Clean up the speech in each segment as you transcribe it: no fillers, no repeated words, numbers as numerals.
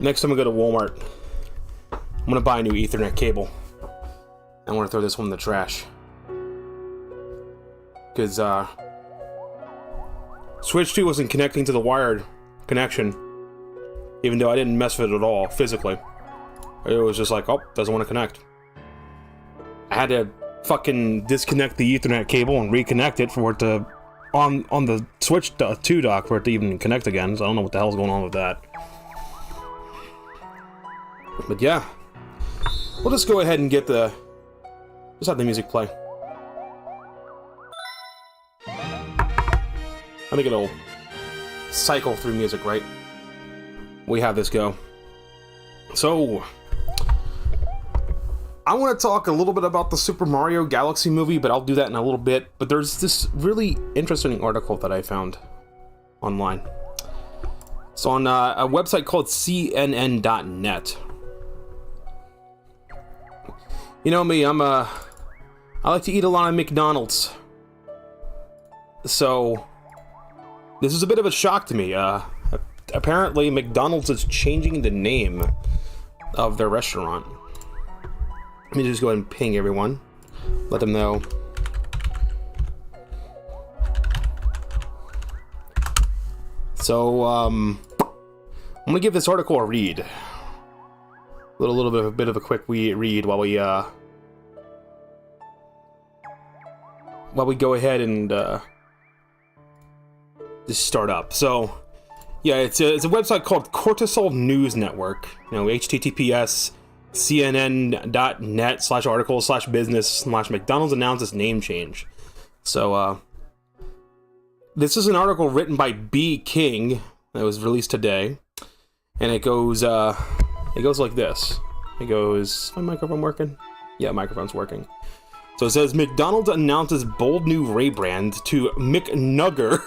Next time I go to Walmart, I'm gonna buy a new Ethernet cable. I want to throw this one in the trash. Because, Switch 2 wasn't connecting to the wired connection. Even though I didn't mess with it at all, physically. It was just like, oh, doesn't want to connect. I had to fucking disconnect the Ethernet cable and reconnect it for it to... On the Switch 2 dock for it to even connect again, so I don't know what the hell's going on with that. But yeah. We'll just go ahead and get the... Just have the music play. I think it'll cycle through music, right? We have this go. So, I want to talk a little bit about the Super Mario Galaxy movie, but I'll do that in a little bit. But there's this really interesting article that I found online. It's on a website called CNN.net. You know me, I like to eat a lot of McDonald's. So, this is a bit of a shock to me. Apparently, McDonald's is changing the name of their restaurant. Let me just go ahead and ping everyone. Let them know. So, I'm gonna give this article a read. A little bit of a quick read while we go ahead and just start up. So, yeah, it's a website called Cortisol News Network. You know, https cnn.net/article/business/McDonald's announces name change. So, this is an article written by B. King that was released today, and it goes like this. It goes, is my microphone working? Yeah, microphone's working. So it says, McDonald's announces bold new rebrand to McNugger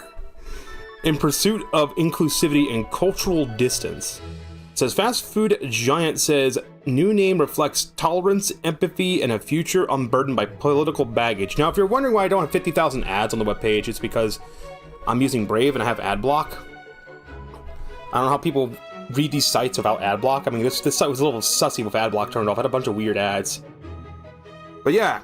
in pursuit of inclusivity and cultural distance. It says, fast food giant says, new name reflects tolerance, empathy, and a future unburdened by political baggage. Now, if you're wondering why I don't have 50,000 ads on the webpage, it's because I'm using Brave and I have ad block. I don't know how people read these sites without ad block. I mean, this site was a little sussy with ad block turned off. I had a bunch of weird ads. But yeah,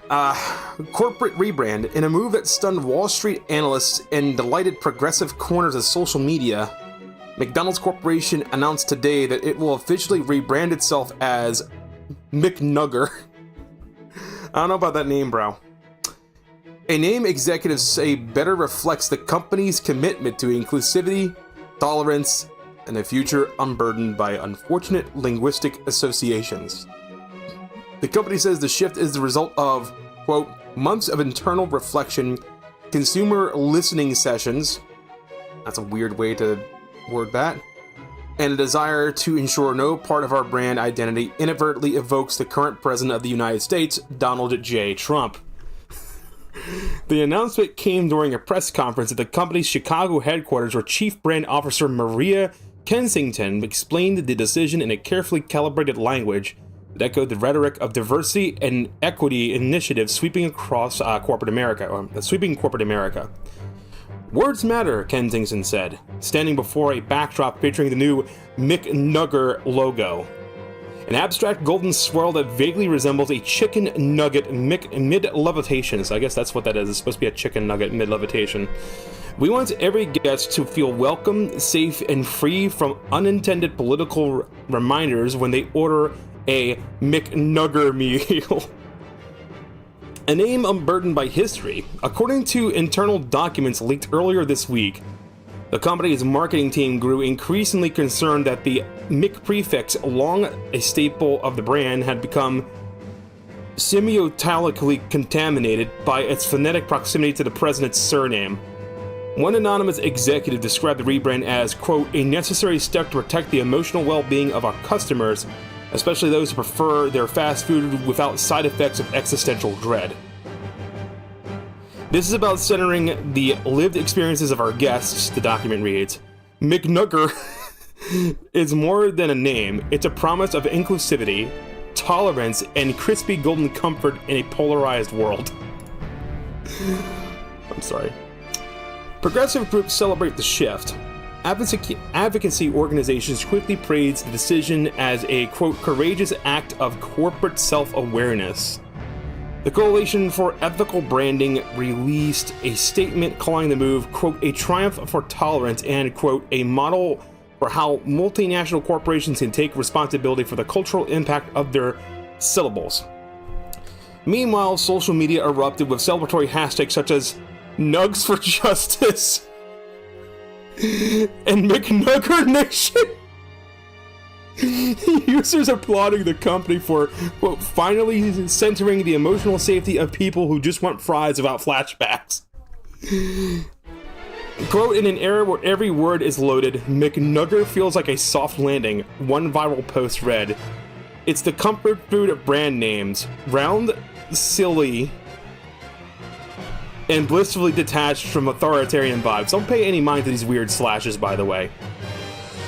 corporate rebrand. In a move that stunned Wall Street analysts and delighted progressive corners of social media, McDonald's Corporation announced today that it will officially rebrand itself as McNugger. I don't know about that name, bro. A name executives say better reflects the company's commitment to inclusivity, tolerance, and a future unburdened by unfortunate linguistic associations. The company says the shift is the result of, quote, months of internal reflection, consumer listening sessions, that's a weird way to word that, and a desire to ensure no part of our brand identity inadvertently evokes the current president of the United States, Donald J. Trump. The announcement came during a press conference at the company's Chicago headquarters where Chief Brand Officer Maria Kensington explained the decision in a carefully calibrated language that echoed the rhetoric of diversity and equity initiatives sweeping across corporate America. Words matter, Kensington said, standing before a backdrop featuring the new McNugger logo. An abstract golden swirl that vaguely resembles a chicken nugget mid-levitation. So I guess that's what that is. It's supposed to be a chicken nugget mid-levitation. We want every guest to feel welcome, safe, and free from unintended political reminders when they order a McNugger meal. A name unburdened by history. According to internal documents leaked earlier this week, the company's marketing team grew increasingly concerned that the Mc prefix, long a staple of the brand, had become semiotically contaminated by its phonetic proximity to the president's surname. One anonymous executive described the rebrand as, quote, a necessary step to protect the emotional well-being of our customers, especially those who prefer their fast food without side effects of existential dread. This is about centering the lived experiences of our guests, the document reads. McNugger is more than a name. It's a promise of inclusivity, tolerance, and crispy golden comfort in a polarized world. I'm sorry. Progressive groups celebrate the shift. advocacy organizations quickly praised the decision as a, quote, courageous act of corporate self-awareness. The Coalition for Ethical Branding released a statement calling the move, quote, a triumph for tolerance and, quote, a model for how multinational corporations can take responsibility for the cultural impact of their syllables. Meanwhile, social media erupted with celebratory hashtags such as Nugs for Justice and McNugger Nation. Users applauding the company for, quote, finally centering the emotional safety of people who just want fries without flashbacks. Quote, in an era where every word is loaded, McNugger feels like a soft landing. One viral post read, it's the comfort food of brand names. Round, silly, and blissfully detached from authoritarian vibes. Don't pay any mind to these weird slashes, by the way.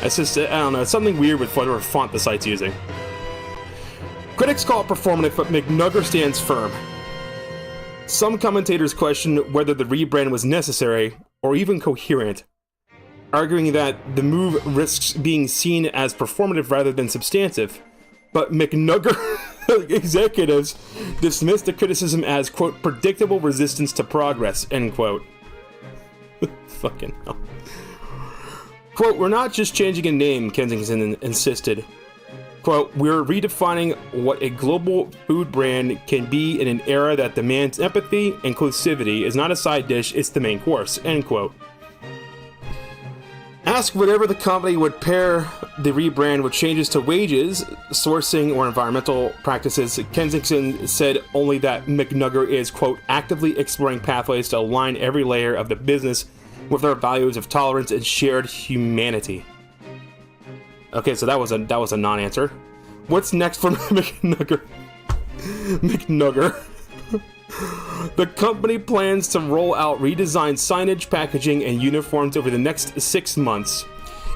It's just, I don't know, it's something weird with whatever font the site's using. Critics call it performative, but McNugger stands firm. Some commentators question whether the rebrand was necessary or even coherent, arguing that the move risks being seen as performative rather than substantive. But McNugger executives dismissed the criticism as, quote, predictable resistance to progress, end quote. Fucking hell. Quote, we're not just changing a name, Kensington insisted. Quote, we're redefining what a global food brand can be in an era that demands empathy, inclusivity is not a side dish, it's the main course, end quote. Ask whatever the company would pair the rebrand with changes to wages, sourcing, or environmental practices. Kensington said only that McNugger is, quote, actively exploring pathways to align every layer of the business with our values of tolerance and shared humanity. Okay, so that was a non-answer. What's next for McNugger? McNugger. The company plans to roll out redesigned signage, packaging, and uniforms over the next 6 months.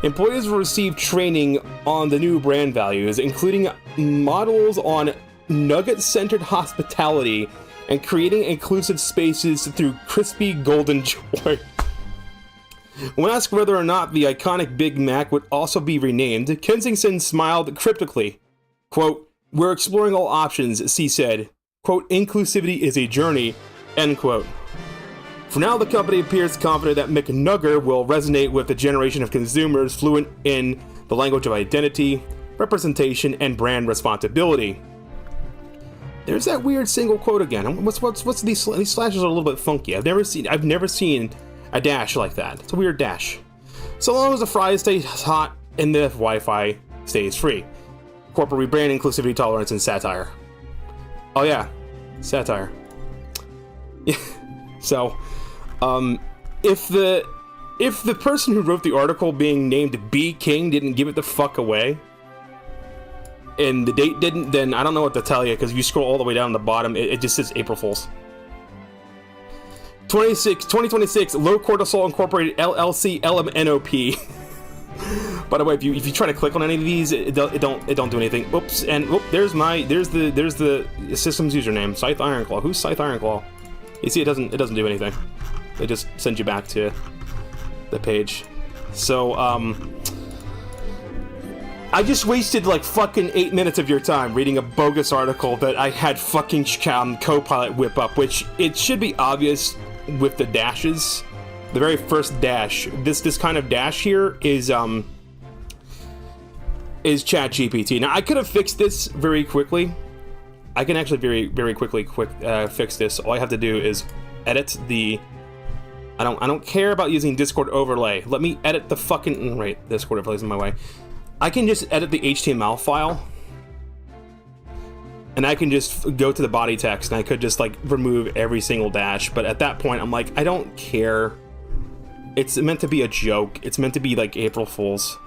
Employees will receive training on the new brand values, including models on nugget-centered hospitality and creating inclusive spaces through crispy golden joy. When asked whether or not the iconic Big Mac would also be renamed, Kensington smiled cryptically. Quote, we're exploring all options, C said. Quote, inclusivity is a journey, end quote. For now, the company appears confident that McNugger will resonate with a generation of consumers fluent in the language of identity, representation, and brand responsibility. There's that weird single quote again. What's these slashes are a little bit funky. I've never seen a dash like that. It's a weird dash. So long as the fries stay hot and the Wi-Fi stays free. Corporate rebrand, inclusivity, tolerance, and satire. Oh yeah, satire. So, if the person who wrote the article being named B King didn't give it the fuck away, and the date didn't, then I don't know what to tell you, because if you scroll all the way down the bottom, it just says April Fools. 2026, Low Cortisol Incorporated LLC LMNOP. By the way, if you try to click on any of these, it don't do anything. Oops, and there's the system's username, Scythe Ironclaw. Who's Scythe Ironclaw? You see, it doesn't do anything. They just send you back to the page. So I just wasted like fucking 8 minutes of your time reading a bogus article that I had fucking Copilot whip up, which it should be obvious with the dashes. The very first dash, this kind of dash here is ChatGPT. Now I could have fixed this very quickly. I can actually very quickly fix this. All I have to do is edit the. I don't care about using Discord overlay. Let me edit the fucking right. Discord overlay's in my way. I can just edit the HTML file, and I can just go to the body text, and I could just like remove every single dash. But at that point, I'm like, I don't care. It's meant to be a joke. It's meant to be like April Fools.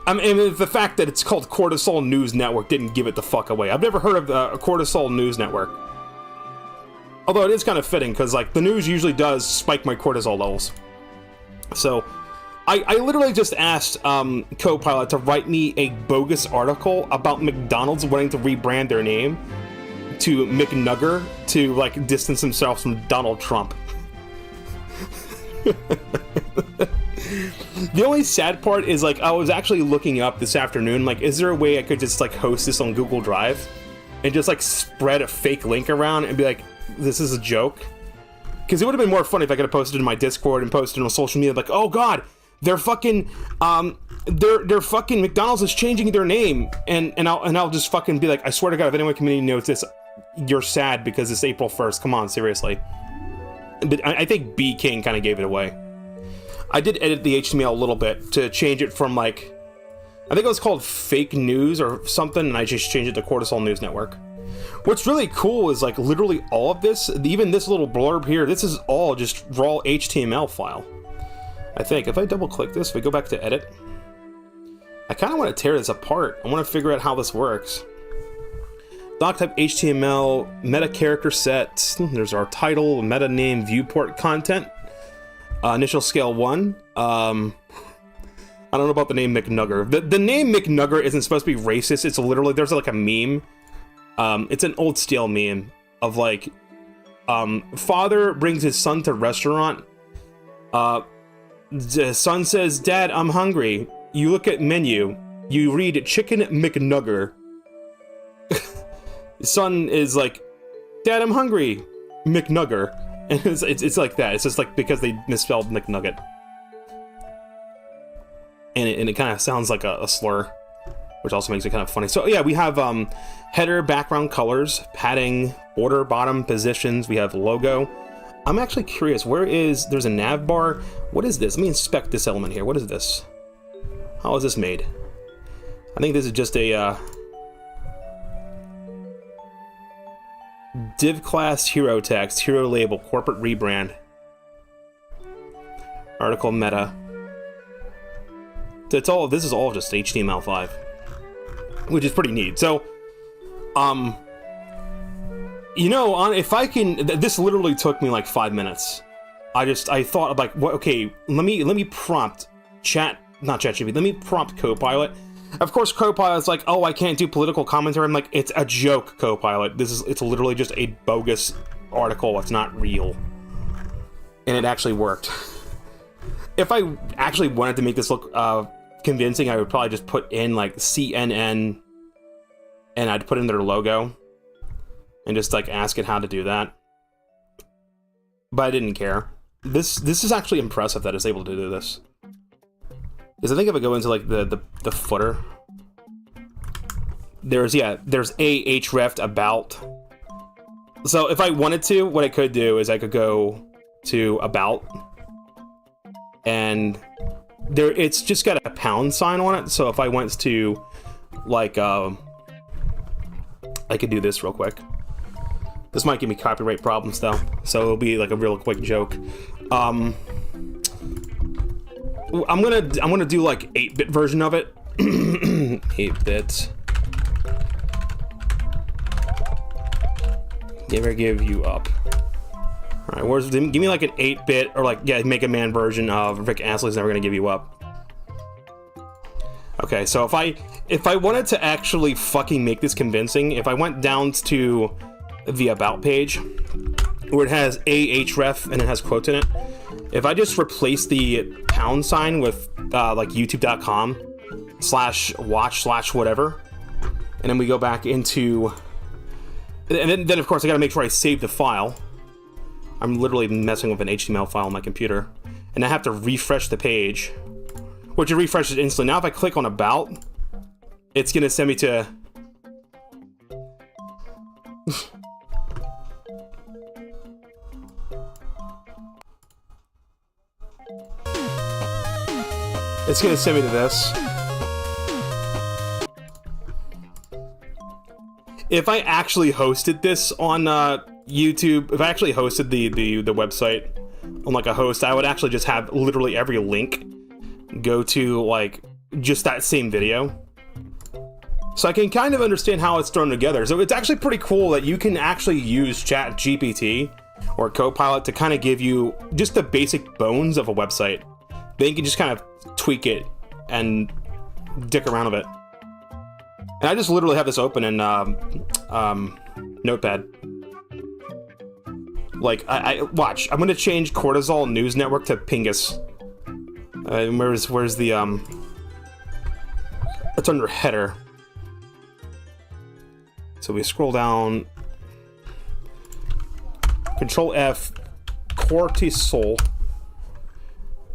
I mean, the fact that it's called Cortisol News Network didn't give it the fuck away. I've never heard of a Cortisol News Network. Although it is kind of fitting, because like the news usually does spike my cortisol levels. So, I literally just asked Copilot to write me a bogus article about McDonald's wanting to rebrand their name to McNugger to like distance themselves from Donald Trump. The only sad part is, like, I was actually looking up this afternoon, like, is there a way I could just, like, host this on Google Drive and just, like, spread a fake link around and be like, this is a joke? Because it would have been more fun if I could have posted in my Discord and posted on social media, like, oh god, they're fucking, they're fucking, McDonald's is changing their name, and I'll just fucking be like, I swear to god, if anyone in the community knows this, you're sad because it's April 1st, come on, seriously. But I think B King kind of gave it away. I did edit the HTML a little bit to change it from, like, I think it was called Fake News or something, and I just changed it to Cortisol News Network. What's really cool is, like, literally all of this, even this little blurb here, this is all just raw HTML file. I think. If I double click this, if we go back to edit, I kind of want to tear this apart. I want to figure out how this works. Doc type HTML, meta character set, there's our title, meta name, viewport content. Initial scale 1. I don't know about the name McNugger. The name McNugger isn't supposed to be racist. It's literally, there's like a meme. It's an old stale meme of like, father brings his son to restaurant. The son says, Dad, I'm hungry. You look at menu. You read Chicken McNugger. Son is like, Dad, I'm hungry. McNugger. And it's like that. It's just like because they misspelled McNugget. And it kind of sounds like a slur, which also makes it kind of funny. So yeah, we have header, background colors, padding, border, bottom, positions. We have logo. I'm actually curious, there's a nav bar. What is this? Let me inspect this element here. What is this? How is this made? I think this is just a div class hero text, hero label, corporate rebrand, article meta. This is all just HTML5, which is pretty neat. So, you know, if I can, this literally took me like 5 minutes. I thought of like, what? Okay, let me prompt not ChatGPT. Let me prompt Copilot. Of course, Copilot's like, oh, I can't do political commentary. I'm like, it's a joke, Copilot. It's literally just a bogus article. It's not real. And it actually worked. If I actually wanted to make this look convincing, I would probably just put in like CNN, and I'd put in their logo, and just like ask it how to do that. But I didn't care. This is actually impressive that it's able to do this. Because I think if I go into like the footer, there's href about. So if I wanted to, what I could do is I could go to about, and it's just got a pound sign on it. So if I went to like I could do this real quick. This might give me copyright problems though, so it'll be like a real quick joke. I'm gonna do like 8-bit version of it. 8-bit. Never give you up. All right, give me like an 8-bit or like Mega Man version of Rick Astley's Never Gonna Give You Up. Okay, so if I wanted to actually fucking make this convincing, if I went down to the about page where it has ahref and it has quotes in it, if I just replace the pound sign with like youtube.com/watch/whatever, and then we go back into, and then of course I gotta make sure I save the file. I'm literally messing with an HTML file on my computer, and I have to refresh the page, which it refreshes instantly. Now if I click on about, it's gonna send me to it's gonna send me to this. If I actually hosted this on YouTube, if I actually hosted the website on like a host, I would actually just have literally every link go to like just that same video. So I can kind of understand how it's thrown together. So it's actually pretty cool that you can actually use ChatGPT or Copilot to kind of give you just the basic bones of a website. Then you can just kind of tweak it and dick around with it. And I just literally have this open in Notepad. Like, I watch. I'm gonna change Cortisol News Network to Pingus. Where's the it's under header. So we scroll down. Control F, Cortisol.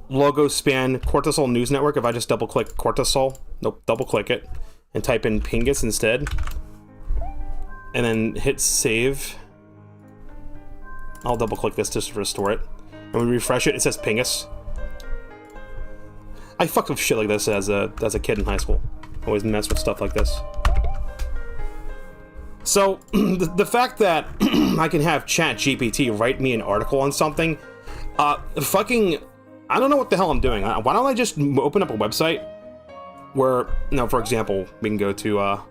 Logo span, Cortisol News Network. If I just double click Cortisol, nope, double click it, and type in Pingus instead. And then hit save. I'll double click this just to restore it. And we refresh it, it says Pingus. I fucked with shit like this as a kid in high school. Always mess with stuff like this. So, the fact that I can have ChatGPT write me an article on something, fucking, I don't know what the hell I'm doing. Why don't I just open up a website where, for example, we can go to, let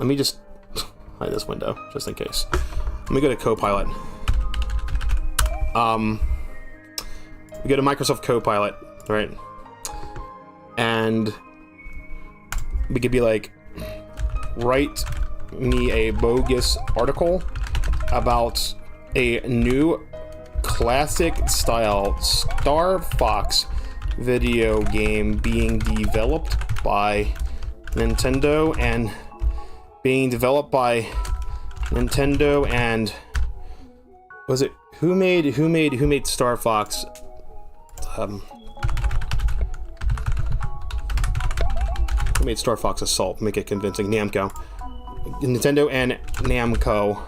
me just hide this window, just in case. Let me go to Copilot. We go to Microsoft Copilot, right? And we could be like, write me a bogus article about a new classic style Star Fox video game being developed by Nintendo and was it who made Star Fox? Who made Star Fox Assault? Make it convincing. Namco. Nintendo and Namco.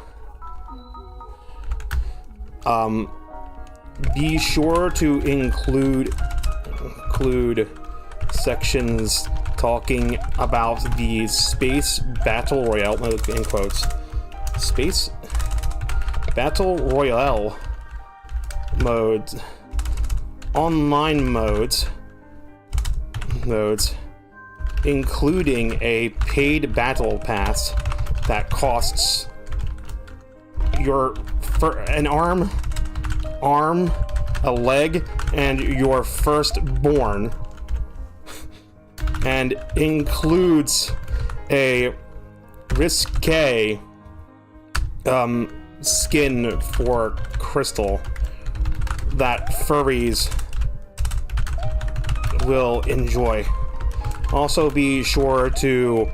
Be sure to include sections talking about the Space Battle Royale, in quotes, Space Battle Royale modes, online modes, including a paid battle pass that costs your an arm, a leg, and your firstborn, and includes a risque skin for Crystal that furries will enjoy. Also be sure to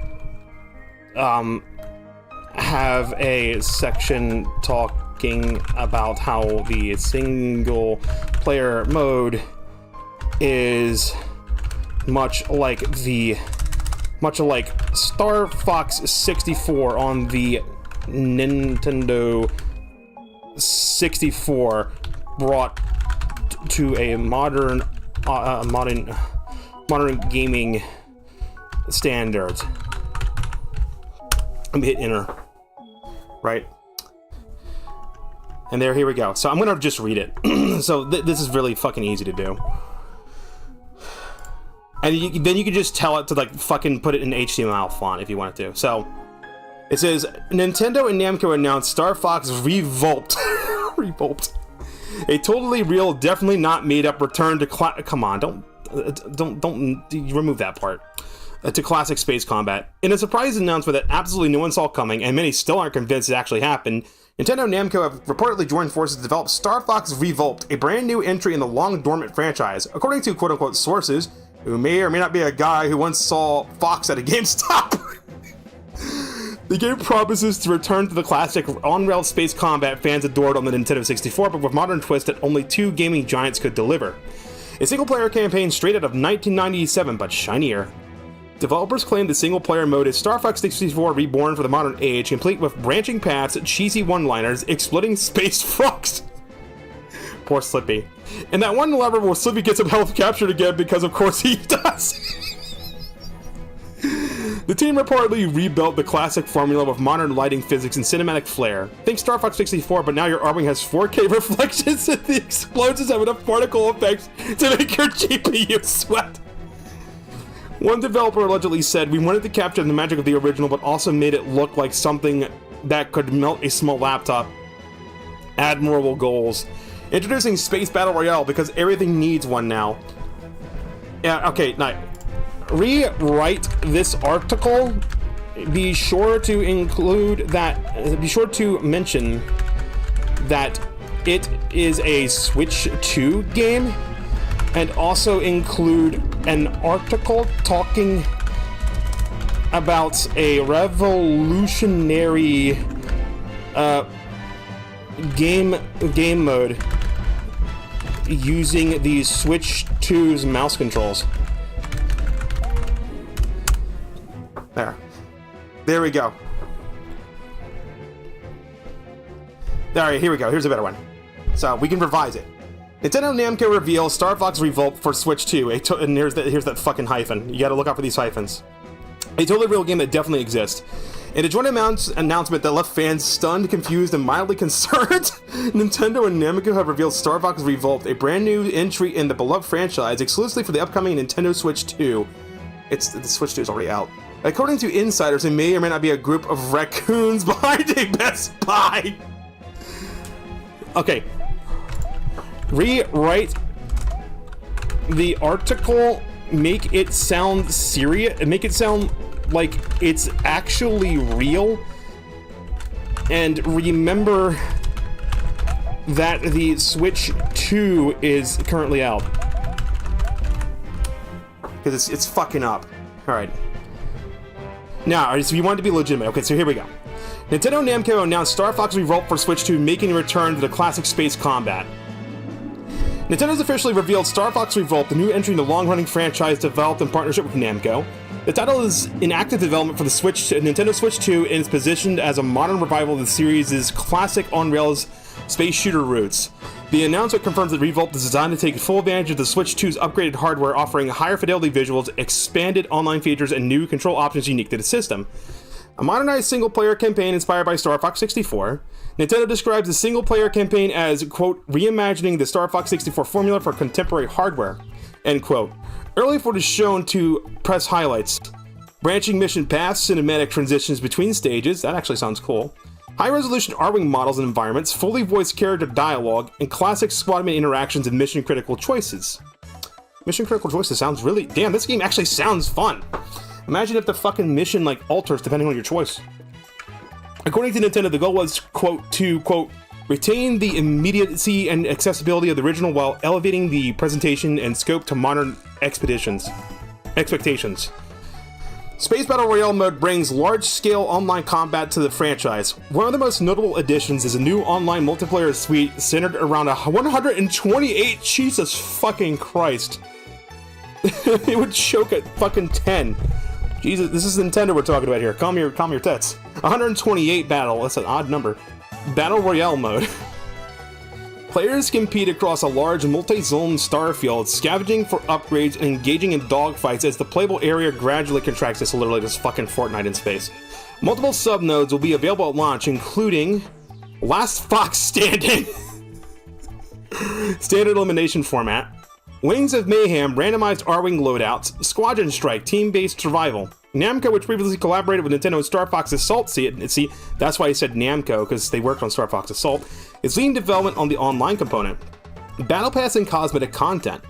have a section talking about how the single player mode is much like Star Fox 64 on the Nintendo 64 brought to a modern gaming standards. Let me hit enter. Right? And here we go. So I'm gonna just read it. So this is really fucking easy to do. And then you can just tell it to like fucking put it in HTML font if you want it to. So it says Nintendo and Namco announced Star Fox Revolt. Revolt. A totally real, definitely not made up return to come on, don't remove that part. To classic space combat. In a surprise announcement that absolutely no one saw coming, and many still aren't convinced it actually happened, Nintendo and Namco have reportedly joined forces to develop Star Fox Revolt, a brand new entry in the long-dormant franchise. According to quote-unquote sources, who may or may not be a guy who once saw Fox at a GameStop, the game promises to return to the classic on-rail space combat fans adored on the Nintendo 64, but with modern twists that only two gaming giants could deliver. A single-player campaign straight out of 1997, but shinier. Developers claim the single-player mode is Star Fox 64 reborn for the modern age, complete with branching paths, cheesy one-liners, exploding space frogs. Poor Slippy. And that one lever where Slippy gets his health captured again because of course he does. The team reportedly rebuilt the classic formula with modern lighting, physics, and cinematic flair. Think Star Fox 64, but now your arming has 4K reflections and the explosions have enough particle effects to make your GPU sweat. One developer allegedly said, "We wanted to capture the magic of the original, but also made it look like something that could melt a small laptop. Admirable goals. Introducing Space Battle Royale because everything needs one now." Yeah, okay, now, rewrite this article. Be sure to include that, be sure to mention that it is a Switch 2 game and also include an article talking about a revolutionary game mode using the Switch 2's mouse controls. There we go. Alright, here we go. Here's a better one. So, we can revise it. Nintendo Namco reveals Star Fox Revolt for Switch 2. And here's that fucking hyphen. You gotta look out for these hyphens. A totally real game that definitely exists. In a joint announcement that left fans stunned, confused, and mildly concerned, Nintendo and Namco have revealed Star Fox Revolt, a brand new entry in the beloved franchise, exclusively for the upcoming Nintendo Switch 2. The Switch 2 is already out. According to insiders, it may or may not be a group of raccoons behind a Best Buy. Okay. Rewrite the article, make it sound serious, make it sound like it's actually real, and remember that the Switch 2 is currently out. Because it's fucking up. Alright. Now, so you want it to be legitimate. Okay, so here we go. Nintendo Namco announced Star Fox Revolt for Switch 2, making a return to the classic space combat. Nintendo's officially revealed Star Fox Revolt, the new entry in the long-running franchise developed in partnership with Namco. The title is in active development for the Nintendo Switch 2 and is positioned as a modern revival of the series' classic on-rails space shooter roots. The announcement confirms that Revolt is designed to take full advantage of the Switch 2's upgraded hardware, offering higher fidelity visuals, expanded online features, and new control options unique to the system. A modernized single-player campaign inspired by Star Fox 64. Nintendo describes the single-player campaign as, quote, reimagining the Star Fox 64 formula for contemporary hardware, end quote. Early footage shown to press highlights. Branching mission paths, cinematic transitions between stages, that actually sounds cool. High-resolution Arwing models and environments, fully voiced character dialogue, and classic squadman interactions and mission-critical choices. Mission-critical choices sounds really... Damn, this game actually sounds fun! Imagine if the fucking mission, like, alters depending on your choice. According to Nintendo, the goal was, quote, to, quote, retain the immediacy and accessibility of the original while elevating the presentation and scope to modern expectations. Space Battle Royale mode brings large-scale online combat to the franchise. One of the most notable additions is a new online multiplayer suite centered around 128, Jesus fucking Christ. It would choke at fucking 10. Jesus, this is Nintendo we're talking about here. Calm your tits. 128 battle, that's an odd number. Battle Royale mode. Players compete across a large multi-zone starfield, scavenging for upgrades and engaging in dogfights as the playable area gradually contracts. It's literally just fucking Fortnite in space. Multiple sub-nodes will be available at launch, including Last Fox Standing, standard elimination format, Wings of Mayhem, randomized Arwing loadouts, Squadron Strike, team-based survival. Namco, which previously collaborated with Nintendo and Star Fox Assault, see, that's why I said Namco, because they worked on Star Fox Assault, is leading development on the online component. Battle Pass and cosmetic content.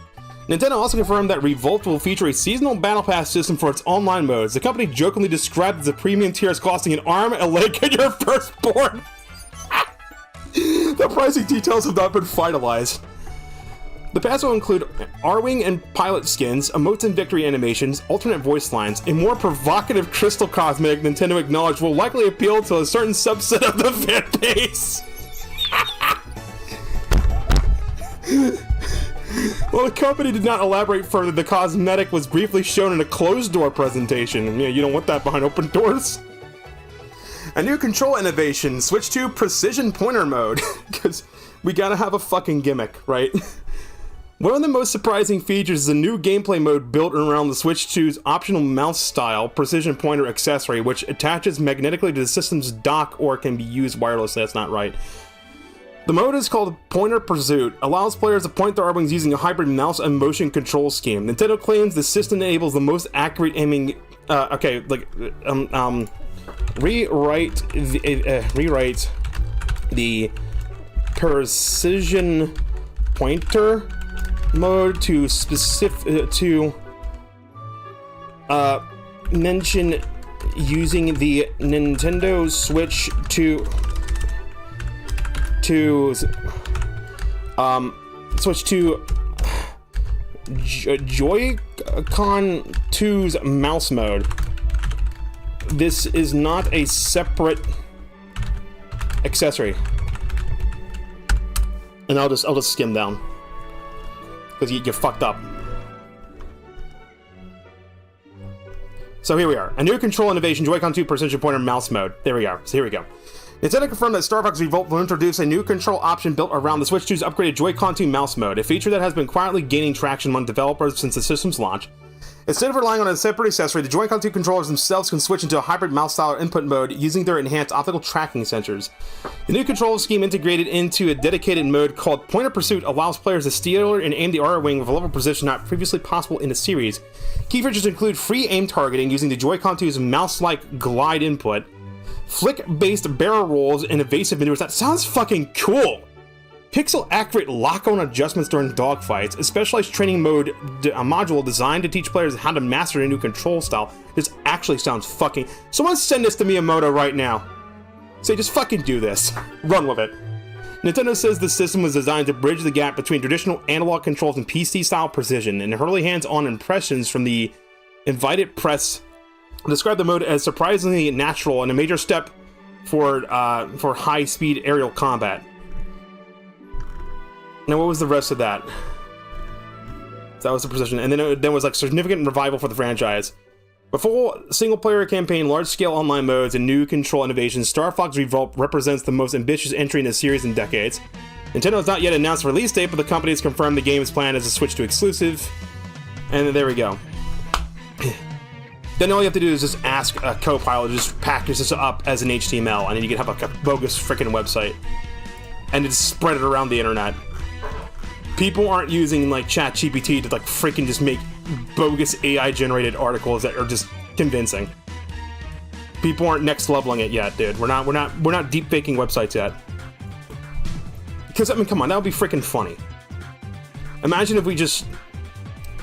Nintendo also confirmed that Revolt will feature a seasonal Battle Pass system for its online modes. The company jokingly described the premium tiers costing an arm, a leg, and your firstborn. The pricing details have not been finalized. The pass will include Arwing and pilot skins, emotes and victory animations, alternate voice lines, a more provocative crystal cosmetic Nintendo acknowledged will likely appeal to a certain subset of the fan base. While the company did not elaborate further, the cosmetic was briefly shown in a closed-door presentation. You don't want that behind open doors. A new control innovation, Switch 2 Precision Pointer Mode, because we gotta have a fucking gimmick, right? One of the most surprising features is a new gameplay mode built around the Switch 2's optional mouse-style precision pointer accessory, which attaches magnetically to the system's dock or can be used wirelessly. That's not right. The mode is called Pointer Pursuit, allows players to point their Arwings using a hybrid mouse and motion control scheme. Nintendo claims the system enables the most accurate aiming... rewrite the precision pointer mode to mention using the Nintendo Switch to switch to Joy-Con 2's mouse mode. This is not a separate accessory. And I'll just skim down. Because you fucked up. So here we are. A new control innovation, Joy-Con 2 precision pointer mouse mode. There we are. So here we go. Nintendo confirmed that Star Fox Revolt will introduce a new control option built around the Switch 2's upgraded Joy-Con 2 mouse mode, a feature that has been quietly gaining traction among developers since the system's launch. Instead of relying on a separate accessory, the Joy-Con 2 controllers themselves can switch into a hybrid mouse-style input mode using their enhanced optical tracking sensors. The new control scheme integrated into a dedicated mode called Pointer Pursuit allows players to steer and aim the R-Wing with a level of precision not previously possible in the series. Key features include free aim targeting using the Joy-Con 2's mouse-like glide input, flick-based barrel rolls, and evasive maneuvers. That sounds fucking cool! Pixel-accurate lock-on adjustments during dogfights, a specialized training mode module designed to teach players how to master a new control style. This actually sounds fucking... Someone send this to Miyamoto right now. Say, just fucking do this. Run with it. Nintendo says the system was designed to bridge the gap between traditional analog controls and PC-style precision, and early hands-on impressions from the invited press describe the mode as surprisingly natural and a major step for high-speed aerial combat. Now, what was the rest of that? That was the precision. And then there was like significant revival for the franchise. Before single-player campaign, large-scale online modes, and new control innovations, Star Fox Revolt represents the most ambitious entry in the series in decades. Nintendo has not yet announced a release date, but the company has confirmed the game's plan as a Switch 2 exclusive. And there we go. Then all you have to do is just ask a co-pilot to just package this up as an HTML, and then you can have like a bogus freaking website. And just spread it around the internet. People aren't using like ChatGPT to like freaking just make bogus AI generated articles that are just convincing. People aren't next leveling it yet, dude. We're not deep faking websites yet. Because I mean, come on, that would be freaking funny. Imagine if we just...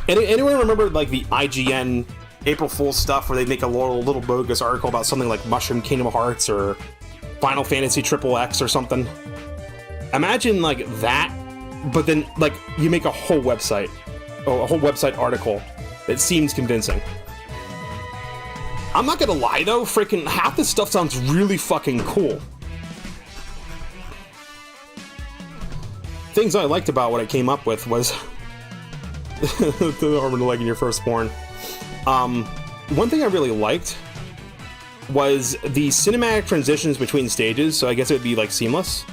Anyone remember like the IGN April Fool's stuff where they make a little bogus article about something like Mushroom Kingdom Hearts or Final Fantasy XXX or something? Imagine like that, but then like you make a whole website article that seems convincing. I'm not gonna lie though, freaking half this stuff sounds really fucking cool. Things I liked about what I came up with was the arm and the leg in your firstborn. One thing I really liked was the cinematic transitions between stages, so I guess it would be like seamless.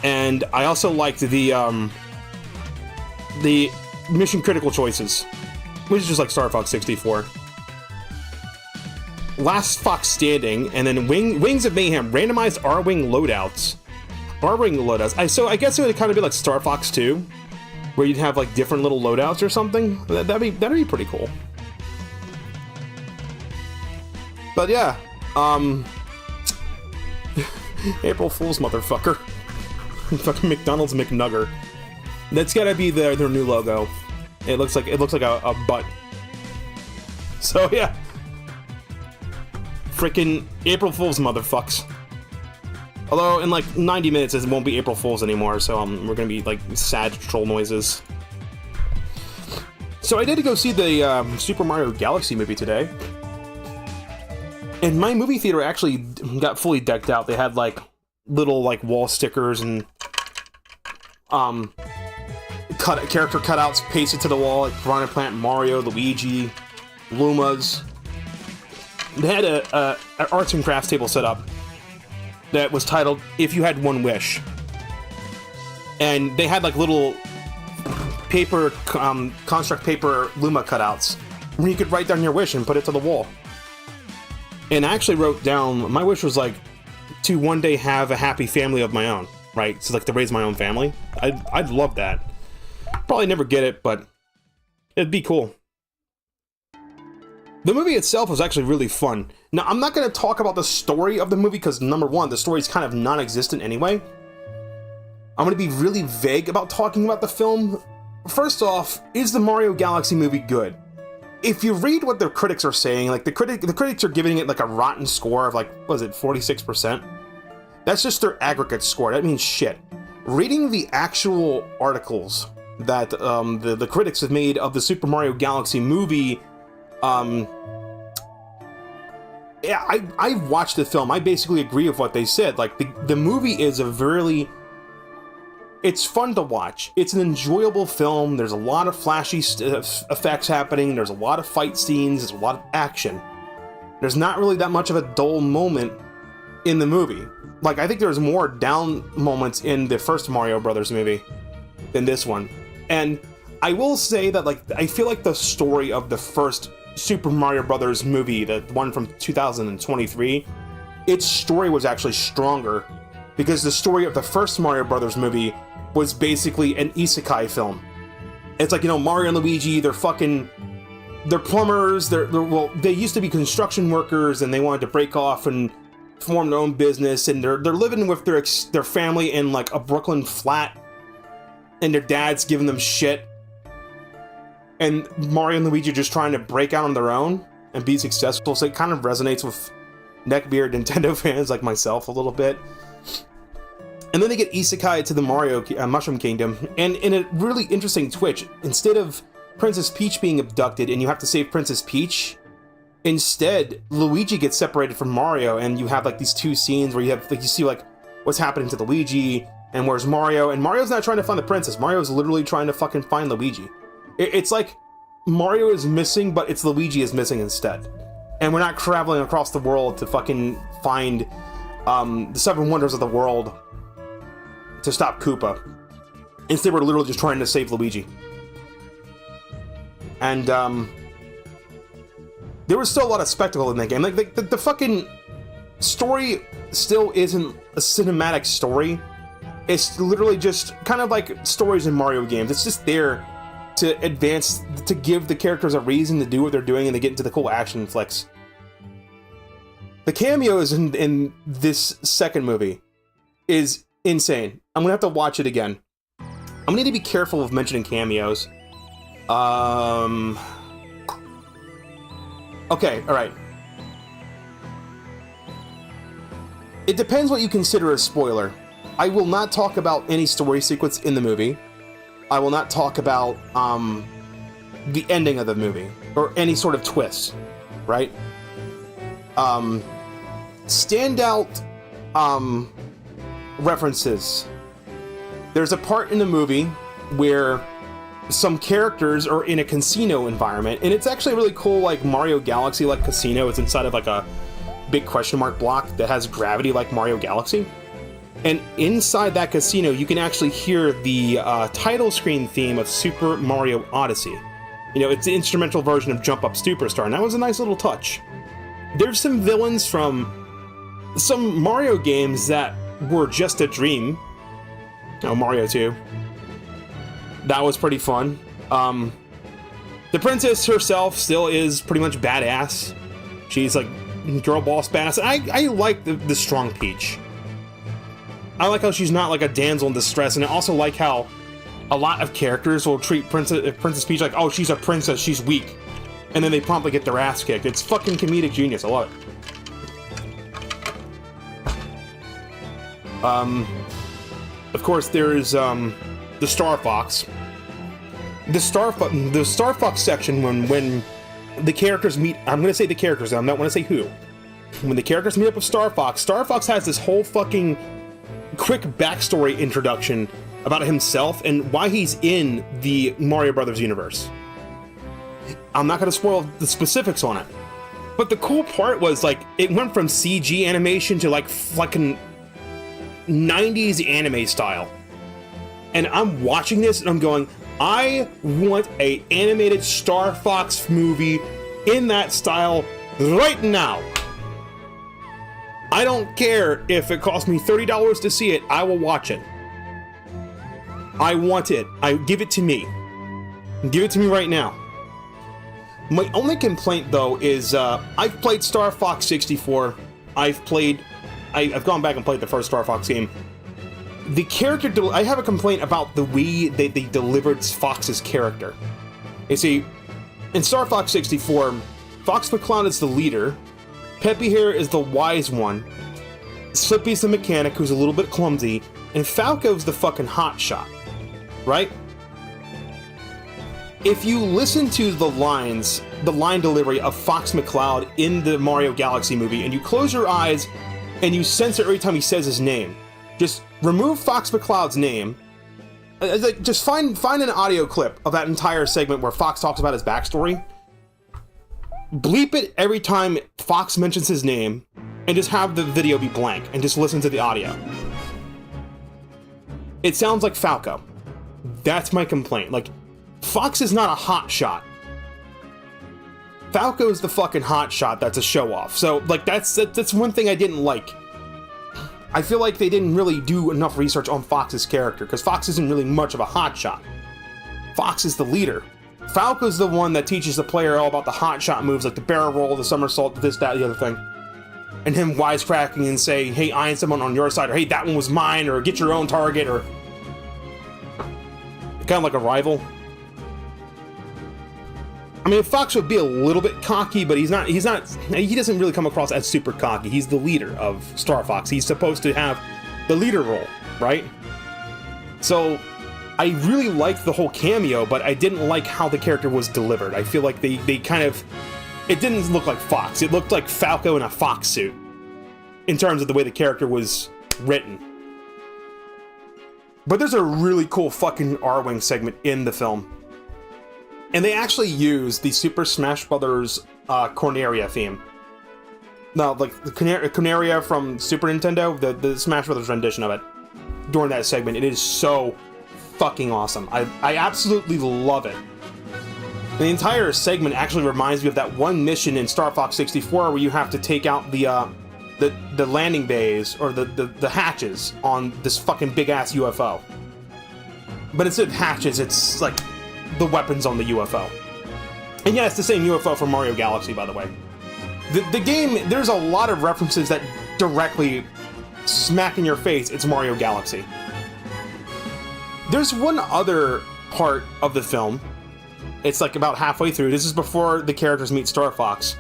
And I also liked the mission critical choices, which is just like Star Fox 64. Last Fox Standing, and then Wings of Mayhem, randomized R-Wing loadouts. So I guess it would kind of be like Star Fox 2, where you'd have like different little loadouts or something. That'd be pretty cool. But yeah, April Fool's motherfucker. Fucking McDonald's McNugger. That's gotta be their new logo. It looks like a butt. So yeah. Freaking April Fool's motherfucks. Although in like 90 minutes it won't be April Fool's anymore, so we're gonna be like sad troll noises. So I did go see the Super Mario Galaxy movie today. And my movie theater actually got fully decked out. They had like little like wall stickers and character cutouts pasted to the wall, like Piranha Plant, Mario, Luigi, Lumas. They had a arts and crafts table set up that was titled "If You Had One Wish," and they had like little paper construct paper Luma cutouts where you could write down your wish and put it to the wall. And I actually wrote down, my wish was like to one day have a happy family of my own, right? So like to raise my own family. I'd love that. Probably never get it, but it'd be cool. The movie itself was actually really fun. Now, I'm not going to talk about the story of the movie because, number one, the story is kind of non-existent anyway. I'm going to be really vague about talking about the film. First off, is the Mario Galaxy movie good? If you read what the critics are saying, like the critics are giving it like a rotten score of like, what is it, 46%? That's just their aggregate score. That means shit. Reading the actual articles that the critics have made of the Super Mario Galaxy movie. Yeah, I've watched the film. I basically agree with what they said. Like, the movie is it's fun to watch. It's an enjoyable film. There's a lot of flashy effects happening. There's a lot of fight scenes. There's a lot of action. There's not really that much of a dull moment in the movie. Like, I think there's more down moments in the first Mario Brothers movie than this one. And I will say that, like, I feel like the story of the first Super Mario Brothers movie, the one from 2023, its story was actually stronger because the story of the first Mario Brothers movie was basically an isekai film. It's like, you know, Mario and Luigi, they're plumbers, they used to be construction workers, and they wanted to break off and form their own business, and they're living with their family in like a Brooklyn flat, and their dad's giving them shit. And Mario and Luigi are just trying to break out on their own and be successful, so it kind of resonates with neckbeard Nintendo fans like myself a little bit. And then they get isekai to the Mario Mushroom Kingdom, and in a really interesting twitch, instead of Princess Peach being abducted and you have to save Princess Peach, instead Luigi gets separated from Mario, and you have like these two scenes where you see like what's happening to Luigi and where's Mario, and Mario's not trying to find the princess. Mario's literally trying to fucking find Luigi. It's like Mario is missing, but it's Luigi is missing instead. And we're not traveling across the world to fucking find the 7 wonders of the world to stop Koopa. Instead, we're literally just trying to save Luigi. And there was still a lot of spectacle in that game. Like, the fucking story still isn't a cinematic story. It's literally just kind of like stories in Mario games. It's just there to advance, to give the characters a reason to do what they're doing, and they get into the cool action flicks. The cameos in this second movie is insane. I'm gonna have to watch it again. I'm gonna need to be careful of mentioning cameos. Okay, alright. It depends what you consider a spoiler. I will not talk about any story sequence in the movie. I will not talk about the ending of the movie or any sort of twist, right? Standout references. There's a part in the movie where some characters are in a casino environment, and it's actually really cool, like Mario Galaxy like casino. It's inside of like a big question mark block that has gravity like Mario Galaxy. And inside that casino, you can actually hear the title screen theme of Super Mario Odyssey. You know, it's the instrumental version of Jump Up Superstar, and that was a nice little touch. There's some villains from some Mario games that were just a dream. Oh, Mario 2. That was pretty fun. The princess herself still is pretty much badass. She's like girl boss badass. I like the strong Peach. I like how she's not like a damsel in distress, and I also like how a lot of characters will treat Princess Peach like, oh, she's a princess, she's weak, and then they promptly get their ass kicked. It's fucking comedic genius. I love it. Of course, there's the Star Fox. The Star Fox section when the characters meet. I'm gonna say the characters. I'm not gonna say who. When the characters meet up with Star Fox has this whole fucking quick backstory introduction about himself and why he's in the Mario Brothers universe. I'm not going to spoil the specifics on it, but the cool part was, like, it went from CG animation to like fucking 90s anime style, and I'm watching this and I'm going, I want a animated Star Fox movie in that style right now. I don't care if it costs me $30 to see it, I will watch it. I want it. Give it to me. Give it to me right now. My only complaint, though, is I've played Star Fox 64. I've gone back and played the first Star Fox game. The character, I have a complaint about the way they delivered Fox's character. You see, in Star Fox 64, Fox McCloud is the leader, Peppy Hair is the wise one, Slippy's the mechanic who's a little bit clumsy, and Falco's the fucking hotshot, right? if you listen to the line delivery of Fox McCloud in the Mario Galaxy movie, and you close your eyes and you censor every time he says his name, just remove Fox McCloud's name. Like, just find an audio clip of that entire segment where Fox talks about his backstory. Bleep it every time Fox mentions his name, and just have the video be blank, and just listen to the audio. It sounds like Falco. That's my complaint. Like, Fox is not a hot shot. Falco's the fucking hot shot that's a show off. So, like, that's one thing I didn't like. I feel like they didn't really do enough research on Fox's character, because Fox isn't really much of a hotshot. Fox is the leader. Falco's the one that teaches the player all about the hotshot moves, like the barrel roll, the somersault, this, that, the other thing. And him wisecracking and saying, hey, I am someone on your side, or hey, that one was mine, or get your own target, or... kind of like a rival. I mean, Fox would be a little bit cocky, but he doesn't really come across as super cocky. He's the leader of Star Fox. He's supposed to have the leader role, right? So, I really liked the whole cameo, but I didn't like how the character was delivered. I feel like they kind of... It didn't look like Fox. It looked like Falco in a fox suit, in terms of the way the character was written. But there's a really cool fucking R-Wing segment in the film. And they actually use the Super Smash Bros. Corneria theme. No, like the Corneria from Super Nintendo, the Smash Bros. Rendition of it, during that segment. It is so fucking awesome. I absolutely love it. The entire segment actually reminds me of that one mission in Star Fox 64 where you have to take out the landing bays, or the hatches on this fucking big-ass UFO. But instead of hatches, it's like the weapons on the UFO. And yeah, it's the same UFO from Mario Galaxy, by the way. The game, there's a lot of references that directly smack in your face it's Mario Galaxy. There's one other part of the film. It's like about halfway through. This is before the characters meet Star Fox.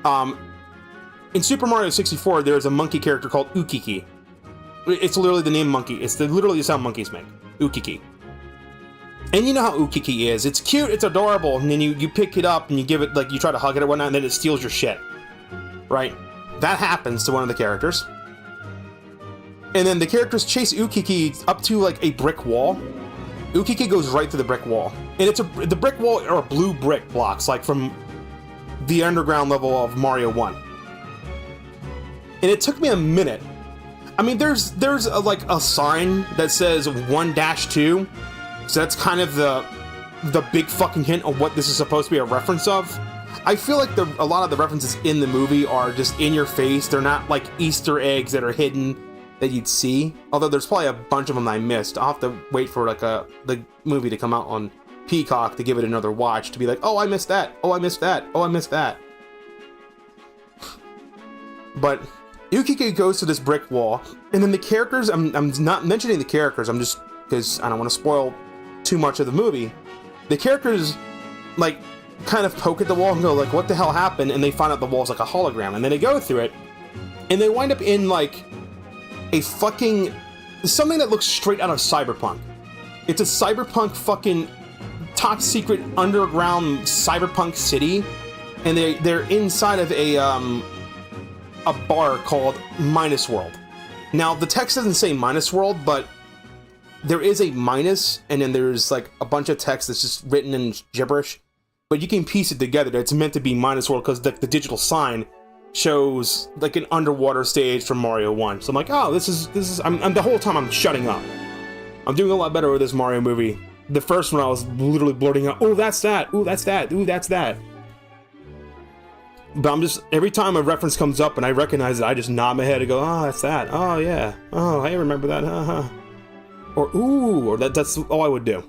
In Super Mario 64, there's a monkey character called Ukiki. It's literally the name monkey. It's literally the sound monkeys make. Ukiki. And you know how Ukiki is. It's cute, it's adorable, and then you pick it up and you give it, like, you try to hug it or whatnot, and then it steals your shit. Right? That happens to one of the characters. And then the characters chase Ukiki up to, like, a brick wall. Ukiki goes right through the brick wall. And the brick wall are blue brick blocks, like from the underground level of Mario 1. And it took me a minute. I mean, there's a sign that says 1-2. So that's kind of the big fucking hint of what this is supposed to be a reference of. I feel like a lot of the references in the movie are just in your face. They're not like Easter eggs that are hidden that you'd see. Although there's probably a bunch of them I missed. I'll have to wait for the movie to come out on Peacock to give it another watch to be like, oh, I missed that. Oh, I missed that. Oh, I missed that. But Ukiki goes to this brick wall, and then the characters, I'm not mentioning the characters, I'm just, because I don't want to spoil too much of the movie. The characters, like, kind of poke at the wall and go, like, what the hell happened? And they find out the wall's like a hologram, and then they go through it, and they wind up in, like, a fucking, something that looks straight out of Cyberpunk. It's a Cyberpunk fucking top secret underground Cyberpunk city, and they're inside of a bar called Minus World. Now, the text doesn't say Minus World, but there is a minus, and then there's like a bunch of text that's just written in gibberish. But you can piece it together that it's meant to be Minus World because the digital sign shows like an underwater stage from Mario 1. So I'm like, oh, this is. I'm the whole time I'm shutting up. I'm doing a lot better with this Mario movie. The first one I was literally blurting out, oh, that's that. Ooh, that's that. Ooh, that's that. But I'm just, every time a reference comes up and I recognize it, I just nod my head and go, oh, that's that. Oh, yeah. Oh, I remember that. Haha. Or, ooh, or that's all I would do.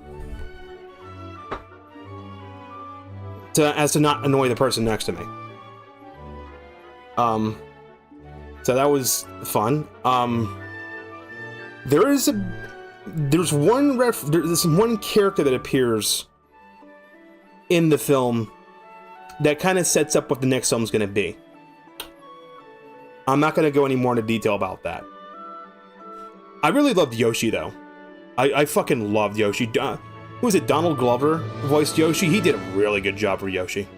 As to not annoy the person next to me. So that was fun. There's one character that appears in the film that kind of sets up what the next film's going to be. I'm not going to go any more into detail about that. I really loved Yoshi, though. I fucking loved Yoshi. who was it, Donald Glover voiced Yoshi. He did a really good job for Yoshi.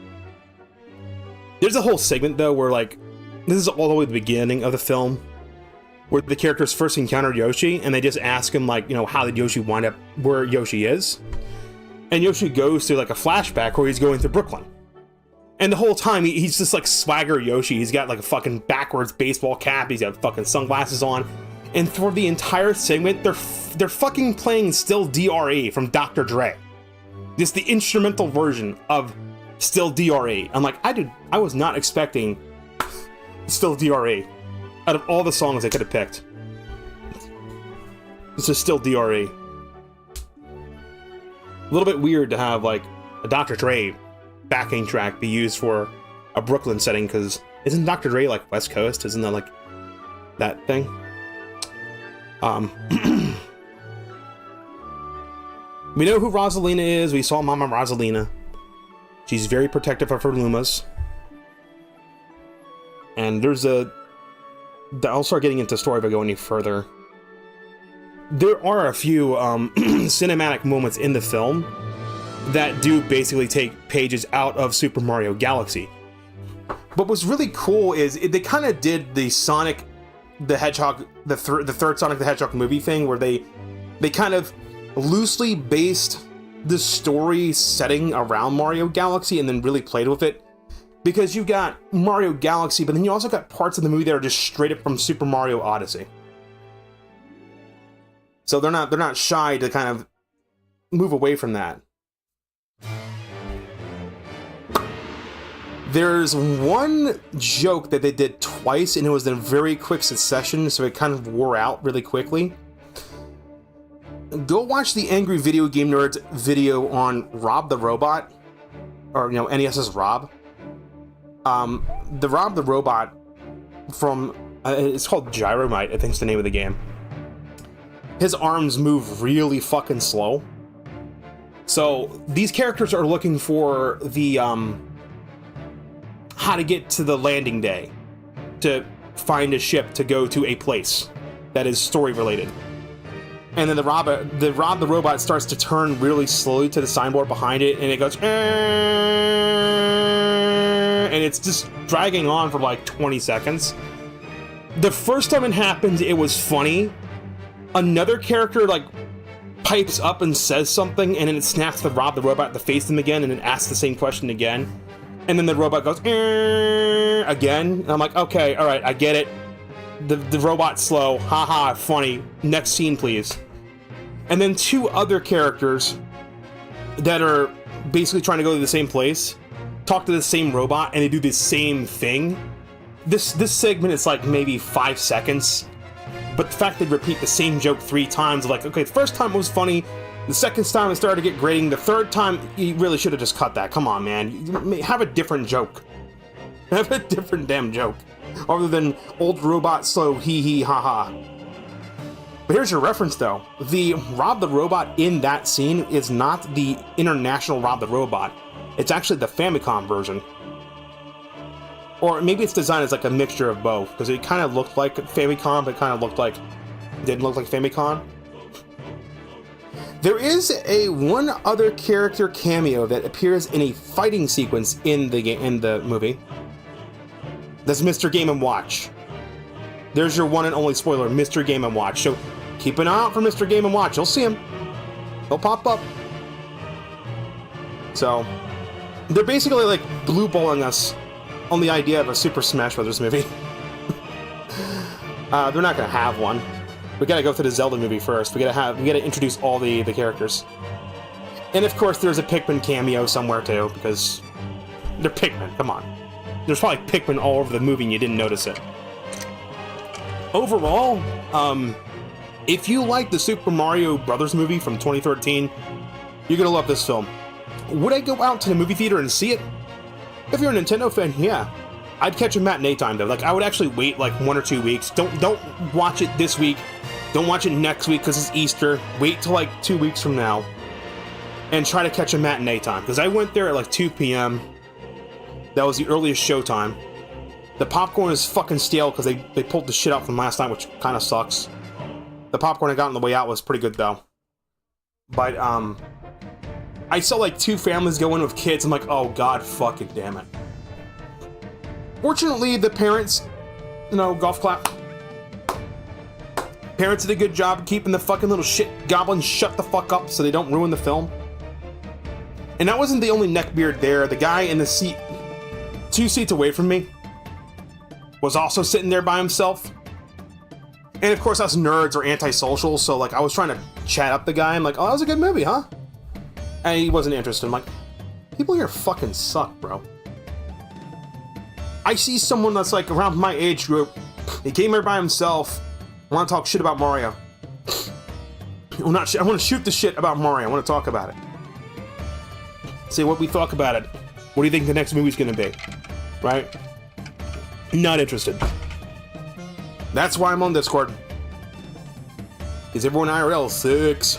There's a whole segment, though, where, like, this is all the way at the beginning of the film, where the characters first encounter Yoshi, and they just ask him, like, you know, how did Yoshi wind up where Yoshi is? And Yoshi goes through, like, a flashback where he's going to Brooklyn. And the whole time, he's just, like, swagger Yoshi. He's got, like, a fucking backwards baseball cap. He's got fucking sunglasses on. And for the entire segment, they're fucking playing Still DRE from Dr. Dre. Just the instrumental version of Still DRE. I'm like, I was not expecting Still DRE. Out of all the songs I could have picked, this is Still DRE. A little bit weird to have, like, a Dr. Dre backing track be used for a Brooklyn setting, because isn't Dr. Dre, like, West Coast? Isn't that, like, that thing? We know who Rosalina is. We saw Mama Rosalina. She's very protective of her Lumas. And there's I'll start getting into story if I go any further. There are a few cinematic moments in the film that do basically take pages out of Super Mario Galaxy. But what's really cool is they kind of did the Sonic the Hedgehog, the third Sonic the Hedgehog movie thing, where they kind of loosely based the story setting around Mario Galaxy and then really played with it. Because you've got Mario Galaxy, but then you also got parts of the movie that are just straight up from Super Mario Odyssey. So they're not shy to kind of move away from that. There's one joke that they did twice, and it was in a very quick succession, so it kind of wore out really quickly. Go watch the Angry Video Game Nerds video on Rob the Robot, or, you know, NES's Rob. The Rob the Robot from, it's called Gyromite, I think is the name of the game. His arms move really fucking slow. So these characters are looking for the, how to get to the landing day, to find a ship to go to a place that is story related. And then the Rob the Robot starts to turn really slowly to the signboard behind it, and it goes, and it's just dragging on for like 20 seconds. The first time it happened, it was funny. Another character like pipes up and says something, and then it snaps the Rob the Robot to face them again, and then asks the same question again. And then the robot goes again, and I'm like, okay, all right, I get it. The robot's slow, haha, funny. Next scene, please. And then two other characters that are basically trying to go to the same place talk to the same robot, and they do the same thing. This segment is like maybe 5 seconds, but the fact they repeat the same joke 3 times, like, okay, the first time it was funny, the second time it started to get grating, the third time you really should have just cut that. Come on, man, have a different joke. Have a different damn joke, other than old robot slow hee hee ha ha. But here's your reference, though. The Rob the Robot in that scene is not the international Rob the Robot. It's actually the Famicom version. Or maybe it's designed as like a mixture of both, because it kind of looked like Famicom, but kind of didn't look like Famicom. There is one other character cameo that appears in a fighting sequence in the movie. That's Mr. Game & Watch. There's your one and only spoiler, Mr. Game & Watch. So keep an eye out for Mr. Game & Watch. You'll see him. He'll pop up. So they're basically like blue balling us on the idea of a Super Smash Bros. Movie. They're not gonna have one. We gotta go through the Zelda movie first. We gotta introduce all the characters. And of course there's a Pikmin cameo somewhere too, because they're Pikmin, come on. There's probably Pikmin all over the movie and you didn't notice it. Overall, if you like the Super Mario Brothers movie from 2013, you're gonna love this film. Would I go out to the movie theater and see it? If you're a Nintendo fan, yeah. I'd catch a matinee time though. Like, I would actually wait like 1 or 2 weeks. Don't watch it this week. Don't watch it next week because it's Easter. Wait till like 2 weeks from now and try to catch a matinee time. Because I went there at like 2 p.m. That was the earliest show time. The popcorn is fucking stale because they pulled the shit out from last night, which kind of sucks. The popcorn I got on the way out was pretty good though. But I saw like 2 families go in with kids. I'm like, oh god, fucking damn it. Fortunately, the parents, you know, golf clap. Parents did a good job keeping the fucking little shit goblins shut the fuck up so they don't ruin the film. And that wasn't the only neckbeard there. The guy in the seat 2 seats away from me was also sitting there by himself. And of course, us nerds are antisocial, so like I was trying to chat up the guy. I'm like, oh, that was a good movie, huh? And he wasn't interested. I'm like, people here fucking suck, bro. I see someone that's like around my age group. He came here by himself. I want to talk shit about Mario. Well, not shit. I want to shoot the shit about Mario. I want to talk about it. Say what we thought about it. What do you think the next movie's gonna be? Right? Not interested. That's why I'm on Discord. Because everyone IRL sucks.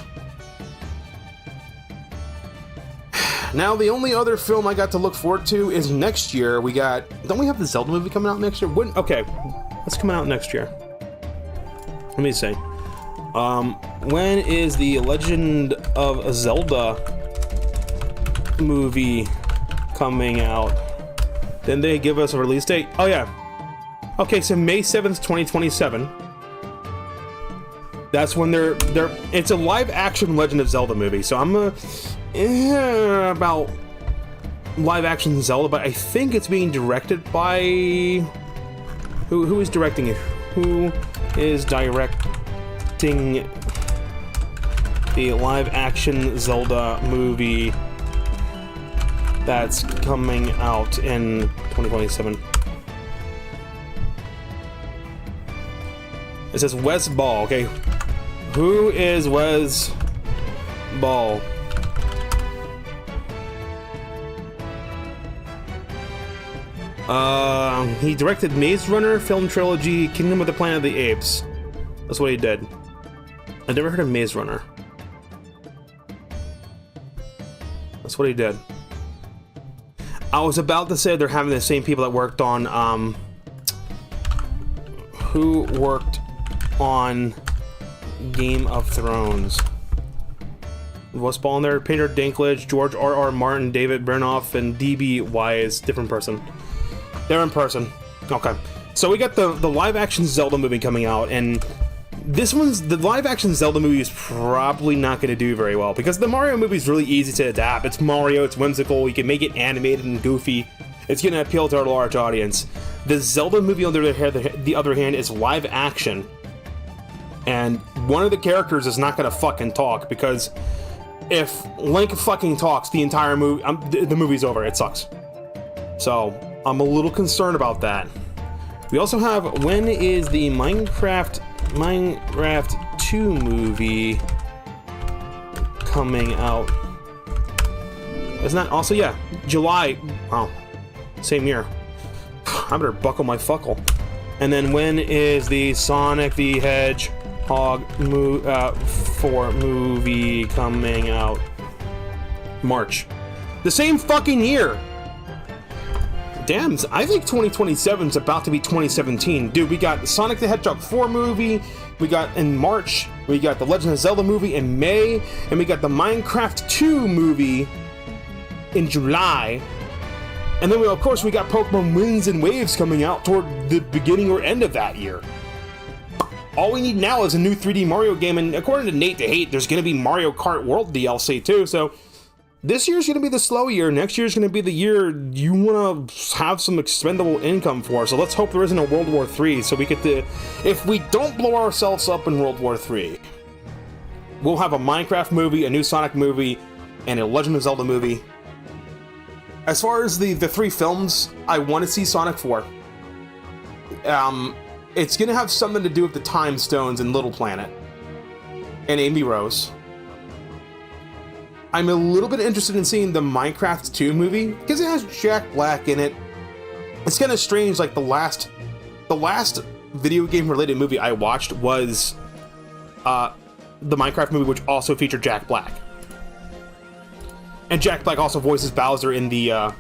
Now, the only other film I got to look forward to is next year. We got... Don't we have the Zelda movie coming out next year? When, okay, what's coming out next year? Let me see. When is the Legend of Zelda movie coming out? Then they give us a release date? Oh, yeah. Okay, so May 7th, 2027. That's when they're... It's a live-action Legend of Zelda movie, so I'm about live-action Zelda, but I think it's being directed by... Who is directing it? Who is directing the live-action Zelda movie that's coming out in 2027? It says Wes Ball, okay. Who is Wes Ball? He directed Maze Runner, film trilogy, Kingdom of the Planet of the Apes. That's what he did. I've never heard of Maze Runner. That's what he did. I was about to say they're having the same people that worked on, who worked on Game of Thrones. Wes Ball in there, Peter Dinklage, George R.R. Martin, David Bernoff, and D.B. Wise. Different person. They're in person. Okay. So we got the live-action Zelda movie coming out, and this one's... The live-action Zelda movie is probably not going to do very well, because the Mario movie is really easy to adapt. It's Mario, it's whimsical, you can make it animated and goofy. It's going to appeal to a large audience. The Zelda movie, on the other hand, is live-action. And one of the characters is not going to fucking talk, because if Link fucking talks, the entire movie... the movie's over. It sucks. So... I'm a little concerned about that. We also have, when is the Minecraft 2 movie coming out? Isn't that also, yeah, July. Oh, same year. I better buckle my fuckle. And then when is the Sonic the Hedgehog 4 movie coming out? March. The same fucking year. Damn, I think 2027 is about to be 2017. Dude, we got the Sonic the Hedgehog 4 movie, we got in March, we got the Legend of Zelda movie in May, and we got the Minecraft 2 movie in July. And then, of course, we got Pokemon Winds and Waves coming out toward the beginning or end of that year. All we need now is a new 3D Mario game, and according to Nate the Hate, there's going to be Mario Kart World DLC too, so... This year's going to be the slow year. Next year's going to be the year you want to have some expendable income for. So let's hope there isn't a World War III so we get to... If we don't blow ourselves up in World War III, we'll have a Minecraft movie, a new Sonic movie, and a Legend of Zelda movie. As far as the 3 films, I want to see Sonic 4. It's going to have something to do with the Time Stones and Little Planet. And Amy Rose. I'm a little bit interested in seeing the Minecraft 2 movie, because it has Jack Black in it. It's kind of strange, like the last video game related movie I watched was the Minecraft movie, which also featured Jack Black. And Jack Black also voices Bowser in the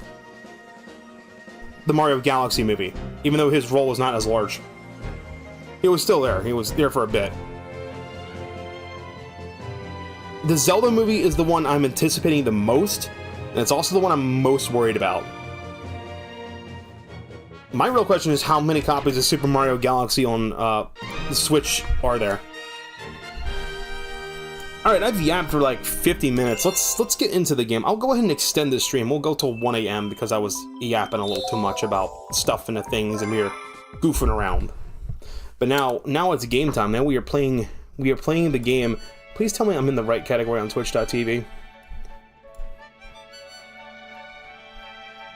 Mario Galaxy movie, even though his role was not as large. He was still there. He was there for a bit. The Zelda movie is the one I'm anticipating the most, and it's also the one I'm most worried about. My real question is how many copies of Super Mario Galaxy on the Switch are there? Alright, I've yapped for like 50 minutes. Let's get into the game. I'll go ahead and extend this stream. We'll go till 1 AM because I was yapping a little too much about stuff and the things, and we were goofing around. But now it's game time. Now we are playing the game. Please tell me I'm in the right category on Twitch.tv.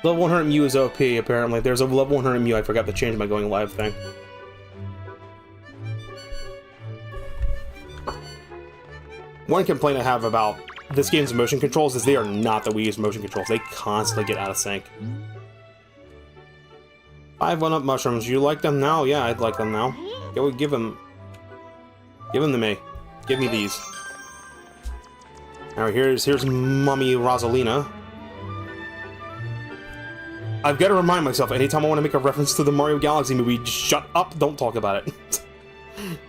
Level 100 Mew is OP, apparently. There's a level 100 Mew I forgot to change my going live thing. One complaint I have about this game's motion controls is they are not the Wii's motion controls. They constantly get out of sync. 5 1-up mushrooms. You like them now? Yeah, I'd like them now. Go give them to me. Give me these. Alright, here's Mummy Rosalina. I've got to remind myself, anytime I want to make a reference to the Mario Galaxy movie, just shut up, don't talk about it.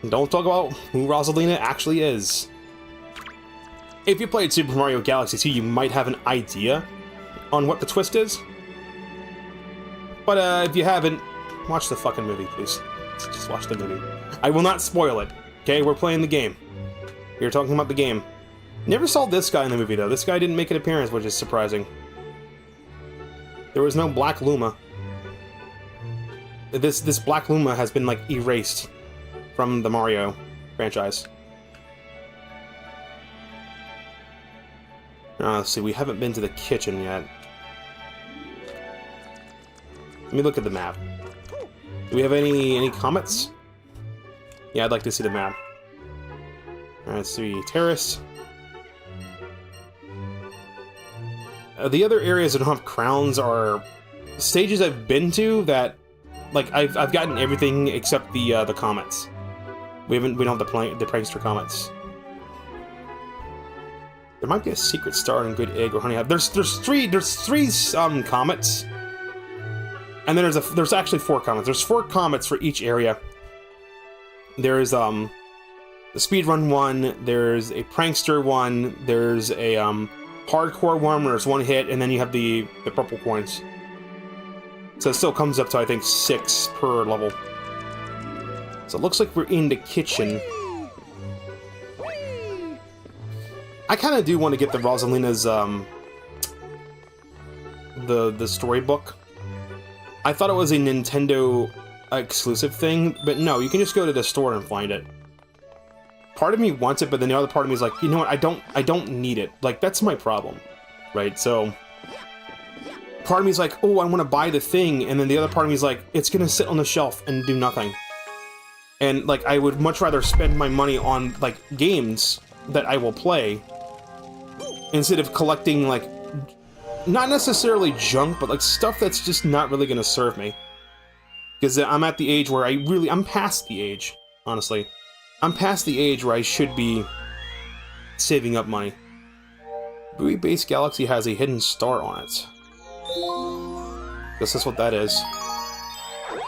Don't talk about who Rosalina actually is. If you played Super Mario Galaxy 2, you might have an idea on what the twist is. But if you haven't, watch the fucking movie, please. Just watch the movie. I will not spoil it, okay? We're playing the game. We're talking about the game. Never saw this guy in the movie, though. This guy didn't make an appearance, which is surprising. There was no Black Luma. This Black Luma has been, like, erased from the Mario franchise. Let's see, we haven't been to the kitchen yet. Let me look at the map. Do we have any comets? Yeah, I'd like to see the map. Alright, let's see, terrace. The other areas that don't have crowns are stages I've been to that, like, I've gotten everything except the comets. We don't have the prankster comets. There might be a secret star and good egg or honey hive. There's three comets, and then there's actually 4 comets. There's 4 comets for each area. There's the speedrun one. There's a prankster one. There's a hardcore one where there's 1 hit, and then you have the purple coins. So it still comes up to, I think, 6 per level. So it looks like we're in the kitchen. I kind of do want to get the Rosalina's, the storybook. I thought it was a Nintendo exclusive thing, but no, you can just go to the store and find it. Part of me wants it, but then the other part of me is like, you know what, I don't need it. Like, that's my problem, right? So, part of me is like, oh, I want to buy the thing, and then the other part of me is like, it's gonna sit on the shelf and do nothing. And, like, I would much rather spend my money on, like, games that I will play, instead of collecting, like, not necessarily junk, but, like, stuff that's just not really gonna serve me. Because I'm at the age where I'm past the age, honestly. I'm past the age where I should be saving up money. Buoy Base Galaxy has a hidden star on it. Guess that's what that is.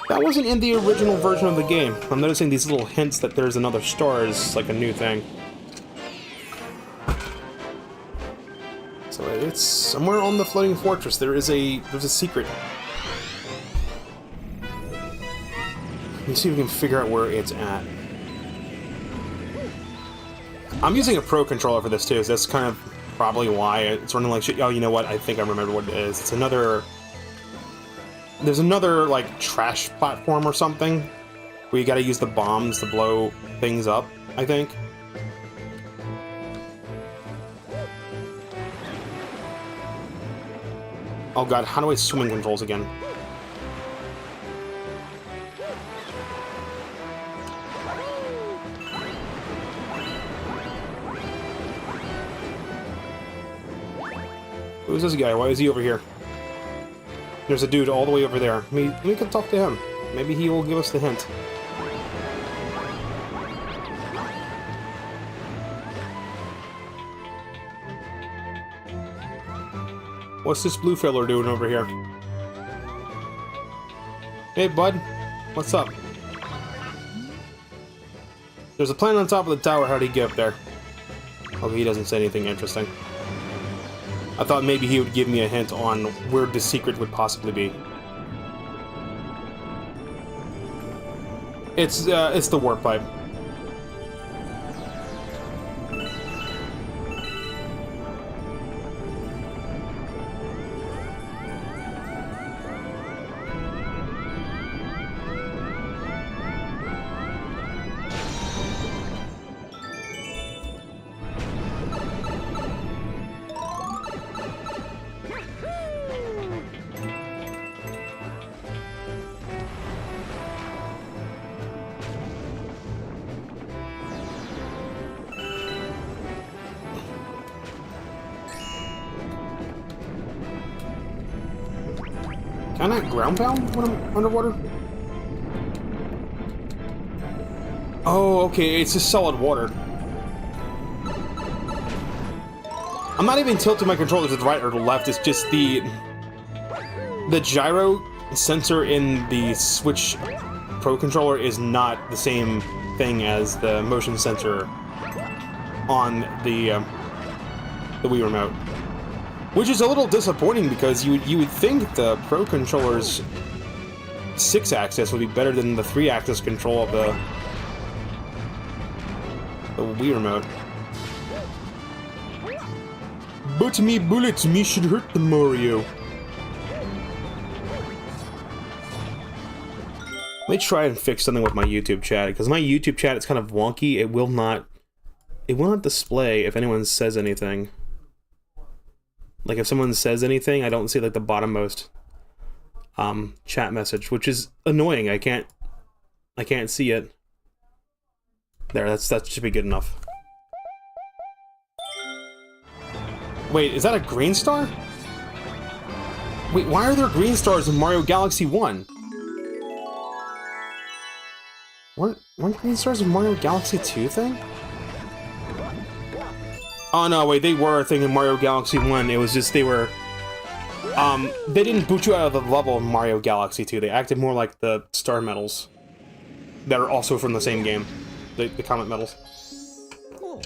That wasn't in the original version of the game. I'm noticing these little hints that there's another star is like a new thing. So it's somewhere on the floating fortress. There's a secret. Let me see if we can figure out where it's at. I'm using a Pro controller for this too, so that's kind of probably why it's running like shit. Oh, you know what? I think I remember what it is. It's another... There's another, like, trash platform or something where you gotta use the bombs to blow things up, I think. Oh god, how do I swimming controls again? Who's this guy? Why is he over here? There's a dude all the way over there. We can talk to him. Maybe he will give us the hint. What's this blue fella doing over here? Hey, bud. What's up? There's a planet on top of the tower. How'd he get up there? Okay, he doesn't say anything interesting. I thought maybe he would give me a hint on where the secret would possibly be. It's the warp pipe. Can I ground pound when I'm underwater? Oh, okay, it's just solid water. I'm not even tilting my controller to the right or the left, it's just the gyro sensor in the Switch Pro controller is not the same thing as the motion sensor on the Wii remote. Which is a little disappointing because you would think the Pro controller's 6-axis would be better than the 3-axis control of the Wii remote. But me bullets me should hurt the Mario. Let me try and fix something with my YouTube chat, because my YouTube chat is kind of wonky. It will not display if anyone says anything. Like, if someone says anything, I don't see, like, the bottommost chat message, which is annoying. I can't see it. There, that should be good enough. Wait, is that a green star? Wait, why are there green stars in Mario Galaxy 1? Weren't green stars in Mario Galaxy 2 thing? Oh no, wait, they were a thing in Mario Galaxy 1, it was just they were... they didn't boot you out of the level in Mario Galaxy 2, they acted more like the star medals. That are also from the same game. The comet medals. Cool.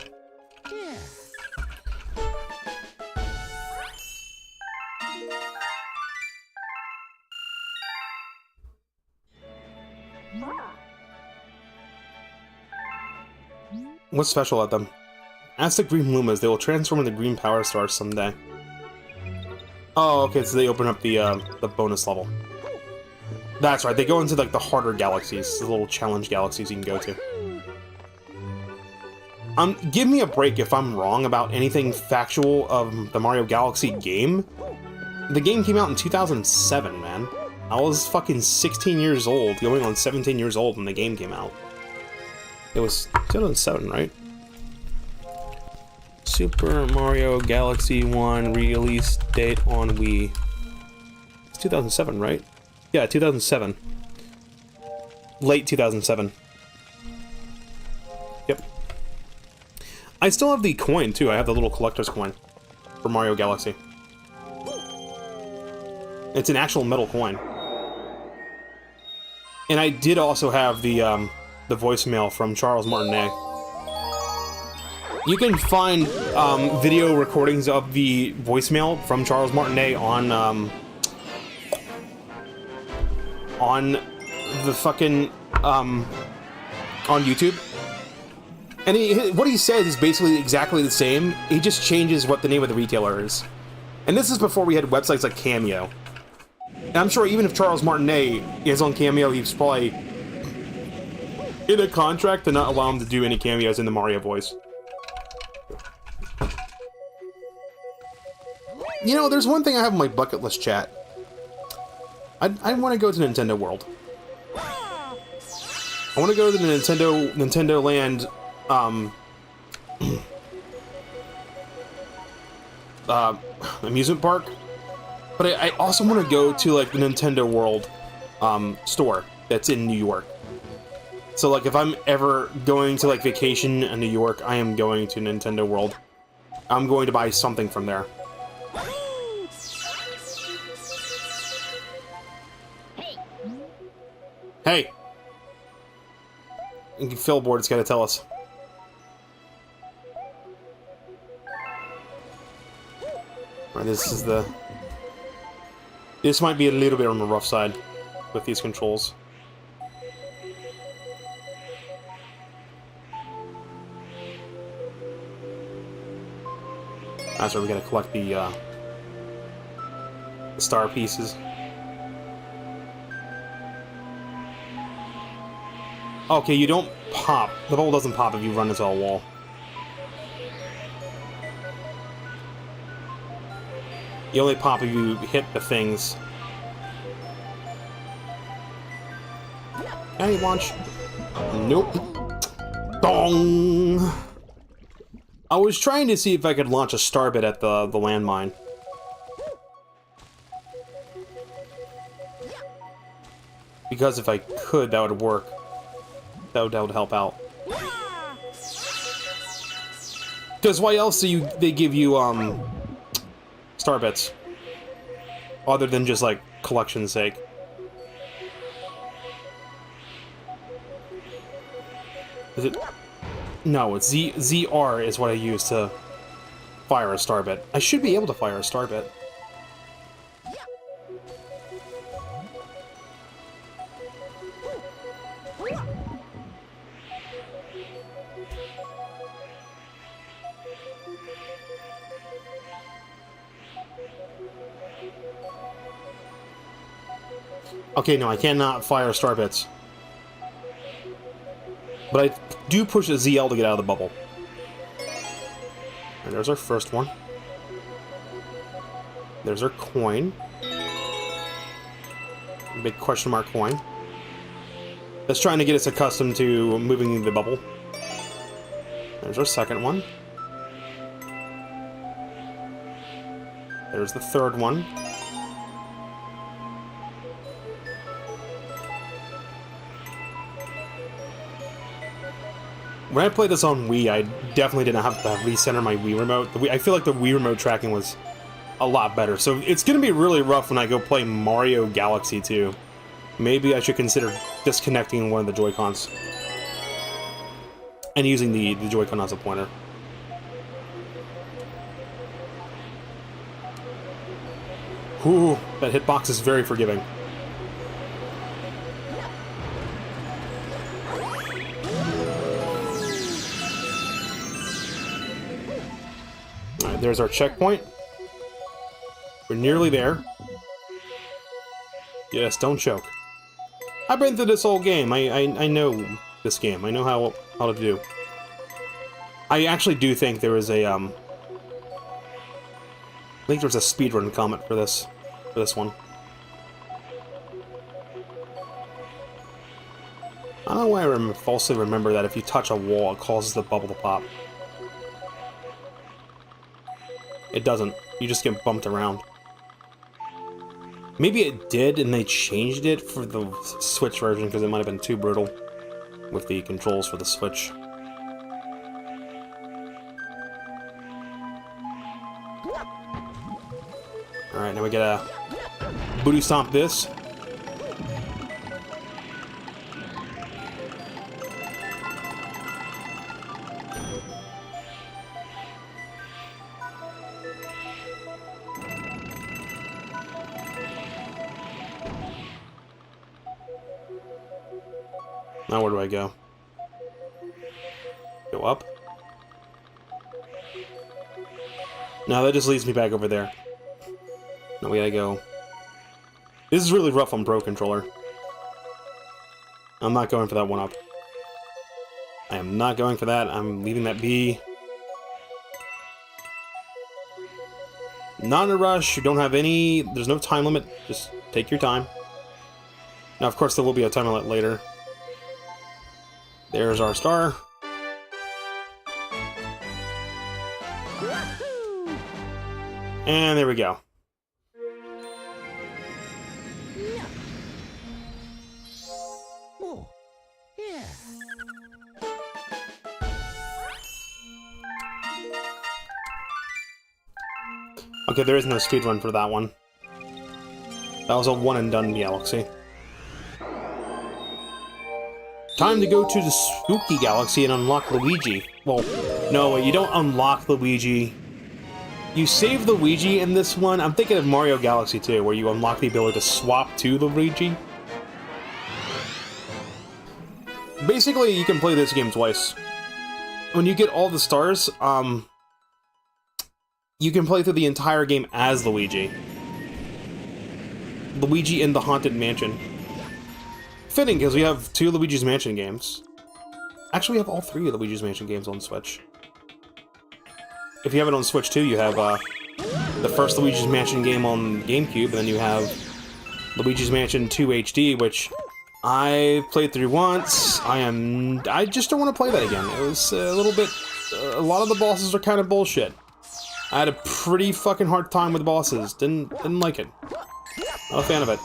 Yeah. What's special about them? Ask the green Lumas, they will transform into green power stars someday. Oh, okay, so they open up the bonus level. That's right, they go into like the harder galaxies, the little challenge galaxies you can go to. Give me a break if I'm wrong about anything factual of the Mario Galaxy game. The game came out in 2007, man. I was fucking 16 years old, going on 17 years old when the game came out. It was 2007, right? Super Mario Galaxy 1 release date on Wii. It's 2007, right? Yeah, 2007. Late 2007. Yep. I still have the coin, too. I have the little collector's coin for Mario Galaxy. It's an actual metal coin. And I did also have the voicemail from Charles Martinet. You can find video recordings of the voicemail from Charles Martinet on the fucking on YouTube. And what he says is basically exactly the same. He just changes what the name of the retailer is. And this is before we had websites like Cameo. And I'm sure even if Charles Martinet is on Cameo, he's probably in a contract to not allow him to do any cameos in the Mario voice. You know, there's one thing I have on my bucket list, chat. I want to go to Nintendo World. I want to go to the Nintendo Land, amusement park. But I also want to go to, like, the Nintendo World, store that's in New York. So, like, if I'm ever going to, like, vacation in New York, I am going to Nintendo World. I'm going to buy something from there. Hey! Phil Board's gotta tell us. This is the... This might be a little bit on the rough side with these controls. That's where we gotta collect the star pieces. Okay, you don't pop. The bubble doesn't pop if you run into a wall. You only pop if you hit the things. Can you launch? Nope. Dong! I was trying to see if I could launch a starbit at the landmine. Because if I could, that would work. That would help out. Because why else do they give you, star bits? Other than just, like, collection's sake. Is it? No, it's ZR is what I use to fire a star bit. I should be able to fire a star bit. Okay, no, I cannot fire star bits. But I do push a ZL to get out of the bubble. And there's our first one. There's our coin. Big question mark coin. That's trying to get us accustomed to moving the bubble. There's our second one. There's the third one. When I played this on Wii, I definitely didn't have to recenter my Wii remote. I feel like the Wii remote tracking was a lot better. So it's going to be really rough when I go play Mario Galaxy 2. Maybe I should consider disconnecting one of the Joy-Cons. And using the Joy-Con as a pointer. Whew, that hitbox is very forgiving. There's our checkpoint. We're nearly there. Yes, don't choke. I've been through this whole game. I know this game. I know how to do. I actually do think there is a I think there's a speedrun comment for this one. I don't know why I falsely remember that if you touch a wall, it causes the bubble to pop. It doesn't. You just get bumped around. Maybe it did, and they changed it for the Switch version, because it might have been too brutal with the controls for the Switch. Alright, now we gotta booty stomp this. Now where do I go? Go up? No, that just leads me back over there. Now we gotta go. This is really rough on Pro Controller. I'm not going for that one up. I am not going for that. I'm leaving that be. Not in a rush. You don't have any... There's no time limit. Just take your time. Now, of course, there will be a time limit later. There's our star. And there we go. Oh, yeah. Okay, there is no speedrun for that one. That was a one-and-done galaxy. Time to go to the Spooky Galaxy and unlock Luigi. Well, no, you don't unlock Luigi You save Luigi in this one. I'm thinking of Mario Galaxy 2, where you unlock the ability to swap to Luigi. Basically, you can play this game twice. When you get all the stars, you can play through the entire game as Luigi. Luigi in the Haunted Mansion. Fitting, because we have 2 Luigi's Mansion games. Actually, we have all 3 of Luigi's Mansion games on Switch. If you have it on Switch 2, you have the first Luigi's Mansion game on GameCube, and then you have Luigi's Mansion 2 HD, which I played through once. I just don't want to play that again. It was a little bit... a lot of the bosses are kind of bullshit. I had a pretty fucking hard time with the bosses. Didn't like it. Not a fan of it.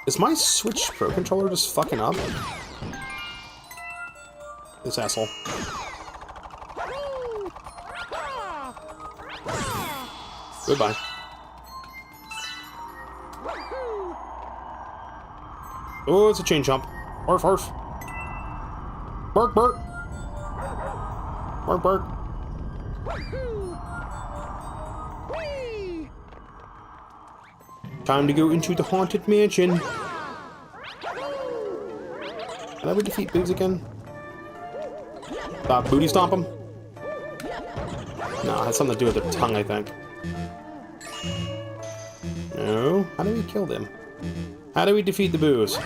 Is my Switch Pro Controller just fucking up? This asshole. Goodbye. Oh, it's a chain jump. Arf, arf. Bark, bark. Bark, bark. Time to go into the Haunted Mansion. Can I defeat Boots again? Booty stomp him? No, it has something to do with their tongue, I think. No? How do we kill them? How do we defeat the Boos?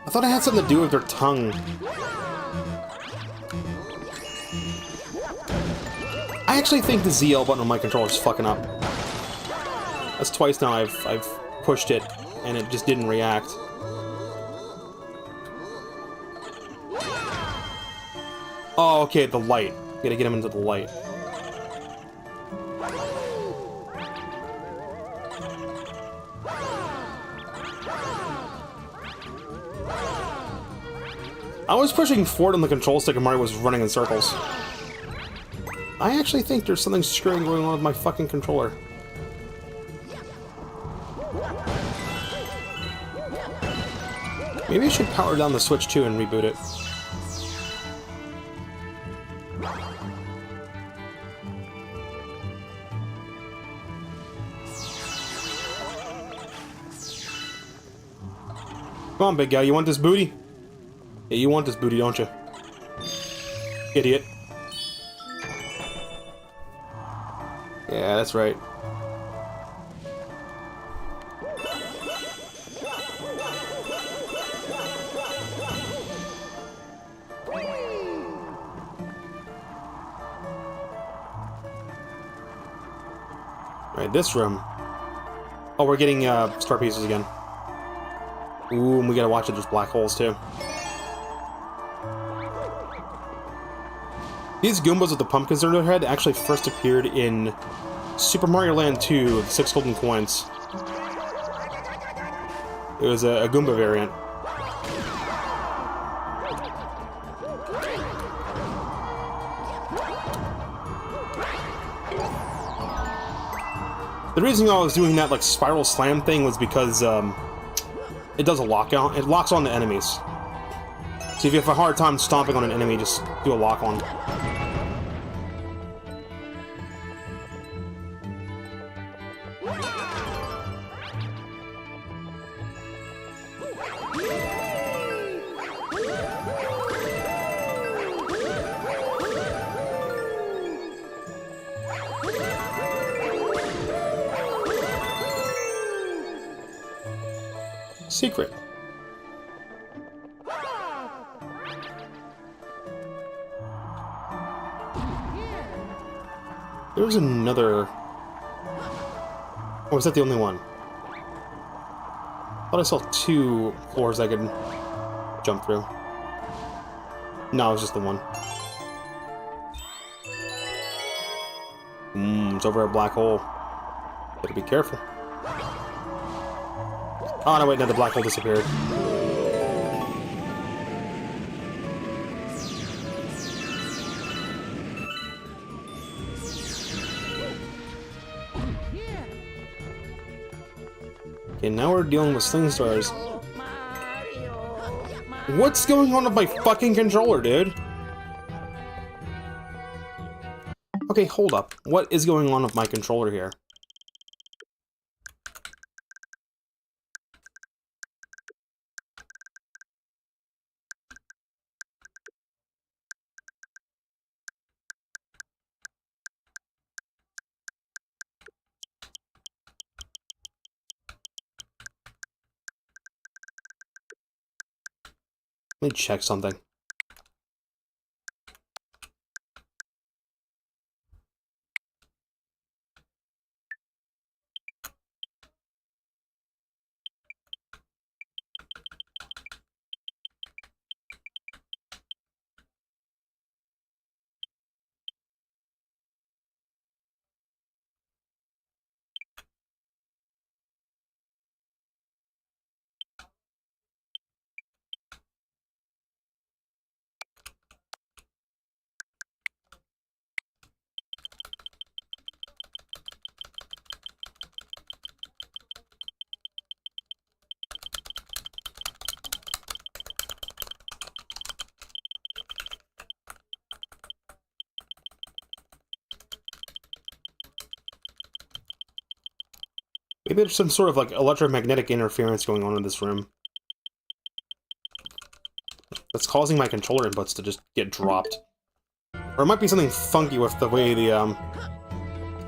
I thought it had something to do with their tongue. I actually think the ZL button on my controller is fucking up. That's twice now I've pushed it, and it just didn't react. Oh, okay, the light. Gotta get him into the light. I was pushing forward on the control stick and Mario was running in circles. I actually think there's something screwing going on with my fucking controller. Maybe I should power down the Switch 2 and reboot it. Come on, big guy, you want this booty? Yeah, you want this booty, don't you? Idiot. Yeah, that's right. Alright, this room. Oh, we're getting star pieces again. Ooh, and we gotta watch it, there's black holes too. These Goombas with the pumpkins on their head actually first appeared in Super Mario Land 2, the 6 golden coins. It was a Goomba variant. The reason I was doing that like spiral slam thing was because it does a lock-on. It locks on to enemies. So if you have a hard time stomping on an enemy, just do a lock-on. Secret. There was another... Oh, was that the only one? I thought I saw 2 floors I could jump through. No, it was just the one. It's over a black hole. Better be careful. Oh, no, wait, no, the black hole disappeared. Okay, now we're dealing with sling stars. What's going on with my fucking controller, dude? Okay, hold up. What is going on with my controller here? Let me check something. Maybe there's some sort of, like, electromagnetic interference going on in this room. That's causing my controller inputs to just get dropped. Or it might be something funky with the way the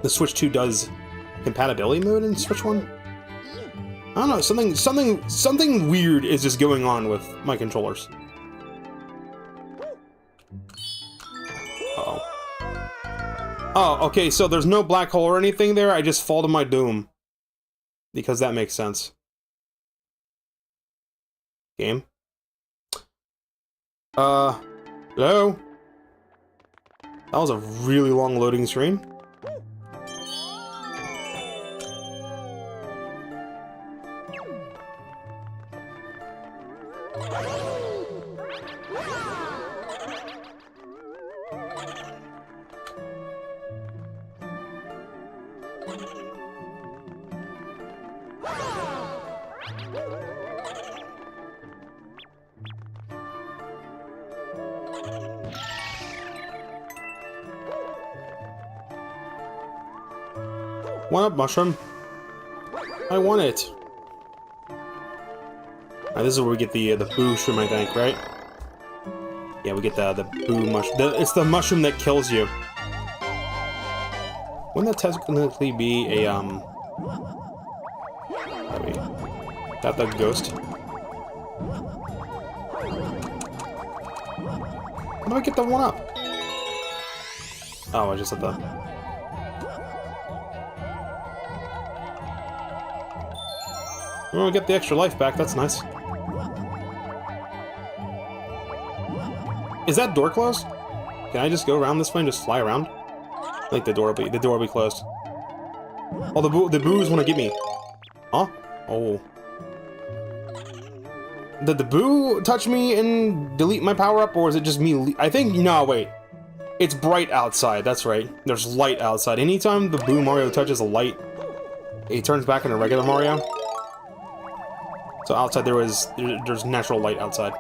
Switch 2 does compatibility mode in Switch 1. I don't know, something weird is just going on with my controllers. Uh-oh. Oh, okay, so there's no black hole or anything there, I just fall to my doom. Because that makes sense. Game? Hello? That was a really long loading screen. One up, mushroom. I want it. Alright, this is where we get the boo shroom, I think, right? Yeah, we get the boo mushroom. It's the mushroom that kills you. Wouldn't that technically be a, wait, that the ghost? How do I get the one up? Oh, I just had the... Oh, we get the extra life back, that's nice. Is that door closed? Can I just go around this way and just fly around? I think the door will be closed. Oh, the boos want to get me. Huh? Oh. Did the boo touch me and delete my power up, or is it just me? I think, no, wait. It's bright outside, that's right. There's light outside. Anytime the boo Mario touches a light, he turns back into regular Mario. So outside there's natural light outside.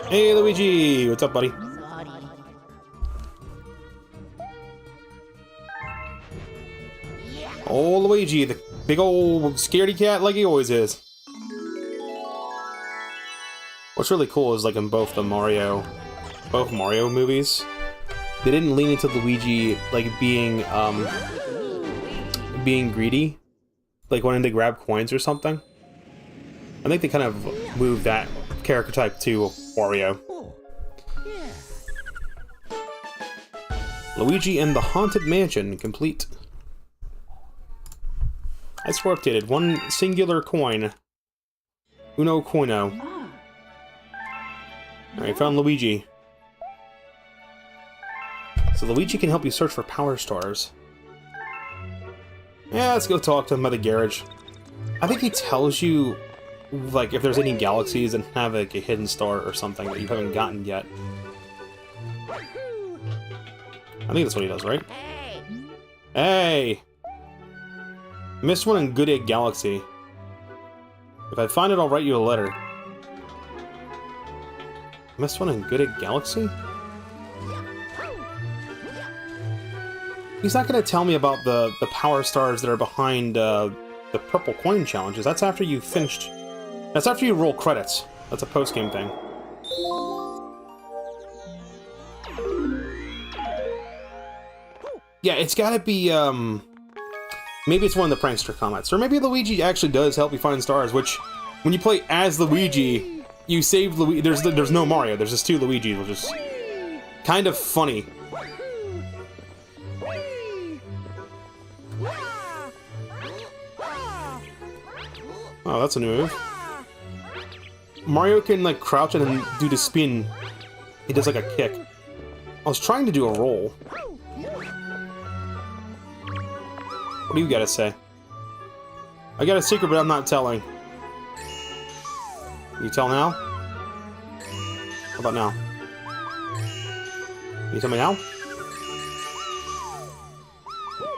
Hey Luigi, what's up, buddy? Oh, Luigi, the big old scaredy cat like he always is. What's really cool is, like, in both Mario movies, they didn't lean into Luigi, like, being greedy, like wanting to grab coins or something. I think they kind of moved that character type to Wario. Luigi and the Haunted Mansion complete. I swear updated. One singular coin. Uno coino. Alright, found Luigi. So Luigi can help you search for power stars. Yeah, let's go talk to him at the garage. I think he tells you, like, if there's any galaxies that have, like, a hidden star or something that you haven't gotten yet. I think that's what he does, right? Hey! Missed one in Good Egg Galaxy. If I find it, I'll write you a letter. Missed one in Good Egg Galaxy? He's not going to tell me about the power stars that are behind the purple coin challenges. That's after you finished. That's after you roll credits. That's a post-game thing. Yeah, it's got to be, maybe it's one of the prankster comments. Or maybe Luigi actually does help you find stars, which, when you play as Luigi, you save Luigi. There's no Mario. There's just two Luigis, which is kind of funny. Oh, that's a new move. Mario can, like, crouch and then do the spin. He does, like, a kick. I was trying to do a roll. What do you gotta say? I got a secret, but I'm not telling. You tell now? How about now? You tell me now?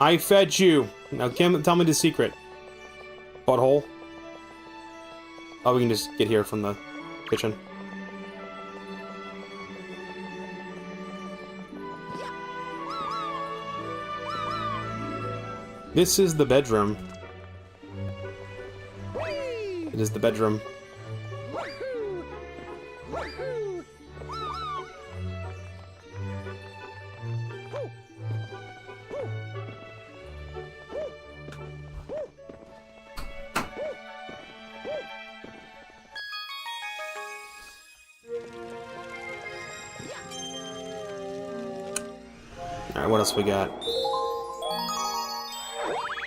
I fed you! Now tell me the secret. Butthole. Oh, we can just get here from the kitchen. This is the bedroom. It is the bedroom. Alright, what else we got?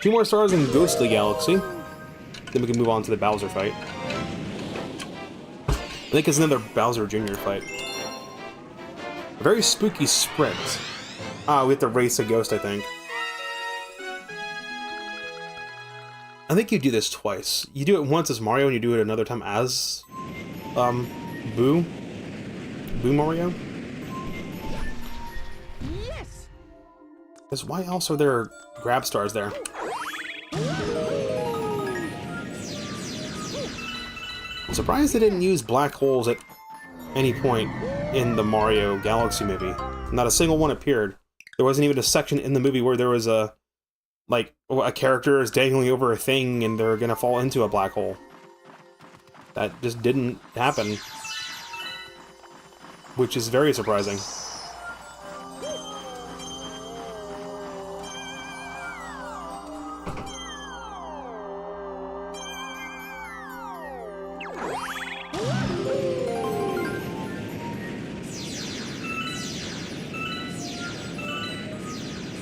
2 more stars in Ghostly Galaxy. Then we can move on to the Bowser fight. I think it's another Bowser Jr. fight. A very spooky sprint. Ah, we have to race a ghost, I think. I think you do this twice. You do it once as Mario, and you do it another time as... Boo Mario? Yes. Because why else are there grab stars there? I'm surprised they didn't use black holes at any point in the Mario Galaxy movie. Not a single one appeared. There wasn't even a section in the movie where there was a character is dangling over a thing and they're gonna fall into a black hole. That just didn't happen. Which is very surprising.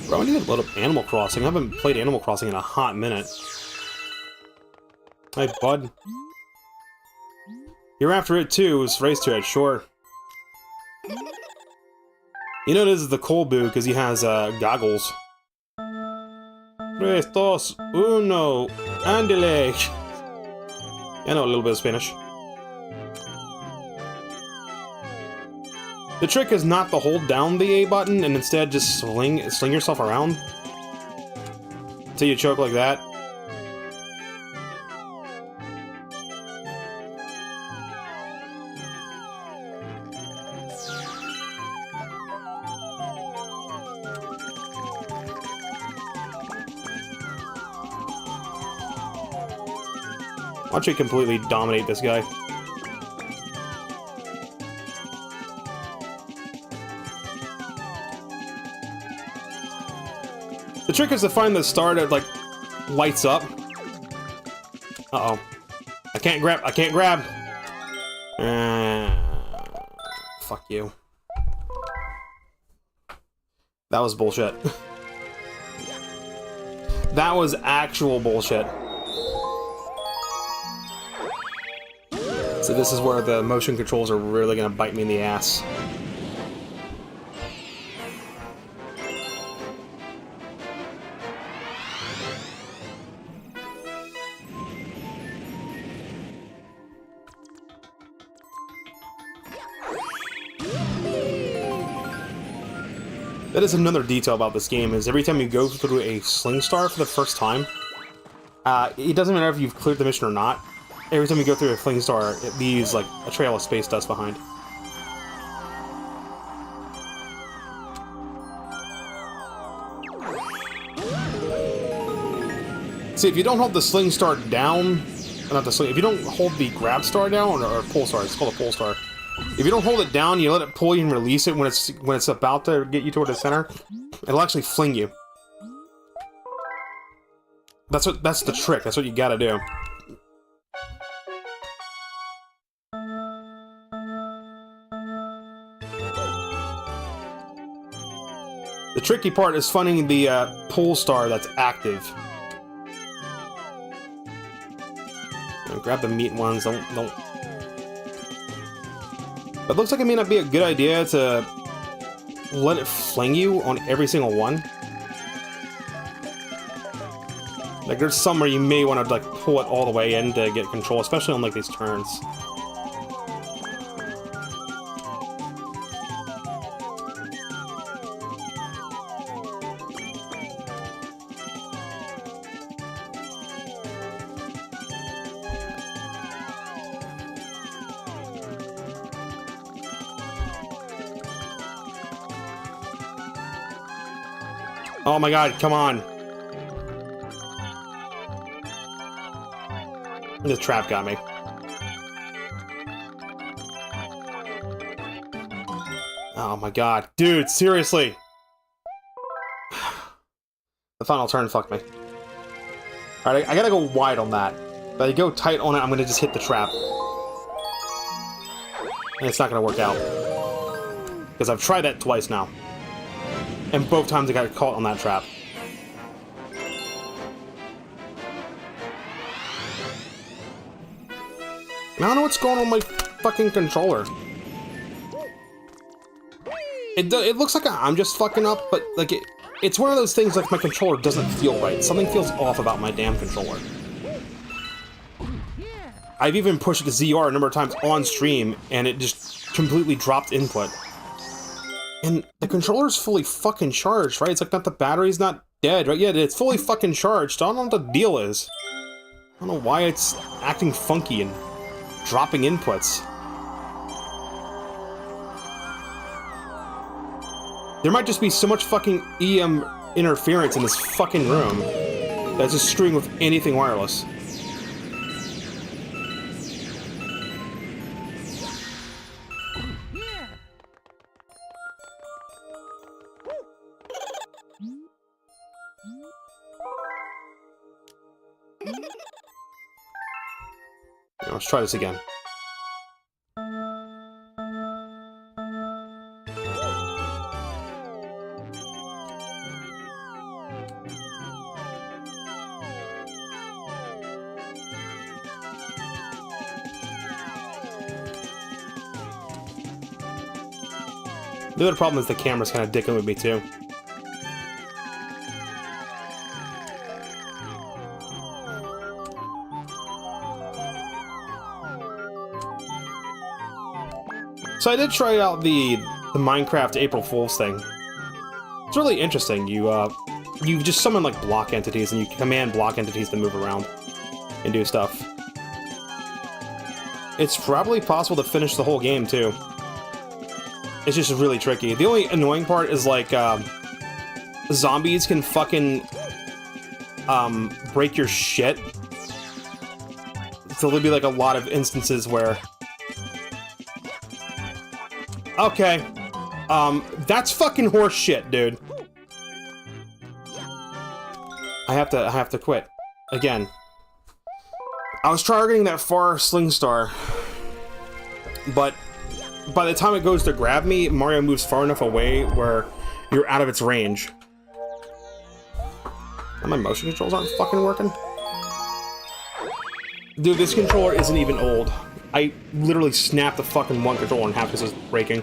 Bro, I need to load up Animal Crossing. I haven't played Animal Crossing in a hot minute. Hey, bud. You're after it too. It's race to it, sure. You know this is the Cole Boo because he has goggles. Tres, dos, uno, andele. I know a little bit of Spanish. The trick is not to hold down the A button and instead just sling yourself around until you choke like that. Watch it completely dominate this guy. The trick is to find the star that, like, lights up. Uh-oh. I can't grab. Fuck you. That was bullshit. That was actual bullshit. So this is where the motion controls are really gonna bite me in the ass. That is another detail about this game, is every time you go through a Sling Star for the first time, it doesn't matter if you've cleared the mission or not. Every time you go through a Sling Star, it leaves, like, a trail of space dust behind. See, if you don't hold the Sling Star down, not the Sling, if you don't hold the Grab Star down, or Pull Star, it's called a Pull Star. If you don't hold it down, you let it pull you and release it when it's about to get you toward the center, it'll actually fling you. That's the trick. That's what you gotta do. The tricky part is finding the Pull Star that's active. Grab the meat ones, don't... It looks like it may not be a good idea to let it fling you on every single one. Like, there's some where you may want to, like, pull it all the way in to get control, especially on, like, these turns. Oh my god, come on. The trap got me. Oh my god. Dude, seriously. The final turn fucked me. Alright, I gotta go wide on that. If I go tight on it, I'm gonna just hit the trap. And it's not gonna work out. Because I've tried that twice now. And both times I got caught on that trap. I don't know what's going on with my fucking controller. It looks like I'm just fucking up, but like it's one of those things like my controller doesn't feel right. Something feels off about my damn controller. I've even pushed it to ZR a number of times on stream, and it just completely dropped input. And the controller's fully fucking charged, right? It's like, not the battery's not dead, right? Yeah, it's fully fucking charged. I don't know what the deal is. I don't know why it's acting funky and dropping inputs. There might just be so much fucking EM interference in this fucking room that's just screwing with anything wireless. Let's try this again. The other problem is the camera's kind of dicking with me too. So I did try out the Minecraft April Fool's thing. It's really interesting. You just summon like block entities and you command block entities to move around and do stuff. It's probably possible to finish the whole game too. It's just really tricky. The only annoying part is like zombies can fucking break your shit. So there'll be like a lot of instances where okay. That's fucking horse shit, dude. I have to quit. Again. I was targeting that far Sling Star, but by the time it goes to grab me, Mario moves far enough away where you're out of its range. And my motion controls aren't fucking working. Dude, this controller isn't even old. I literally snapped the fucking one controller in half because it was breaking.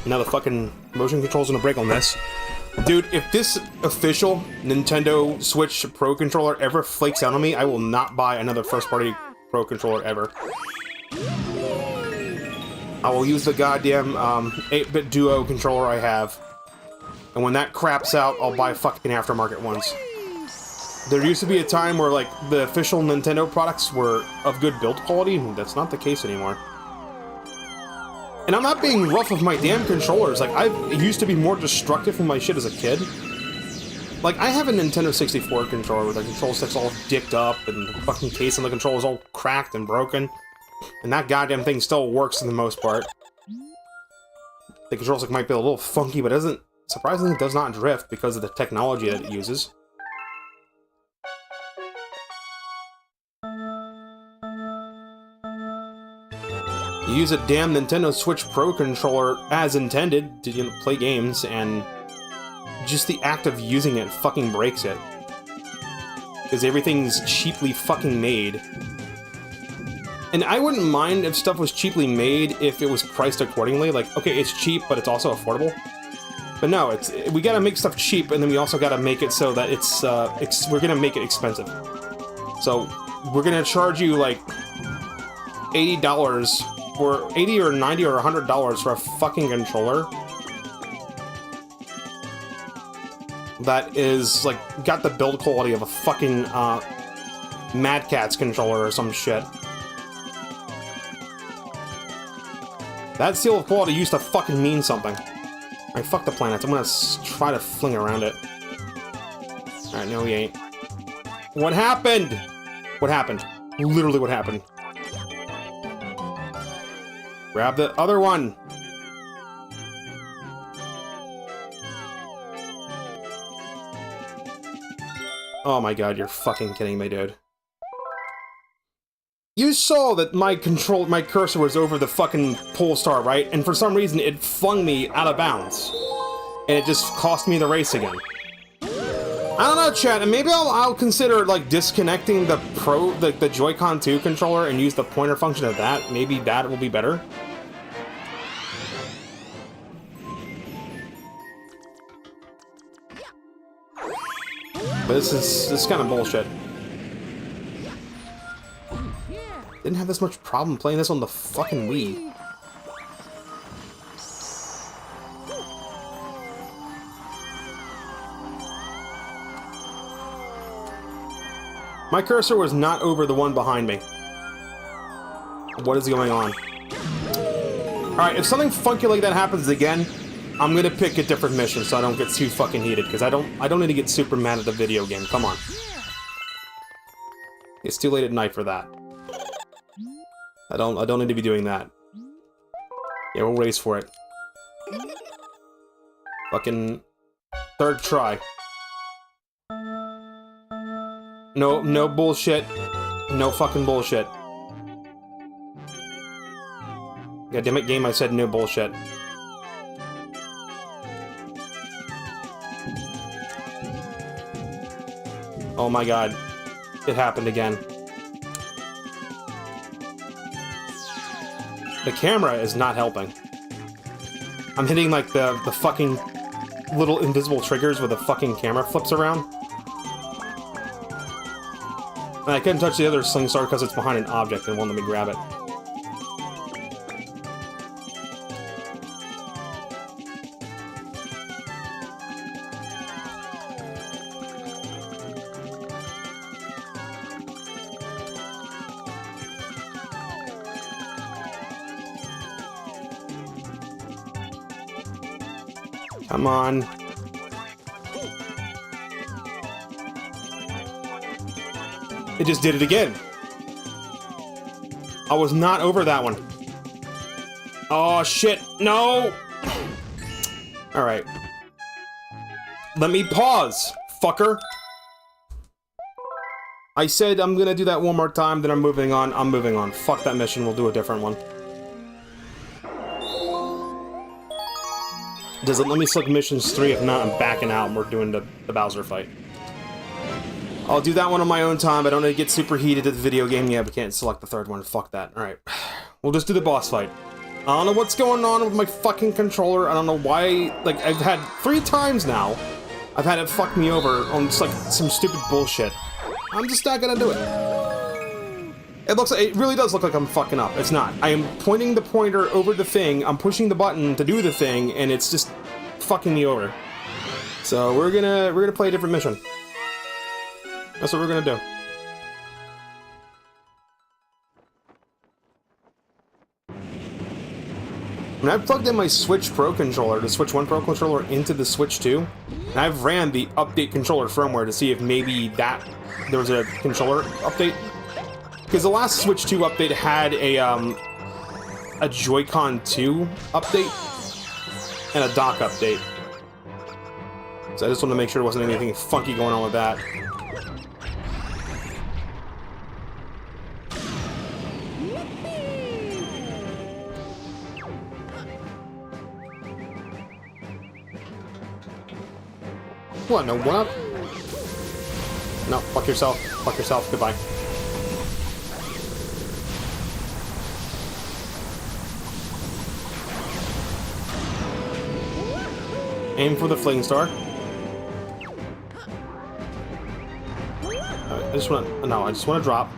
Now the fucking motion control's gonna break on this. Dude, if this official Nintendo Switch Pro controller ever flakes out on me, I will not buy another first-party Pro controller ever. I will use the goddamn 8-bit Duo controller I have. And when that craps out, I'll buy fucking aftermarket ones. There used to be a time where, like, the official Nintendo products were of good build quality, and that's not the case anymore. And I'm not being rough with my damn controllers. Like, I used to be more destructive with my shit as a kid. Like, I have a Nintendo 64 controller where the control stick's all dicked up, and the fucking case on the controller's all cracked and broken. And that goddamn thing still works for the most part. The control stick might be a little funky, but doesn't, surprisingly, does not drift because of the technology that it uses. You use a damn Nintendo Switch Pro controller as intended to, you know, play games, and just the act of using it fucking breaks it. Because everything's cheaply fucking made. And I wouldn't mind if stuff was cheaply made if it was priced accordingly. Like, okay, it's cheap, but it's also affordable. But no, we gotta make stuff cheap, and then we also gotta make it so that we're gonna make it expensive. So, we're gonna charge you, like, $80 or $80 or $90 or $100 for a fucking controller that is, like, got the build quality of a fucking Mad Catz controller or some shit. That seal of quality used to fucking mean something. Alright, fuck the planets. I'm gonna try to fling around it. Alright, no, he ain't. What happened? What happened? Literally what happened? Grab the other one! Oh my god, you're fucking kidding me, dude. You saw that my cursor was over the fucking pole star, right? And for some reason, it flung me out of bounds. And it just cost me the race again. I don't know, chat, and maybe I'll consider, like, disconnecting the Joy-Con 2 controller and use the pointer function of that. Maybe that will be better. But this is kind of bullshit. Didn't have this much problem playing this on the fucking Wii. My cursor was not over the one behind me. What is going on? Alright, if something funky like that happens again, I'm gonna pick a different mission so I don't get too fucking heated, because I don't need to get super mad at the video game. Come on. It's too late at night for that. I don't need to be doing that. Yeah, we'll race for it. Fucking third try. No bullshit. No fucking bullshit. Goddammit, game, I said no bullshit. Oh my god. It happened again. The camera is not helping. I'm hitting, like, the fucking little invisible triggers where the fucking camera flips around. And I couldn't touch the other sling star because it's behind an object and won't let me grab it. Come on. It just did it again. I was not over that one. Oh, shit. No! Alright. Let me pause, fucker. I said I'm gonna do that one more time, then I'm moving on. I'm moving on. Fuck that mission. We'll do a different one. Does it let me select missions 3? If not, I'm backing out and we're doing the Bowser fight. I'll do that one on my own time. I don't need to get super heated at the video game. Yeah, we can't select the third one. Fuck that. Alright. We'll just do the boss fight. I don't know what's going on with my fucking controller. I don't know why. Like, I've had 3 times now. I've had it fuck me over on just, like, some stupid bullshit. I'm just not gonna do it. It really does look like I'm fucking up. It's not. I am pointing the pointer over the thing, I'm pushing the button to do the thing, and it's just fucking me over. So we're gonna play a different mission. That's what we're gonna do. And I've plugged in my Switch Pro controller, the Switch 1 Pro controller, into the Switch 2, and I've ran the update controller firmware to see if maybe there was a controller update. Because the last Switch 2 update had a Joy-Con 2 update and a dock update. So I just wanted to make sure there wasn't anything funky going on with that. What, no one up? No, fuck yourself. Fuck yourself. Goodbye. Aim for the fling star. I just want to... No, I just want to drop.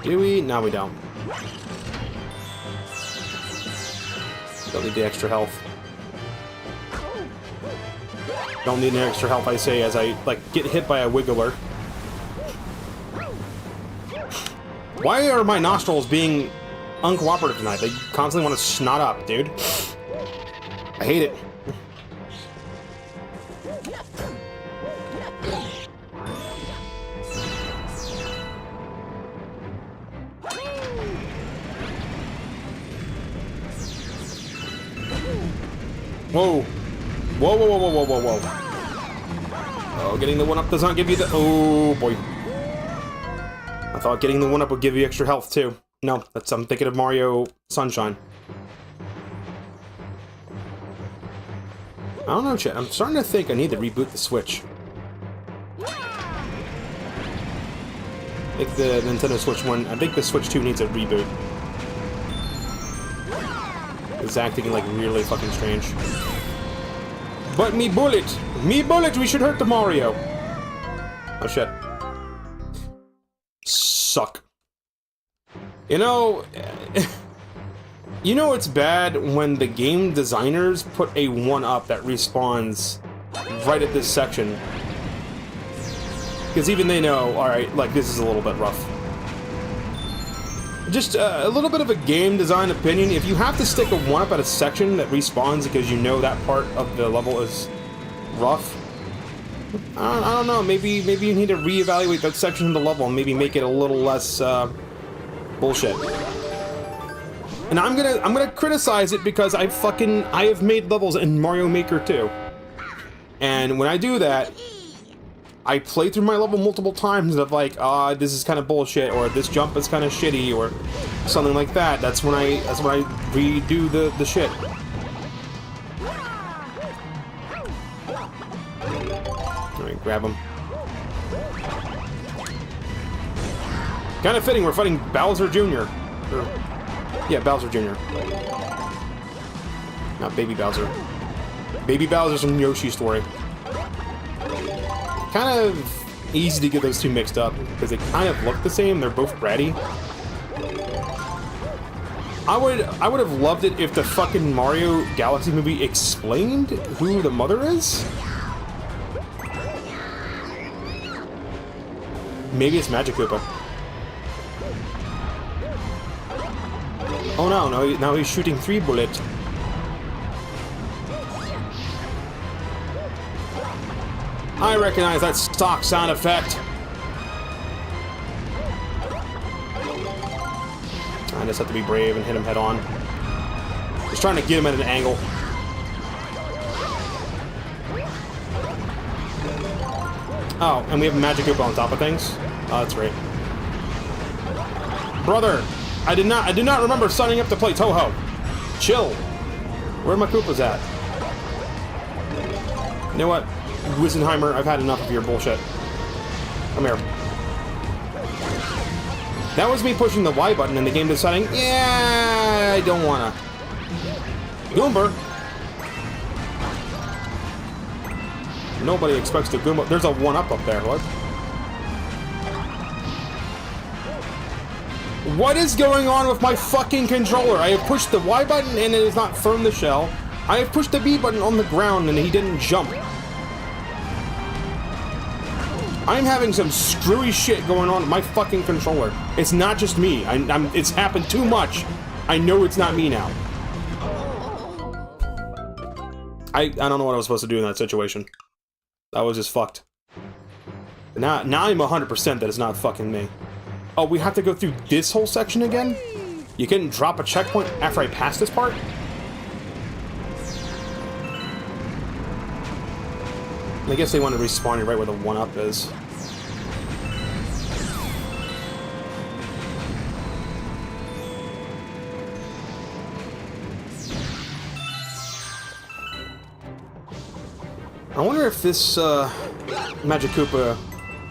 Do we? No, we don't. Don't need the extra health. Don't need any extra health, I say, as I, like, get hit by a wiggler. Why are my nostrils being uncooperative tonight? They constantly want to snot up, dude. I hate it. Whoa. Whoa, whoa, whoa, whoa, whoa, whoa, whoa. Oh, getting the one-up does not give you the... Oh, boy. I thought getting the one-up would give you extra health, too. No, that's... I'm thinking of Mario Sunshine. I don't know, chat. I'm starting to think I need to reboot the Switch. I think the Nintendo Switch 1... I think the Switch 2 needs a reboot. It's acting, like, really fucking strange. But me bullet, we should hurt the Mario. Oh shit. Suck. You know it's bad when the game designers put a 1-up that respawns right at this section. Because even they know, alright, like this is a little bit rough. Just a little bit of a game design opinion. If you have to stick a 1-up at a section that respawns because you know that part of the level is rough, I don't know. Maybe you need to reevaluate that section of the level and maybe make it a little less bullshit. And I'm gonna criticize it because I have made levels in Mario Maker 2, and when I do that, I play through my level multiple times of like, this is kind of bullshit, or this jump is kind of shitty, or something like that. That's when I redo the shit. Alright, grab him. Kind of fitting, we're fighting Bowser Jr. Yeah, Bowser Jr. Not Baby Bowser. Baby Bowser's from Yoshi's Story. Kind of easy to get those two mixed up because they kind of look the same. They're both bratty. I would have loved it if the fucking Mario Galaxy movie explained who the mother is. Maybe it's Magic Koopa. Oh no, now he's shooting 3 bullets. I recognize that stock sound effect. I just have to be brave and hit him head on. Just trying to get him at an angle. Oh, and we have Magic Koopa on top of things? Oh, that's right. Brother, I did not remember signing up to play Toho. Chill. Where are my Koopas at? You know what? Wisenheimer, I've had enough of your bullshit. Come here. That was me pushing the Y button and the game deciding, yeah, I don't wanna. Goomba. Nobody expects the Goomba. There's a 1-up there, what? What is going on with my fucking controller? I have pushed the Y button and it has not thrown the shell. I have pushed the B button on the ground and he didn't jump. I'm having some screwy shit going on with my fucking controller. It's not just me. It's happened too much. I know it's not me now. I don't know what I was supposed to do in that situation. I was just fucked. Now I'm 100% that it's not fucking me. Oh, we have to go through this whole section again? You couldn't drop a checkpoint after I pass this part? I guess they want to respawn you right where the 1-up is. I wonder if this Magic Koopa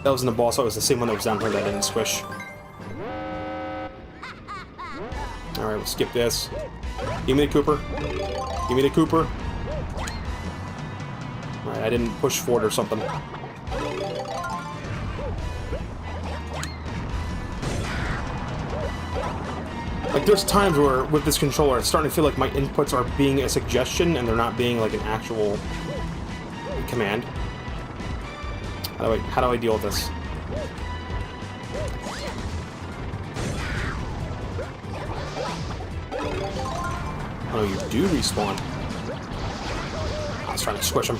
that was in the boss fight was the same one that was down here that didn't squish. Alright, we'll skip this. Give me the Cooper. Give me the Cooper. Alright, I didn't push forward or something. Like, there's times where, with this controller, it's starting to feel like my inputs are being a suggestion and they're not being, like, an actual command. How do I deal with this? Oh, you do respawn. I was trying to squish him.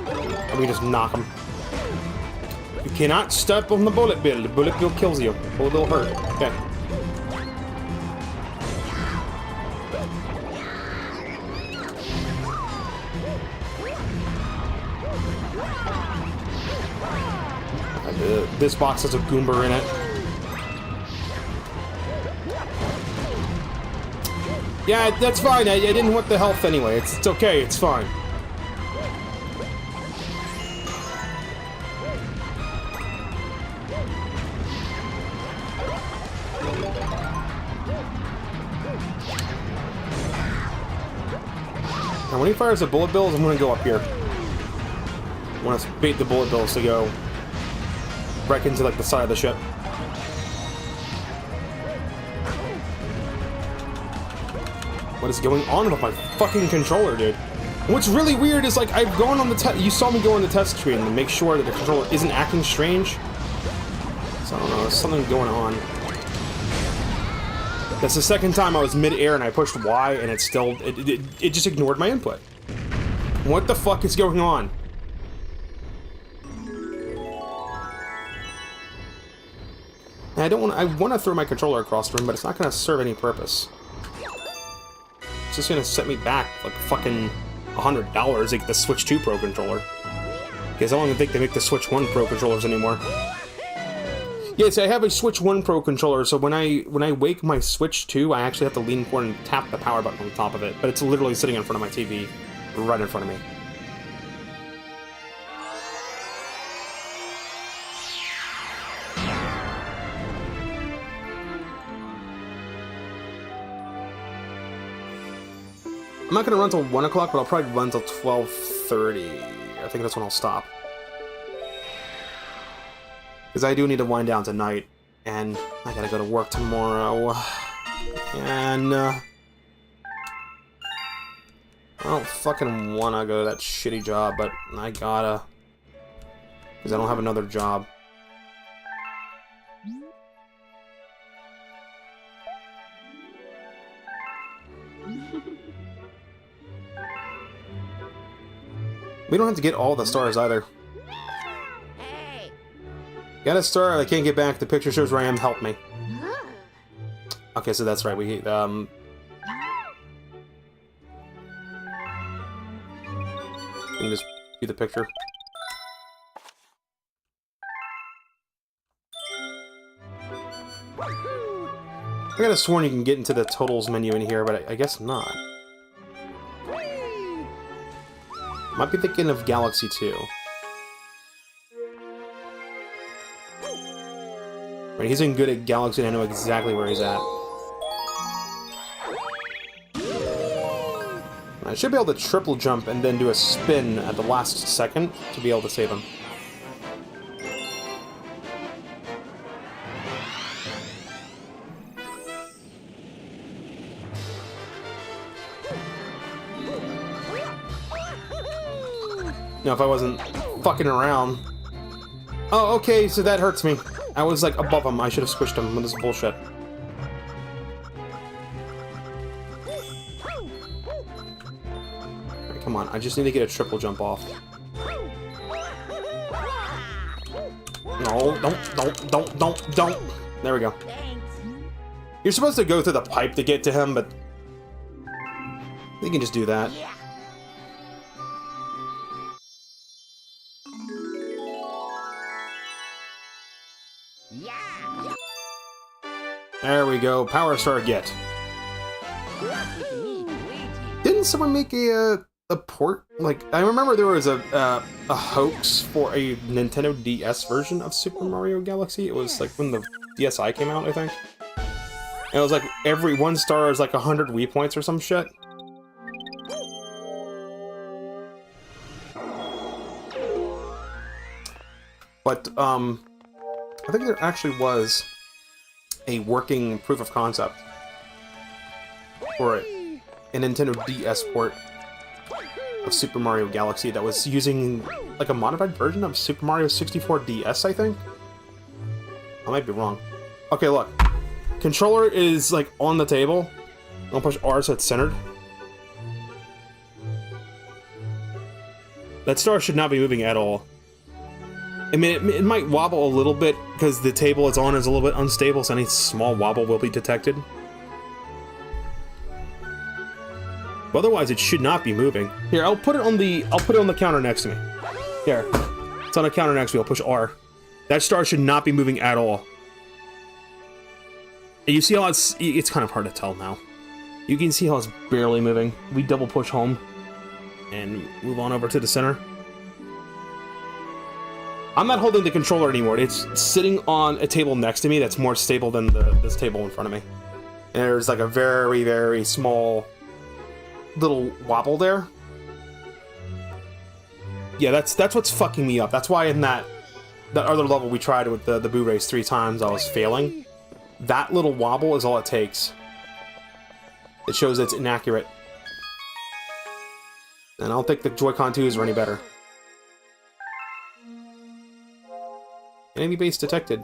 Let me just knock him. You cannot step on the bullet bill. The bullet bill kills you. Bullet bill hurt. Okay. This box has a Goomba in it. Yeah, that's fine. I didn't want the health anyway. It's okay. It's fine. Now, when he fires the bullet bills, I'm going to go up here. I want to bait the bullet bills to go right into, like, the side of the ship. What is going on with my fucking controller, dude? And what's really weird is, like, I've gone on the test. You saw me go on the test screen and make sure that the controller isn't acting strange. So I don't know, there's something going on. That's the second time I was mid-air and I pushed Y and it still it just ignored my input. What the fuck is going on? And I want to throw my controller across the room, but it's not going to serve any purpose. It's just going to set me back like fucking $100 to get the Switch 2 Pro controller. Because I don't even think they make the Switch 1 Pro controllers anymore. Yeah, so I have a Switch 1 Pro controller, so when I wake my Switch 2, I actually have to lean forward and tap the power button on top of it. But it's literally sitting in front of my TV, right in front of me. I'm not going to run till 1 o'clock, but I'll probably run till 12:30. I think that's when I'll stop. Because I do need to wind down tonight, and I gotta go to work tomorrow. And, I don't fucking wanna go to that shitty job, but I gotta. Because I don't have another job. We don't have to get all the stars either. Got a star, I can't get back. The picture shows where I am. Help me. Okay, so that's right. We, you can just view the picture. I could have sworn you can get into the totals menu in here, but I guess not. Might be thinking of Galaxy 2. Right, he's in good at Galaxy, and I know exactly where he's at. I should be able to triple jump and then do a spin at the last second to be able to save him. know, if I wasn't fucking around. Oh, okay, so that hurts me. I was like above him. I should have squished him with this bullshit. Right, come on, I just need to get a triple jump off. No, don't. There we go. You're supposed to go through the pipe to get to him, but you can just do that. There we go. Power Star get. Didn't someone make a port? Like, I remember there was a hoax for a Nintendo DS version of Super Mario Galaxy. It was like when the DSi came out, I think. And it was like every 1 star is like 100 Wii points or some shit. But I think there actually was a working proof of concept for it, a Nintendo DS port of Super Mario Galaxy that was using like a modified version of Super Mario 64 DS, I think. I might be wrong. Okay, look. Controller is like on the table. I'll push R so it's centered. That star should not be moving at all. I mean, it might wobble a little bit because the table it's on is a little bit unstable, so any small wobble will be detected. But otherwise, it should not be moving. Here, I'll put it on the counter next to me. Here, it's on the counter next to me. I'll push R. That star should not be moving at all. And you see how it's kind of hard to tell now. You can see how it's barely moving. We double push home and move on over to the center. I'm not holding the controller anymore. It's sitting on a table next to me that's more stable than this table in front of me. And there's like a very, very small little wobble there. Yeah, that's what's fucking me up. That's why in that other level we tried with the Boo Race 3 times, I was failing. That little wobble is all it takes. It shows it's inaccurate. And I don't think the Joy-Con 2s are any better. Enemy base detected.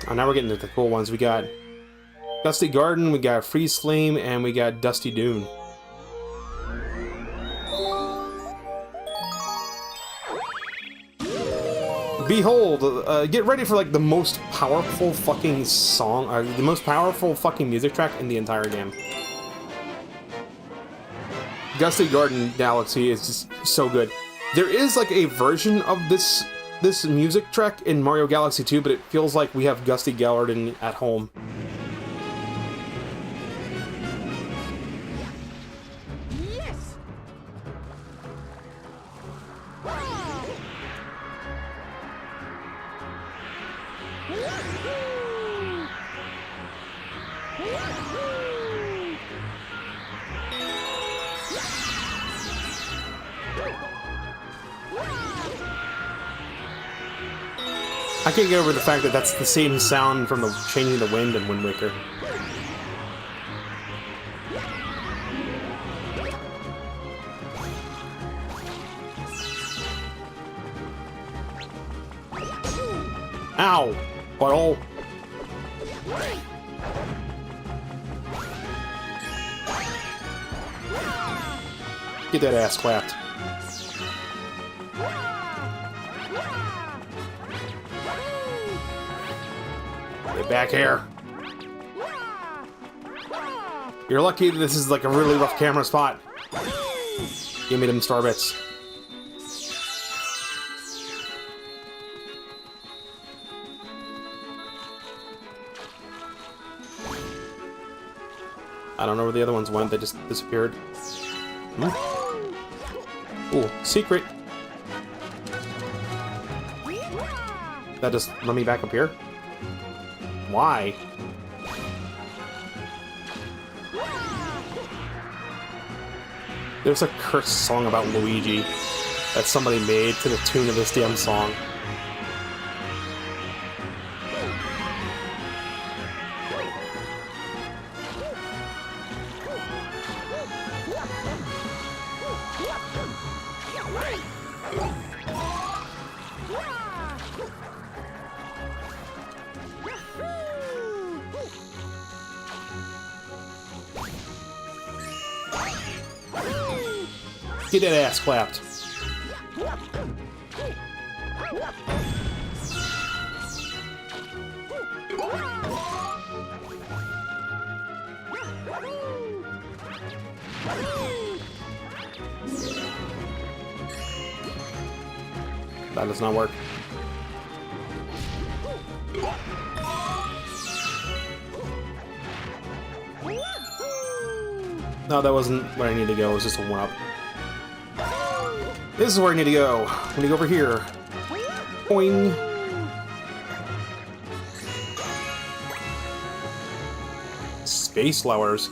Oh, now we're getting to the cool ones. We got Dusty Garden, we got Freeze Flame, and we got Dusty Dune. Behold, get ready for like the most powerful fucking song, or the most powerful fucking music track in the entire game. Dusty Garden Galaxy is just so good. There is like a version of this music track in Mario Galaxy 2, but it feels like we have Dusty Garden at home. I can't get over the fact that that's the same sound from the Changing the Wind and Wind Waker. Ow! Butthole! Get that ass clapped. Get back here. You're lucky this is like a really rough camera spot. Give me them star bits. I don't know where the other ones went, they just disappeared. Ooh, secret. That just let me back up here? Why? There's a cursed song about Luigi that somebody made to the tune of this damn song. Get that ass clapped. That does not work. No, that wasn't where I need to go. It was just a one-up. This is where I need to go. I need to go over here. Boing. Space flowers.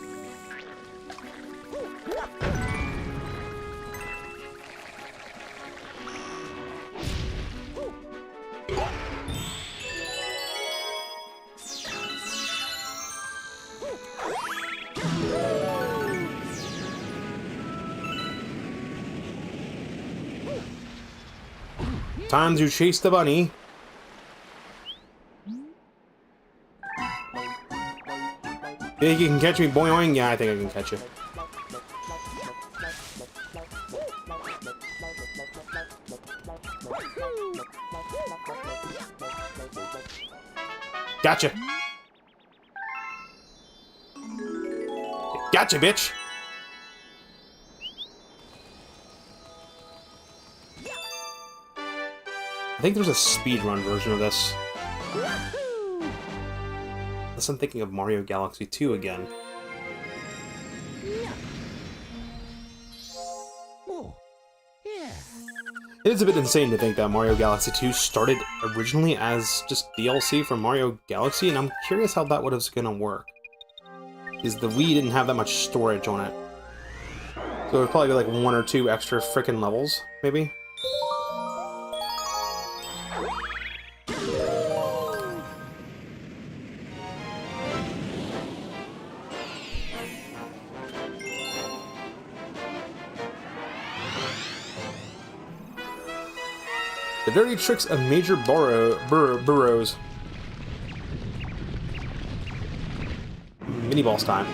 Time to chase the bunny. Think you can catch me, boing? Yeah, I think I can catch you. Gotcha. Gotcha, bitch. I think there's a speedrun version of this. Unless I'm thinking of Mario Galaxy 2 again. Oh, yeah. It is a bit insane to think that Mario Galaxy 2 started originally as just DLC for Mario Galaxy, and I'm curious how that would have gonna work. Because the Wii didn't have that much storage on it. So it would probably be like 1 or 2 extra frickin' levels, maybe? The dirty tricks of Major Burrows. Mini boss time.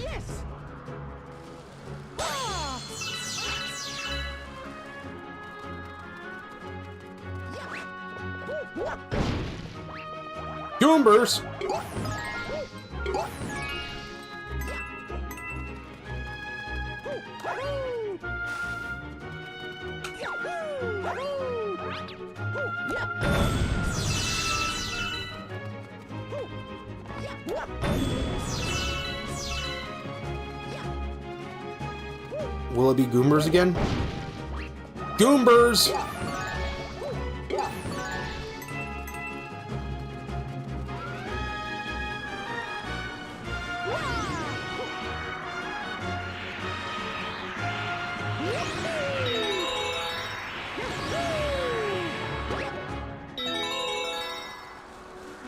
Yes. Goombers! Will it be Goombers again? Goombers!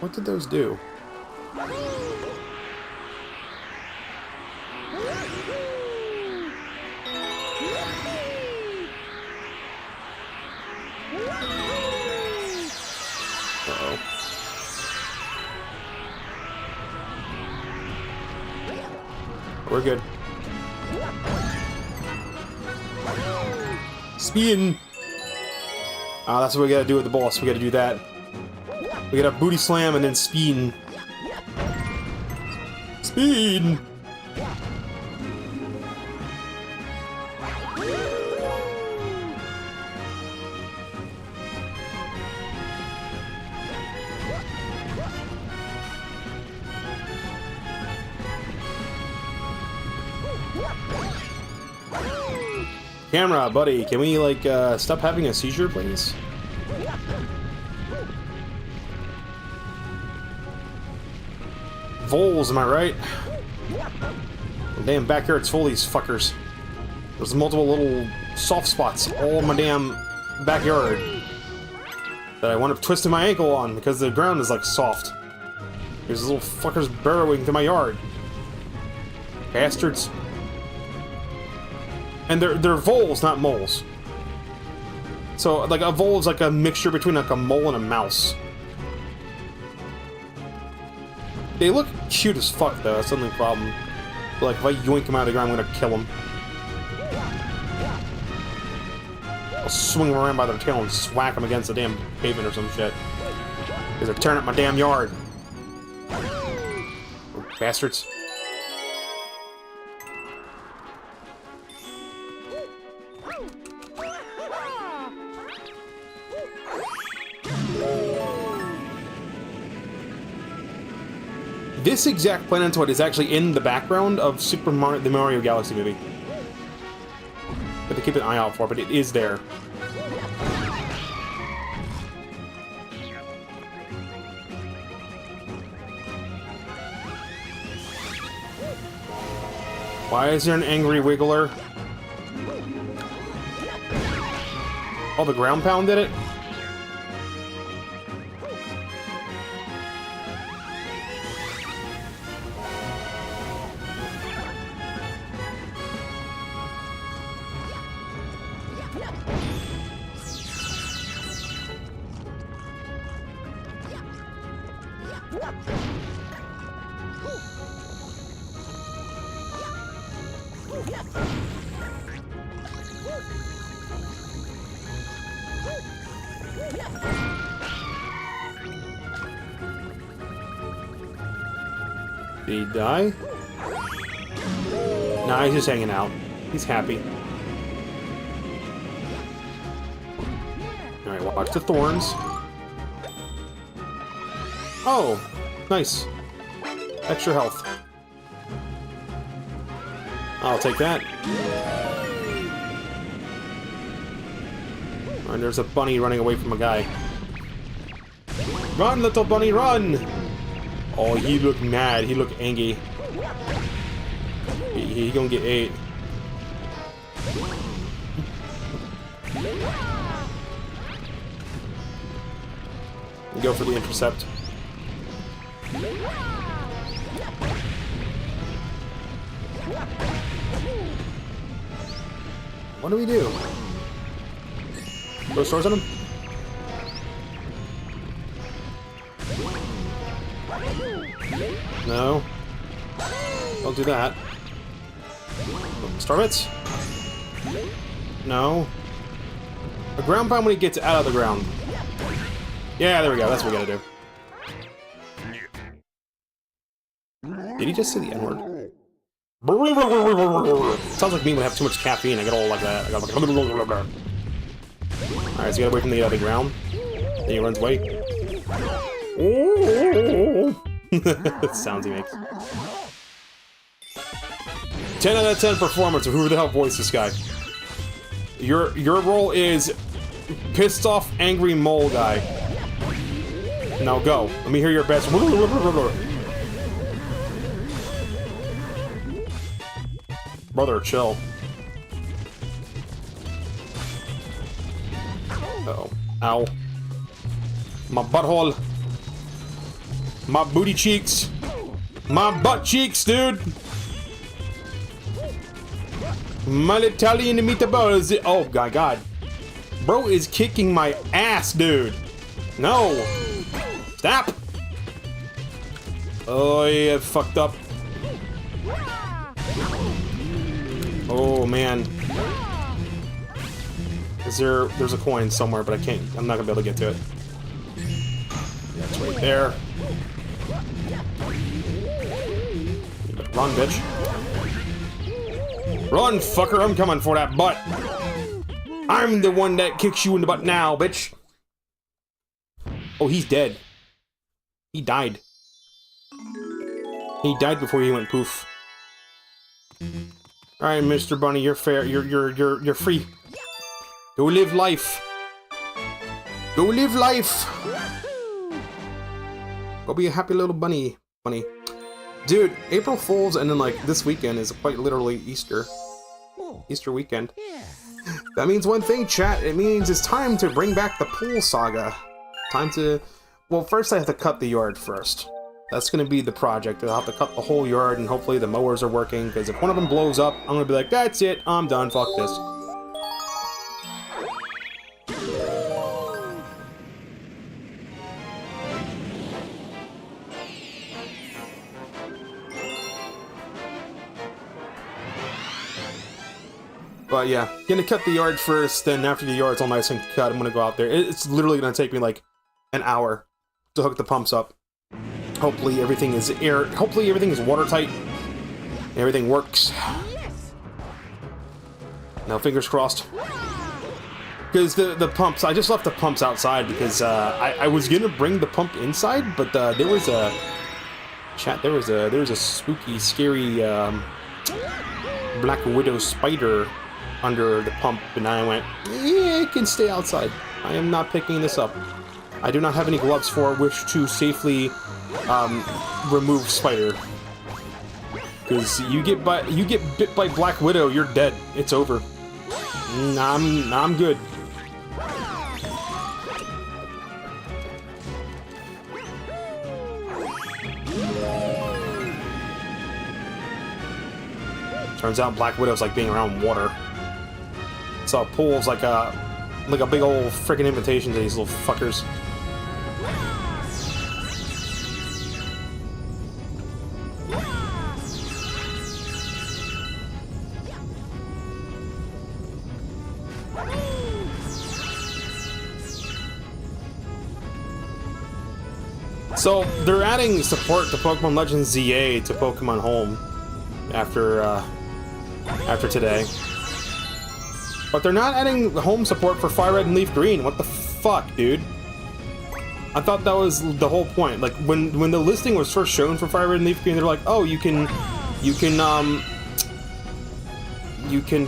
What did those do? Uh-oh. We're good. Spin! Ah, that's what we gotta do with the boss. We gotta do that. We gotta booty slam and then spin. Spin! Camera, buddy, can we, like, stop having a seizure, please? Voles, am I right? The damn backyard's full of these fuckers. There's multiple little soft spots all in my damn backyard that I wound up twisting my ankle on because the ground is, like, soft. There's little fuckers burrowing through my yard. Bastards. And they're voles, not moles. So, like, a vole is like a mixture between, like, a mole and a mouse. They look cute as fuck, though. That's the only problem. But, like, if I yoink them out of the ground, I'm gonna kill them. I'll swing them around by their tail and swack them against the damn pavement or some shit. Because they're tearing up my damn yard. Oh, bastards. This exact planetoid is actually in the background of the Mario Galaxy movie. But to keep an eye out for, but it is there. Why is there an angry wiggler? Oh, the ground pound did it? Did he die? Nah, he's just hanging out. He's happy. Alright, watch the thorns. Oh, nice. Extra health. I'll take that. And there's a bunny running away from a guy. Run, little bunny, run! Oh, he looked mad. He looked angry. He gonna get ate. Go for the intercept. What do we do? Throw stores on him? No. Don't do that. Star bits? No. A ground pound when he gets out of the ground. Yeah, there we go. That's what we gotta do. Did he just say the N-word? Sounds like me when I have too much caffeine. I get all like that. I got like... Alright, so you get away from the other ground. Then he runs away. The sounds he makes. 10 out of 10 performance of who the hell voiced this guy. Your role is pissed off, angry mole guy. Now go. Let me hear your best. Brother, chill. Uh-oh. Ow. My butthole. My booty cheeks. My butt cheeks, dude. My Italian meatballs. Oh, God. Bro is kicking my ass, dude. No. Stop. Oh, yeah, fucked up. Oh, man. There's a coin somewhere, but I'm not gonna be able to get to it. Yeah, it's right there. Run, bitch. Run, fucker, I'm coming for that butt. I'm the one that kicks you in the butt now, bitch. Oh, he's dead. He died. He died before he went poof. Alright, Mr. Bunny, you're fair. You're free. Go live life. Go live life. Go be a happy little bunny. Dude, April Fool's and then like this weekend is quite literally Easter. Easter weekend. That means one thing, chat. It means it's time to bring back the pool saga. Time to... Well, first I have to cut the yard first. That's gonna be the project. I'll have to cut the whole yard, and hopefully the mowers are working, because if one of them blows up, I'm gonna be like, that's it, I'm done, fuck this. But yeah, gonna cut the yard first, then after the yard's all nice and cut, I'm gonna go out there. It's literally gonna take me like an hour to hook the pumps up. Hopefully everything is watertight. Everything works. Now fingers crossed. Because the pumps, I just left the pumps outside because I was gonna bring the pump inside, but there was a spooky, scary Black Widow spider under the pump, and I went, yeah, it can stay outside. I am not picking this up. I do not have any gloves for which to safely remove spider. Because you get bit by Black Widow, you're dead. It's over. I'm good. Turns out Black Widow's like being around water. So pools like a big old freaking invitation to these little fuckers. So they're adding support to Pokemon Legends ZA to Pokemon Home after today. But they're not adding home support for Fire Red and Leaf Green. What the fuck, dude? I thought that was the whole point. Like when the listing was first shown for Fire Red and Leaf Green, they're like, "Oh, you can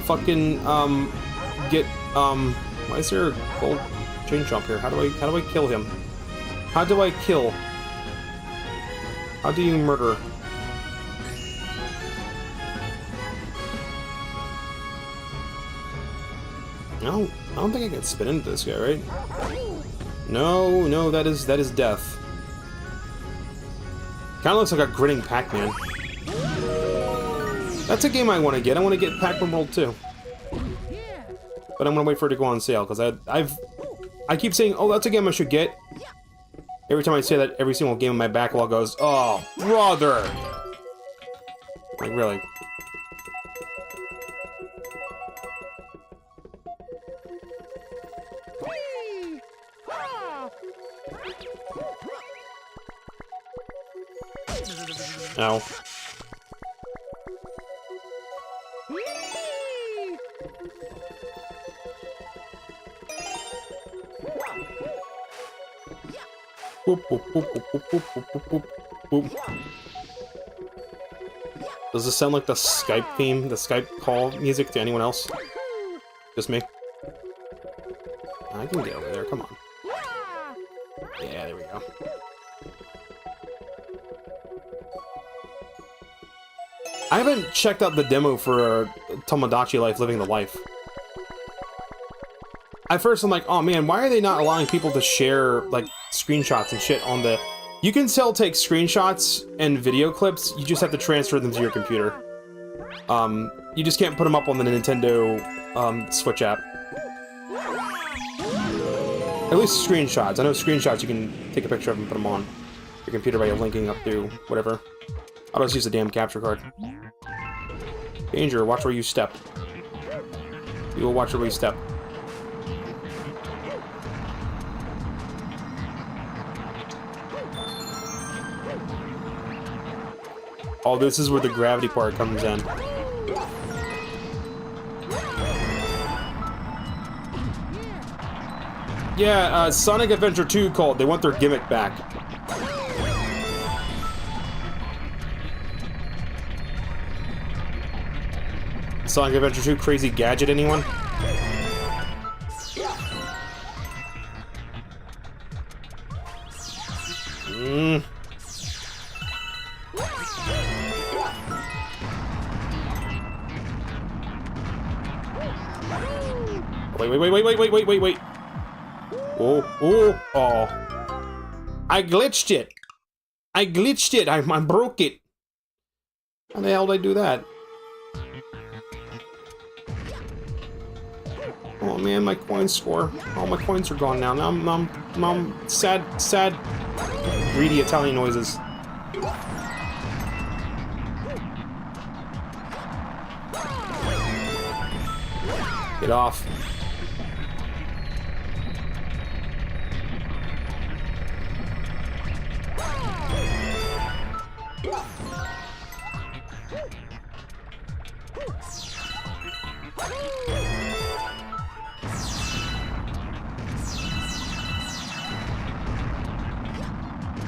fucking get why is there a gold chain jump here? How do I kill him? How do I kill? How do you murder?" No, I don't think I can spin into this guy, right? No, that is death. Kinda looks like a grinning Pac-Man. That's a game I want to get. I want to get Pac-Man World 2. But I'm gonna wait for it to go on sale, because I keep saying, oh, that's a game I should get. Every time I say that, every single game in my backlog goes, oh, brother! Like, really. Ow. Boop, boop, boop, boop, boop, boop, boop, boop, boop. Does this sound like the Skype theme, the Skype call music to anyone else? Just me? I can get over there, come on. Yeah, there we go. I haven't checked out the demo for Tomodachi Life Living the Life. At first I'm like, oh man, why are they not allowing people to share, like, screenshots and shit on the... You can still take screenshots and video clips, you just have to transfer them to your computer. You just can't put them up on the Nintendo Switch app. At least screenshots. I know screenshots you can take a picture of and put them on your computer by linking up to whatever. I'll just use the damn capture card. Danger, watch where you step. You will watch where you step. Oh, this is where the gravity part comes in. Yeah, Sonic Adventure 2 called. They want their gimmick back. Sonic Adventure 2 crazy gadget, anyone? Wait. Oh. I glitched it. I glitched it. I broke it. How the hell did I do that? Oh man, my coin score. All my coins are gone now. Now I'm sad, greedy Italian noises. Get off.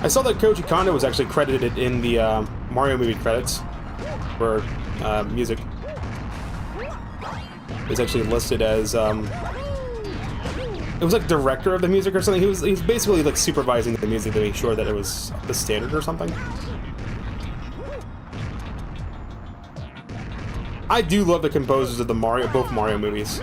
I saw that Koji Kondo was actually credited in the Mario movie credits for music. He's actually listed as it was like director of the music or something. He was basically like supervising the music to make sure that it was the standard or something. I do love the composers of the both Mario movies.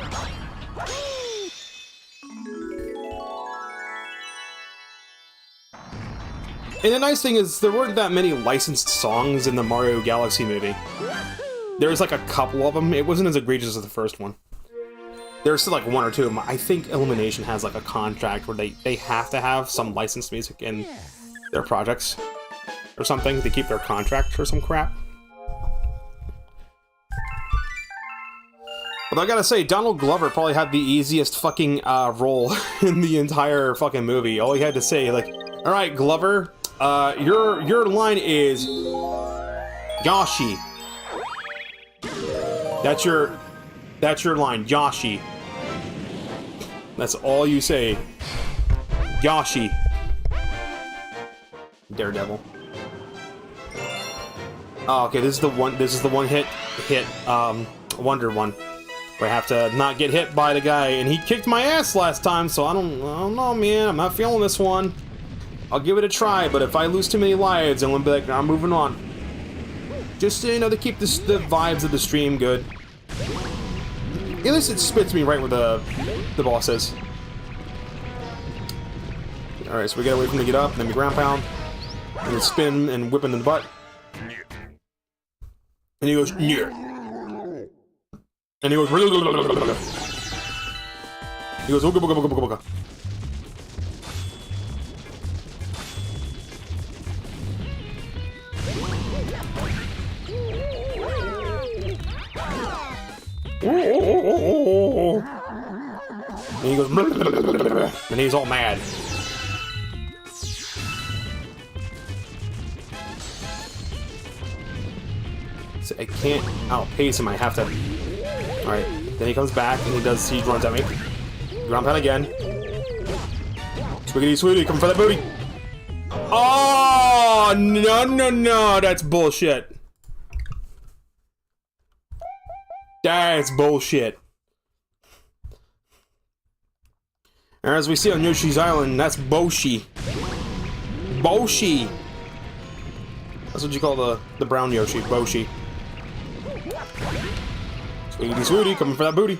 And the nice thing is, there weren't that many licensed songs in the Mario Galaxy movie. There's like a couple of them. It wasn't as egregious as the first one. There's still like one or two of them. I think Illumination has like a contract where they have to have some licensed music in their projects or something to keep their contract or some crap. But I gotta say, Donald Glover probably had the easiest fucking role in the entire fucking movie. All he had to say, like, all right, Glover, your line is Yoshi. That's your line, Yoshi. That's all you say. Yoshi. Daredevil. Oh, okay, this is the one hit wonder one. Where I have to not get hit by the guy, and he kicked my ass last time, so I don't know, man. I'm not feeling this one. I'll give it a try, but if I lose too many lives, I'm gonna be like, I'm moving on. Just, you know, to keep the vibes of the stream good. At least it spits me right where the boss is. Alright, so we gotta wait for him to get up, and then we ground pound. And then spin and whip him in the butt. And he goes, yeah. And he goes, he goes, ooga booga booga booga booga. And he goes, and he's all mad. So I can't outpace him, I have to. Alright, then he comes back and he runs at me. Ground pound again. Swiggity sweetie, come for that booty. Oh, no, that's bullshit. That's bullshit. And as we see on Yoshi's Island, that's Boshi. Boshi. That's what you call the brown Yoshi, Boshi. Sweetie Swooty, coming for that booty.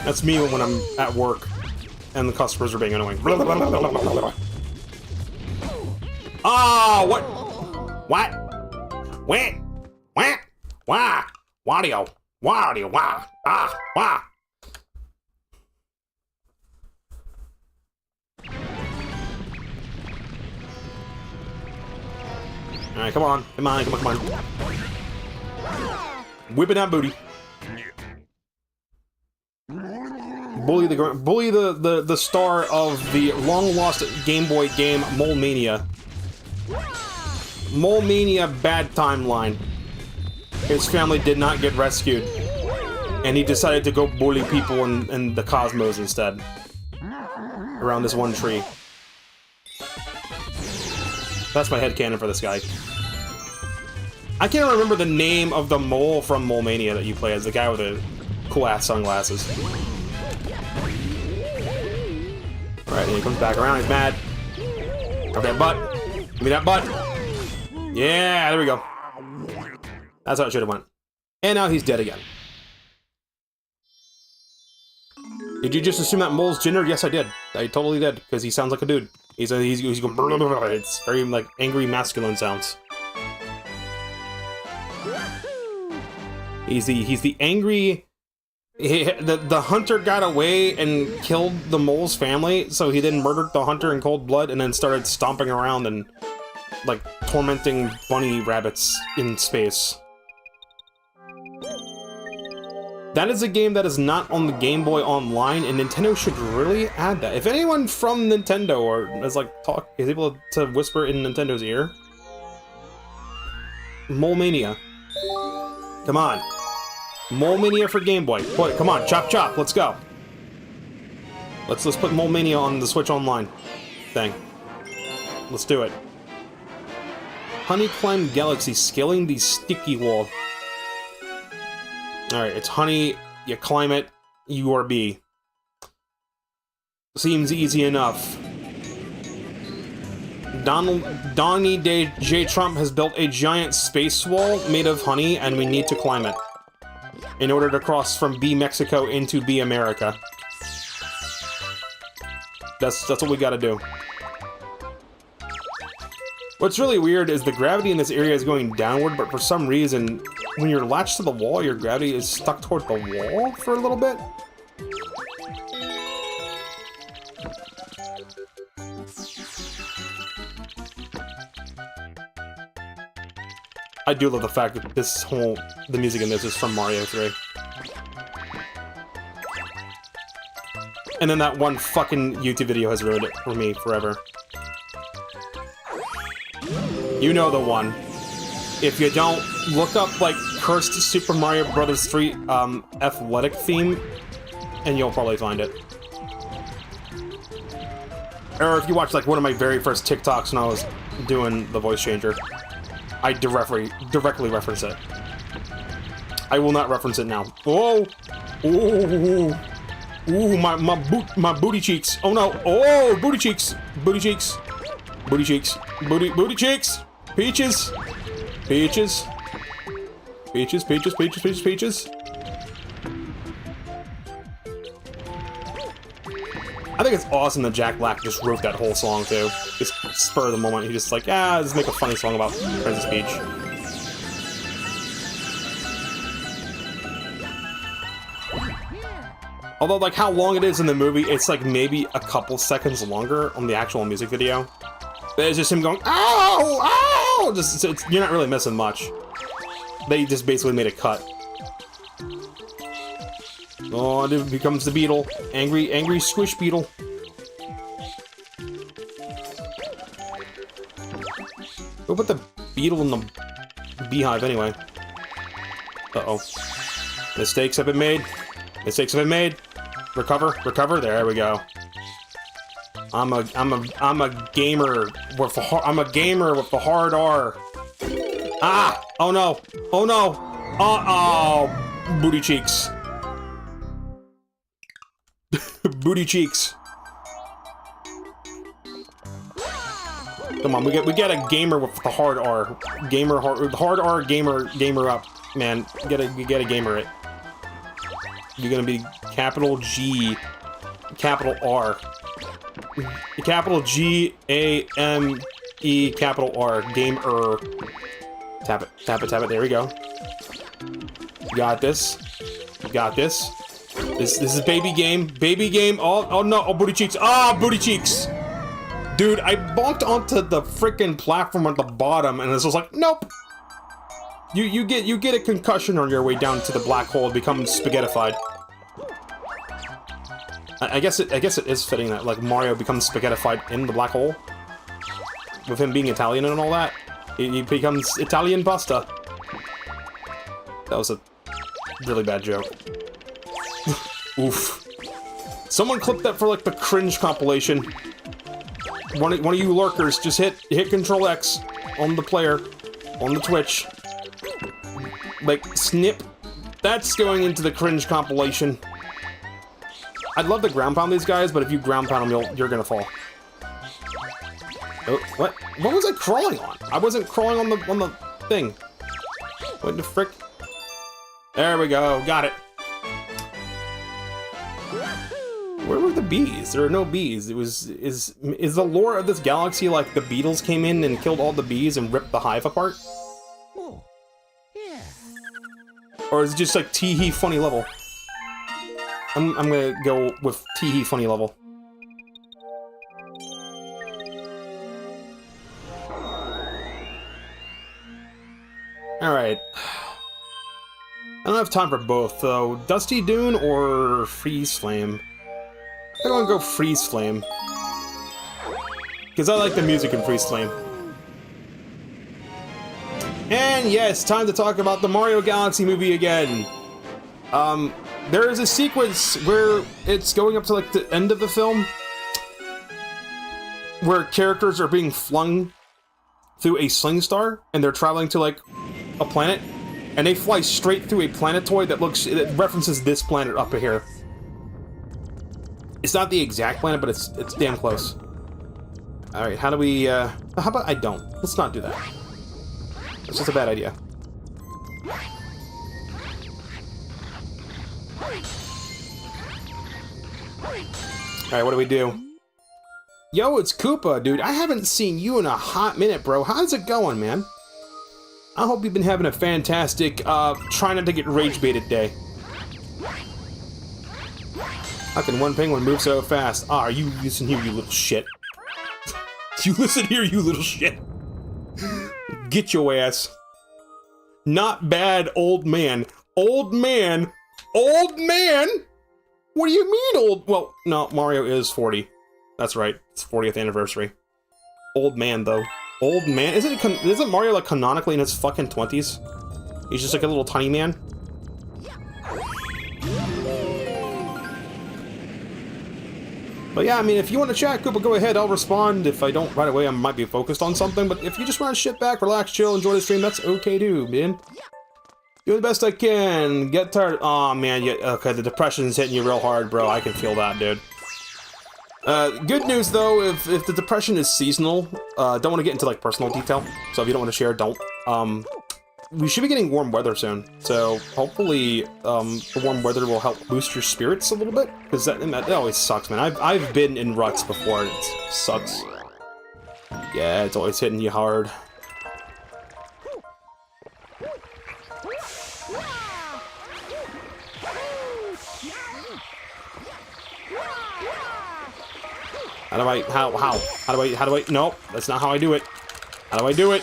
That's me when I'm at work and the customers are being annoying. Oh, what? What? What? What? Why? Wadio? Wadio? Why? Ah, why? Alright, come on. Come on, come on, come on. Whipping that booty. Bully the star of the long-lost Game Boy game, Mole Mania. Mole Mania bad timeline. His family did not get rescued. And he decided to go bully people in the cosmos instead. Around this one tree. That's my headcanon for this guy. I can't remember the name of the mole from Mole Mania that you play as, the guy with the cool-ass sunglasses. Alright, then he comes back around, he's mad. Grab that butt. Give me that butt. Yeah, there we go. That's how it should have went. And now he's dead again. Did you just assume that mole's gender? Yes, I did. I totally did, because he sounds like a dude. He's going blah, blah, blah, blah. It's very, like, angry masculine sounds. He's the angry... the hunter got away and killed the mole's family, so he then murdered the hunter in cold blood and then started stomping around and, like, tormenting bunny rabbits in space. That is a game that is not on the Game Boy Online, and Nintendo should really add that. If anyone from Nintendo or is able to whisper in Nintendo's ear, Mole Mania. Come on. Mole Mania for Game Boy. Boy, come on, chop chop, let's go. Let's put Mole Mania on the Switch Online thing. Let's do it. Honey Climb Galaxy, scaling the sticky wall. Alright, it's honey, you climb it, you are bee. Seems easy enough. Donnie J. Trump has built a giant space wall made of honey, and we need to climb it in order to cross from B Mexico into B America. That's what we gotta do. What's really weird is the gravity in this area is going downward, but for some reason, when you're latched to the wall, your gravity is stuck towards the wall for a little bit. I do love the fact that the music in this is from Mario 3. And then that one fucking YouTube video has ruined it for me forever. You know the one. If you don't, look up, like, Cursed Super Mario Bros. 3 athletic theme, and you'll probably find it. Or if you watch, like, one of my very first TikToks when I was doing the voice changer, I directly reference it. I will not reference it now. Oh! Ooh! Ooh, my booty cheeks! Oh no! Oh, booty cheeks! Booty cheeks! Booty cheeks! Booty cheeks! Peaches! Peaches! Peaches, peaches, peaches, peaches, peaches! I think it's awesome that Jack Black just wrote that whole song too. Just spur of the moment, he just like, let's make a funny song about Princess Peach. Although, like, how long it is in the movie, it's like maybe a couple seconds longer on the actual music video. But it's just him going, ow! Ow! You're not really missing much. They just basically made a cut. Oh, it becomes the beetle. Angry squish beetle. Go put the beetle in the beehive anyway. Uh-oh. Mistakes have been made. Mistakes have been made. Recover, recover. There we go. I'm a gamer with the hard R. Ah! Oh no! Oh no! Oh, booty cheeks. Booty cheeks. Come on, we get a gamer with the hard R. Hard R gamer up. Man, get a gamer it. You're gonna be capital G, capital R. Capital G A M E capital R. Gamer. Tap it, tap it, tap it. There we go. You got this. You got this. This is baby game. Baby game. Oh no. Oh, booty cheeks. Ah, booty cheeks. Dude, I bonked onto the freaking platform at the bottom, and this was like, nope. You get a concussion on your way down to the black hole and become spaghettified. I guess it is fitting that, like, Mario becomes spaghettified in the black hole. With him being Italian and all that. He becomes Italian pasta. That was a really bad joke. Oof. Someone clipped that for, like, the cringe compilation. One of you lurkers, just hit Control X on the player, on the Twitch. Like, snip. That's going into the cringe compilation. I'd love to ground pound these guys, but if you ground pound them, you're gonna fall. Oh, what? What was I crawling on? I wasn't crawling on the thing. What the frick? There we go. Got it. Where were the bees? There are no bees. Is the lore of this galaxy like the Beatles came in and killed all the bees and ripped the hive apart? Oh, yeah. Or is it just like tee-hee funny level? I'm gonna go with tee-hee funny level. Alright. I don't have time for both, though. Dusty Dune or Freeze Flame? I want to go Freeze Flame. Because I like the music in Freeze Flame. And yes, time to talk about the Mario Galaxy movie again. There is a sequence where it's going up to like the end of the film, where characters are being flung through a sling star, and they're traveling to like a planet, and they fly straight through a planetoid that references this planet up here. It's not the exact planet, but it's damn close. All right, how do we? How about I don't? Let's not do that. That's just a bad idea. All right, what do we do? Yo, it's Koopa, dude. I haven't seen you in a hot minute, bro. How's it going, man? I hope you've been having a fantastic, try not to get rage baited day. How can one penguin move so fast? Ah, you listen here, you little shit. You listen here, you little shit. Get your ass. Not bad, old man. Old man? Old man? What do you mean, old? Well, no, Mario is 40. That's right. It's 40th anniversary. Old man, though. Old man? Isn't Mario, like, canonically in his fucking 20s? He's just, like, a little tiny man? But yeah, I mean, if you want to chat, Koopa, go ahead. I'll respond. If I don't right away, I might be focused on something. But if you just want to sit back, relax, chill, enjoy the stream, that's okay, too, man. Doing the best I can. Get tired. Aw, man. Okay, the depression's hitting you real hard, bro. I can feel that, dude. Good news, though, if the depression is seasonal, don't want to get into, like, personal detail. So if you don't want to share, don't. We should be getting warm weather soon. So hopefully, the warm weather will help boost your spirits a little bit. Because that always sucks, man. I've been in ruts before, and it sucks. Yeah, it's always hitting you hard. How do I, nope, that's not how I do it. How do I do it?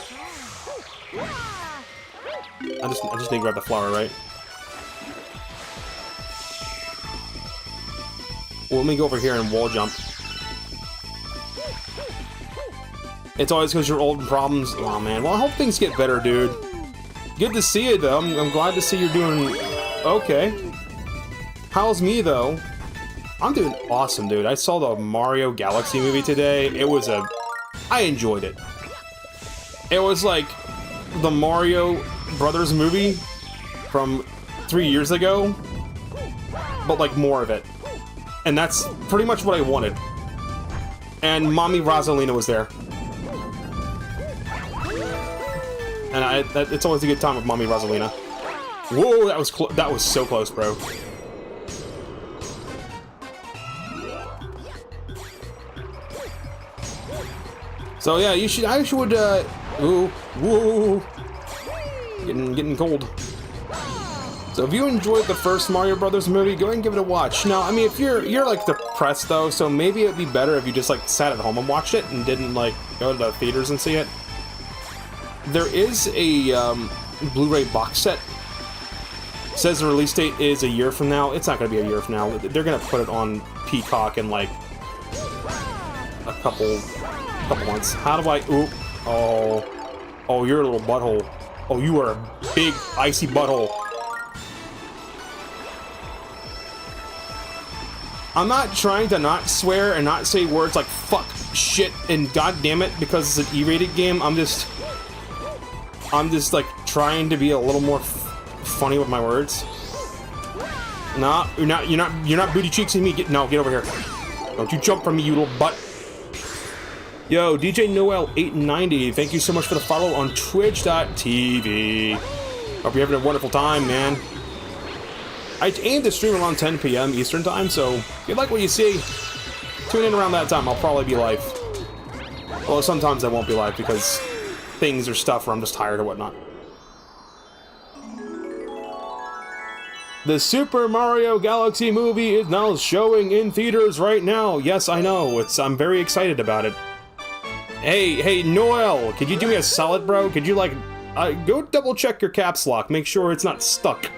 I just need to grab the flower, right? Well, let me go over here and wall jump. It's always because you're old and problems. Oh, man. Well, I hope things get better, dude. Good to see you, though. I'm glad to see you're doing okay. How's me, though? I'm doing awesome, dude. I saw the Mario Galaxy movie today. I enjoyed it. It was like the Mario Brothers movie from 3 years ago, but like more of it. And that's pretty much what I wanted. And Mommy Rosalina was there. And it's always a good time with Mommy Rosalina. Whoa, that was so close, bro. So yeah, I should, ooh, getting cold. So if you enjoyed the first Mario Brothers movie, go ahead and give it a watch. Now, I mean, if you're like depressed though, so maybe it'd be better if you just like sat at home and watched it and didn't like go to the theaters and see it. There is a Blu-ray box set. It says the release date is a year from now. It's not gonna be a year from now. They're gonna put it on Peacock in like a couple months. How do I? Ooh, oh, you're a little butthole. Oh, you are a big icy butthole. I'm not trying to not swear and not say words like fuck, shit, and goddamn it because it's an E-rated game. I'm just like trying to be a little more funny with my words. Nah, you're not booty cheeksing me. Get over here. Don't you jump from me, you little butt. Yo, DJ Noel890, thank you so much for the follow on Twitch.tv. Hope you're having a wonderful time, man. I aim to stream around 10 p.m. Eastern time, so if you like what you see, tune in around that time. I'll probably be live. Well, sometimes I won't be live because things or stuff or I'm just tired or whatnot. The Super Mario Galaxy movie is now showing in theaters right now. Yes, I know. I'm very excited about it. Hey, Noel, could you do me a solid, bro? Could you, like, go double check your caps lock. Make sure it's not stuck.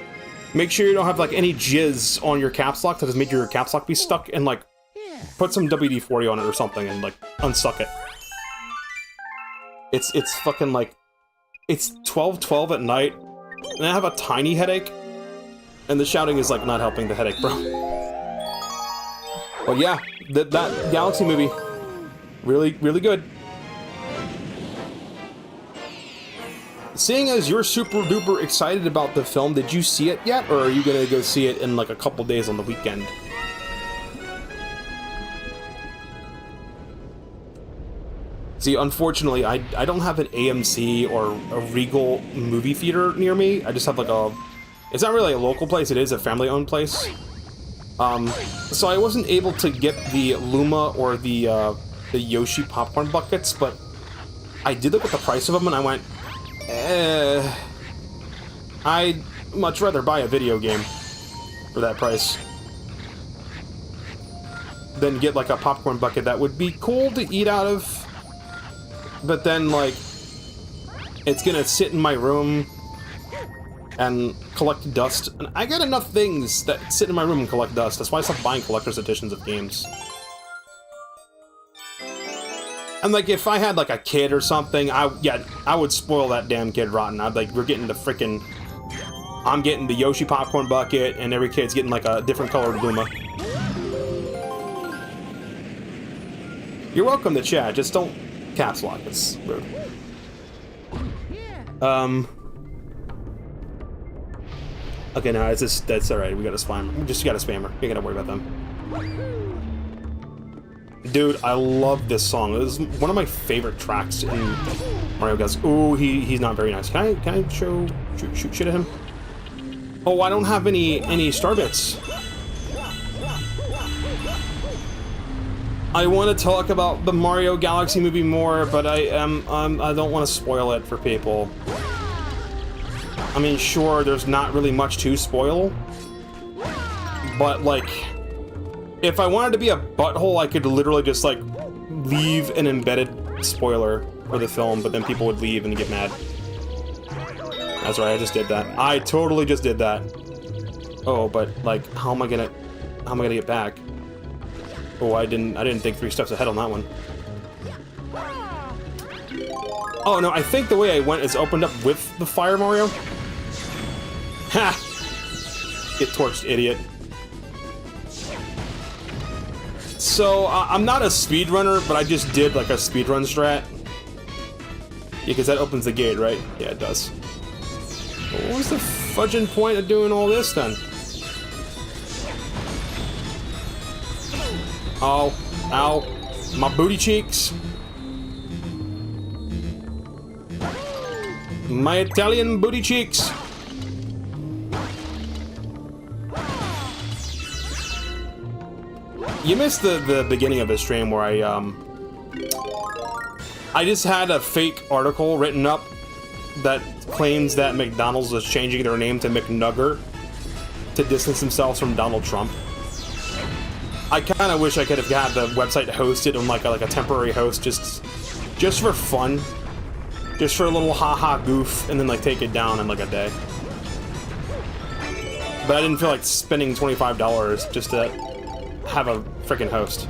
Make sure you don't have, like, any jizz on your caps lock that has made your caps lock be stuck, and, like, put some WD-40 on it or something and, like, unstuck it. It's fucking, like, it's 12:12 at night, and I have a tiny headache, and the shouting is, like, not helping the headache, bro. But yeah, that Galaxy movie, really, really good. Seeing as you're super duper excited about the film, did you see it yet, or are you gonna go see it in like a couple days on the weekend? See, unfortunately, I don't have an AMC or a Regal movie theater near me. I just have like a... It's not really a local place, it is a family-owned place. So I wasn't able to get the Luma or the Yoshi popcorn buckets, but I did look at the price of them and I went, I'd much rather buy a video game for that price than get like a popcorn bucket that would be cool to eat out of, but then like it's gonna sit in my room and collect dust, and I got enough things that sit in my room and collect dust. That's why I stopped buying collector's editions of games. And like, if I had like a kid or something, I would spoil that damn kid rotten. I'd like, we're getting the frickin', I'm getting the Yoshi popcorn bucket, and every kid's getting like a different colored Luma. You're welcome to chat, just don't caps lock, it's rude. Okay, no, that's alright, we got a spammer. We just got a spammer, you gotta worry about them. Dude, I love this song. This is one of my favorite tracks in Mario Galaxy. Ooh, he's not very nice. Can I shoot shit at him? Oh, I don't have any star bits. I want to talk about the Mario Galaxy movie more, but I don't want to spoil it for people. I mean, sure, there's not really much to spoil, but like, if I wanted to be a butthole, I could literally just, like, leave an embedded spoiler for the film, but then people would leave and get mad. That's right, I just did that. I totally just did that. Oh, but, like, how am I gonna get back? Oh, I didn't think 3 steps ahead on that one. Oh, no, I think the way I went is opened up with the Fire Mario. Ha! Get torched, idiot. So, I'm not a speedrunner, but I just did, like, a speedrun strat. Yeah, because that opens the gate, right? Yeah, it does. What was the fudging point of doing all this, then? Oh, ow, my booty cheeks. My Italian booty cheeks. You missed the beginning of the stream where I just had a fake article written up that claims that McDonald's was changing their name to McNugger to distance themselves from Donald Trump. I kind of wish I could have had the website hosted on like a temporary host just for fun, just for a little haha goof, and then like take it down in like a day. But I didn't feel like spending $25 just to have a freaking host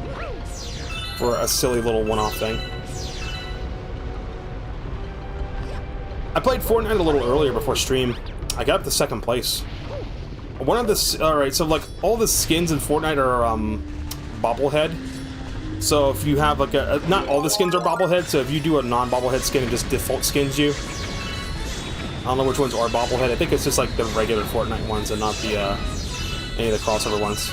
for a silly little one-off thing. I played Fortnite a little earlier before stream. I got up to 2nd place. One of the... Alright, so like all the skins in Fortnite are bobblehead. So if you have like a... Not all the skins are bobblehead, so if you do a non-bobblehead skin, it just default skins you. I don't know which ones are bobblehead. I think it's just like the regular Fortnite ones and not the any of the crossover ones.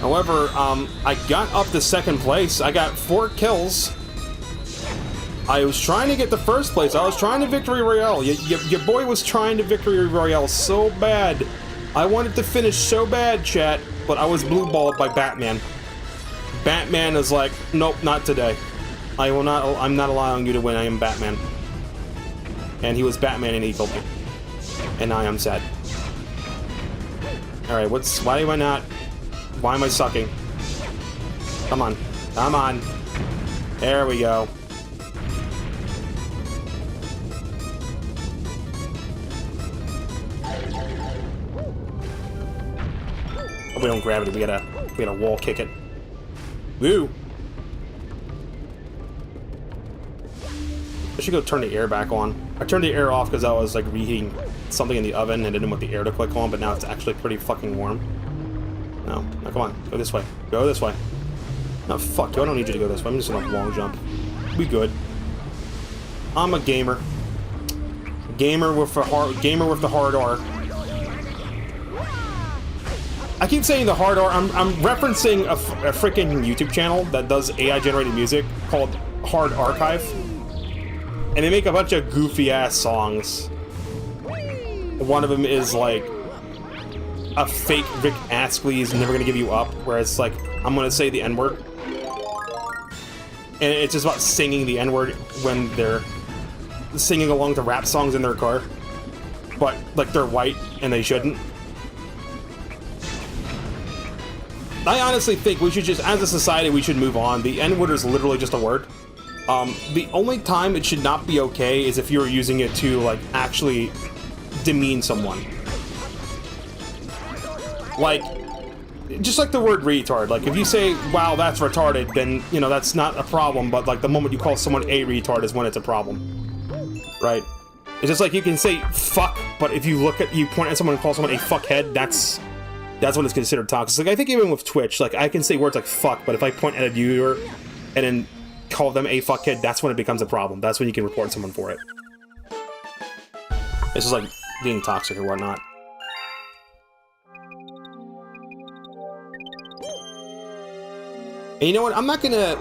However, I got up to 2nd place. I got 4 kills. I was trying to get the first place. I was trying to Victory Royale. Your boy was trying to Victory Royale so bad. I wanted to finish so bad, chat, but I was blue-balled by Batman. Batman is like, nope, not today. I'm not allowing you to win. I am Batman. And he was Batman and he killed me. And now I'm sad. Alright, why am I not? Why am I sucking? Come on. Come on. There we go. Oh, we don't grab it. We gotta wall kick it. Woo! I should go turn the air back on. I turned the air off because I was like reheating something in the oven and I didn't want the air to click on, but now it's actually pretty fucking warm. No, come on, go this way. Go this way. No, fuck you, I don't need you to go this way. I'm just gonna long jump. We good. I'm a gamer. Gamer with the hard R. I keep saying the hard R. I'm referencing a freaking YouTube channel that does AI generated music called Hard Archive. And they make a bunch of goofy ass songs. One of them is like a fake Rick Astley's Never Gonna Give You Up, where it's like, I'm gonna say the N-word. And it's just about singing the N-word when they're singing along to rap songs in their car. But, like, they're white and they shouldn't. I honestly think we should just, as a society, we should move on. The N-word is literally just a word. The only time it should not be okay is if you're using it to, like, actually demean someone. Like, just like the word retard. Like, if you say, wow, that's retarded, then, you know, that's not a problem, but, like, the moment you call someone a retard is when it's a problem. Right? It's just like you can say fuck, but if you point at someone and call someone a fuckhead, that's when it's considered toxic. Like, I think even with Twitch, like, I can say words like fuck, but if I point at a viewer and then call them a fuckhead, that's when it becomes a problem. That's when you can report someone for it. It's just like being toxic or whatnot. And you know what? I'm not gonna,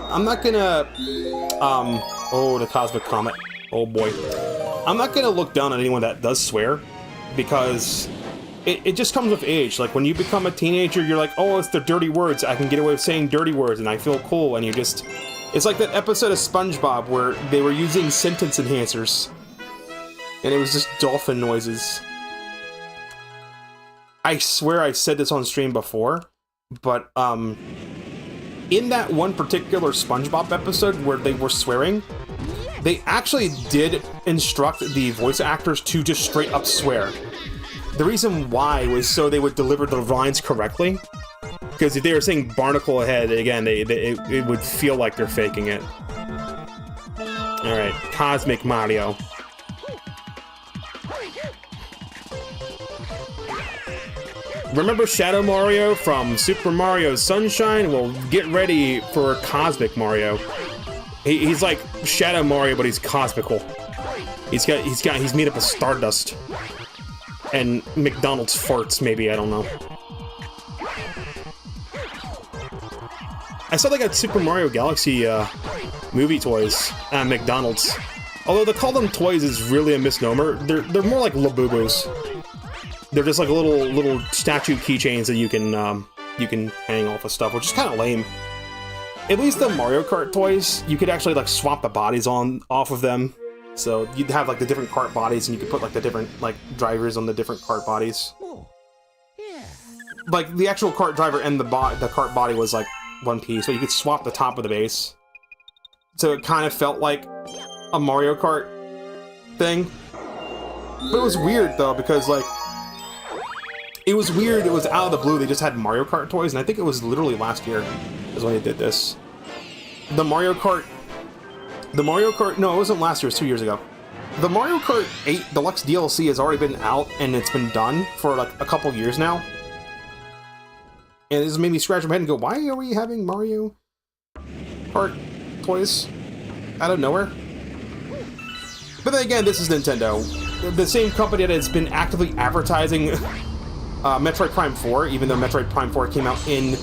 oh, the Cosmic Comet. Oh boy. I'm not gonna look down on anyone that does swear, because it just comes with age. Like, when you become a teenager, you're like, oh, it's the dirty words. I can get away with saying dirty words, and I feel cool, and you just... It's like that episode of SpongeBob where they were using sentence enhancers, and it was just dolphin noises. I swear I've said this on stream before, but, in that one particular SpongeBob episode where they were swearing, they actually did instruct the voice actors to just straight up swear. The reason why was so they would deliver the lines correctly. Because if they were saying barnacle ahead, again, it would feel like they're faking it. Alright, Cosmic Mario. Remember Shadow Mario from Super Mario Sunshine? Well, get ready for Cosmic Mario. He's like Shadow Mario, but he's cosmical. He's made up of stardust and McDonald's farts, maybe, I don't know. I saw they got Super Mario Galaxy movie toys at McDonald's. Although to call them toys is really a misnomer. They're more like Labubus. They're just like little statue keychains that you can hang off of stuff, which is kind of lame. At least the Mario Kart toys, you could actually like swap the bodies off of them. So you'd have like the different kart bodies, and you could put like the different like drivers on the different kart bodies. Oh, yeah. Like the actual kart driver and the kart body was like one piece, but you could swap the top of the base. So it kind of felt like a Mario Kart thing. But it was weird though, because like it was weird. It was out of the blue. They just had Mario Kart toys, and I think it was literally last year is when they did this. The Mario Kart, no, it wasn't last year, it was 2 years ago. The Mario Kart 8 Deluxe DLC has already been out, and it's been done for like a couple years now. And this made me scratch my head and go, why are we having Mario Kart toys out of nowhere? But then again, this is Nintendo. The same company that has been actively advertising Metroid Prime 4, even though Metroid Prime 4 came out in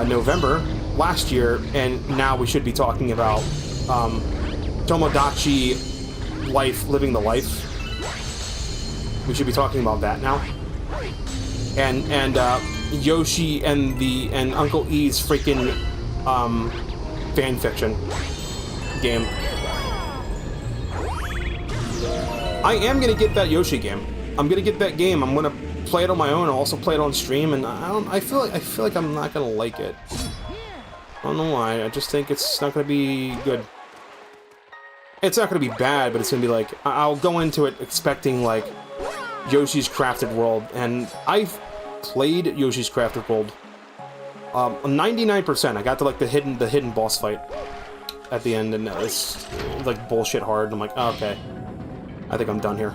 November last year, and now we should be talking about Tomodachi life, living the life. We should be talking about that now. And Yoshi and Uncle E's freaking fan fiction game. I am gonna get that Yoshi game. I'm gonna get that game. I'm gonna play it on my own. I'll also play it on stream, and I feel like I'm not gonna like it. I don't know why. I just think it's not gonna be good. It's not gonna be bad, but it's gonna be like, I'll go into it expecting like Yoshi's Crafted World, and I've played Yoshi's Crafted World 99%. I got to like the hidden boss fight at the end, and it's like bullshit hard. And I'm like, oh, okay, I think I'm done here.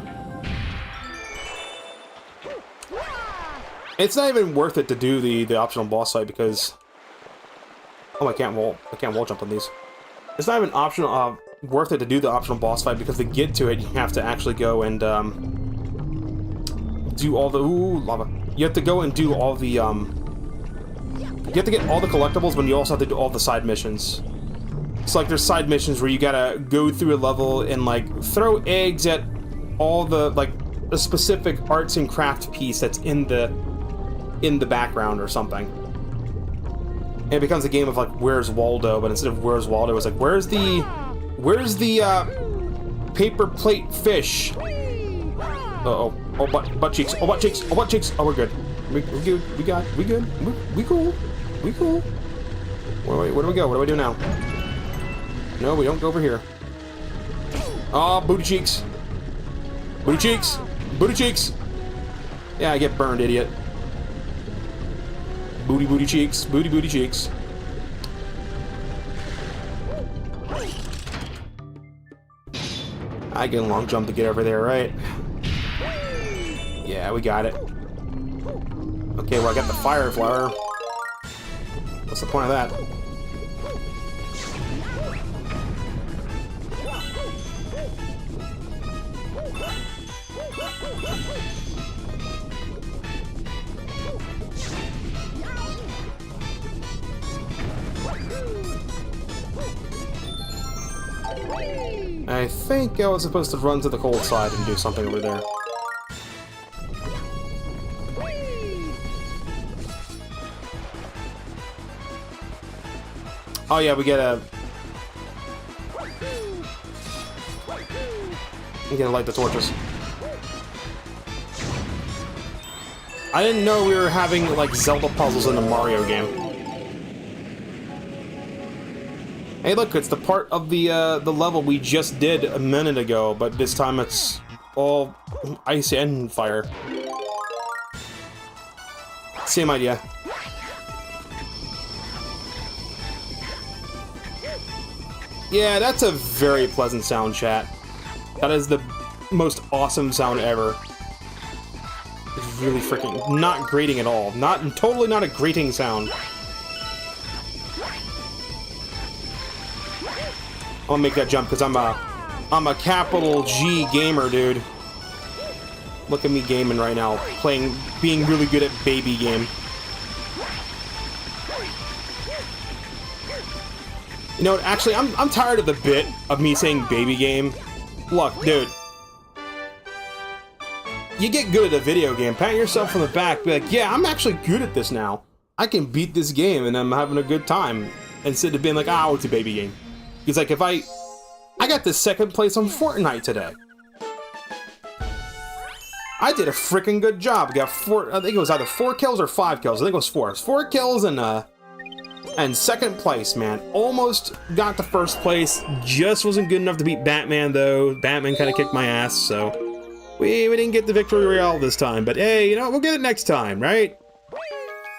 It's not even worth it to do the optional boss fight because I can't wall jump on these. It's not even optional worth it to do the optional boss fight because to get to it you have to actually go and do all the lava. You have to go and do all the you have to get all the collectibles, but you also have to do all the side missions. It's like there's side missions where you gotta go through a level and like throw eggs at all the like a specific arts and craft piece that's in the background or something. And it becomes a game of like where's Waldo, but instead of where's Waldo, it's like where's the paper plate fish? Uh-oh. Oh, butt cheeks. Oh, butt cheeks. Oh, butt cheeks. Oh, we're good. We good. We good. We cool. We cool. Where do we go? What do I do now? No, we don't go over here. Oh, booty cheeks. Booty cheeks. Booty cheeks. Yeah, I get burned, idiot. Booty cheeks. Booty cheeks. I get a long jump to get over there, right? Yeah, we got it. Okay, well, I got the fire flower. What's the point of that? I think I was supposed to run to the cold side and do something over there. Oh yeah, we gotta light the torches. I didn't know we were having like Zelda puzzles in the Mario game. Hey, look, it's the part of the level we just did a minute ago, but this time it's all ice and fire. Same idea. Yeah, that's a very pleasant sound, chat. That is the most awesome sound ever. It's really freaking not grating at all. Totally not a grating sound. I'll make that jump because I'm a capital G gamer, dude. Look at me gaming right now, being really good at baby game. You know, actually, I'm tired of the bit of me saying baby game. Look, dude. You get good at a video game, pat yourself on the back, be like, yeah, I'm actually good at this now. I can beat this game and I'm having a good time. Instead of being like, oh, it's a baby game. He's like, I got this second place on Fortnite today. I did a freaking good job. Got I think it was either 4 kills or 5 kills. I think it was 4. It was 4 kills and second place, man. Almost got to first place. Just wasn't good enough to beat Batman, though. Batman kind of kicked my ass, so we didn't get the victory royale this time. But hey, you know, we'll get it next time, right?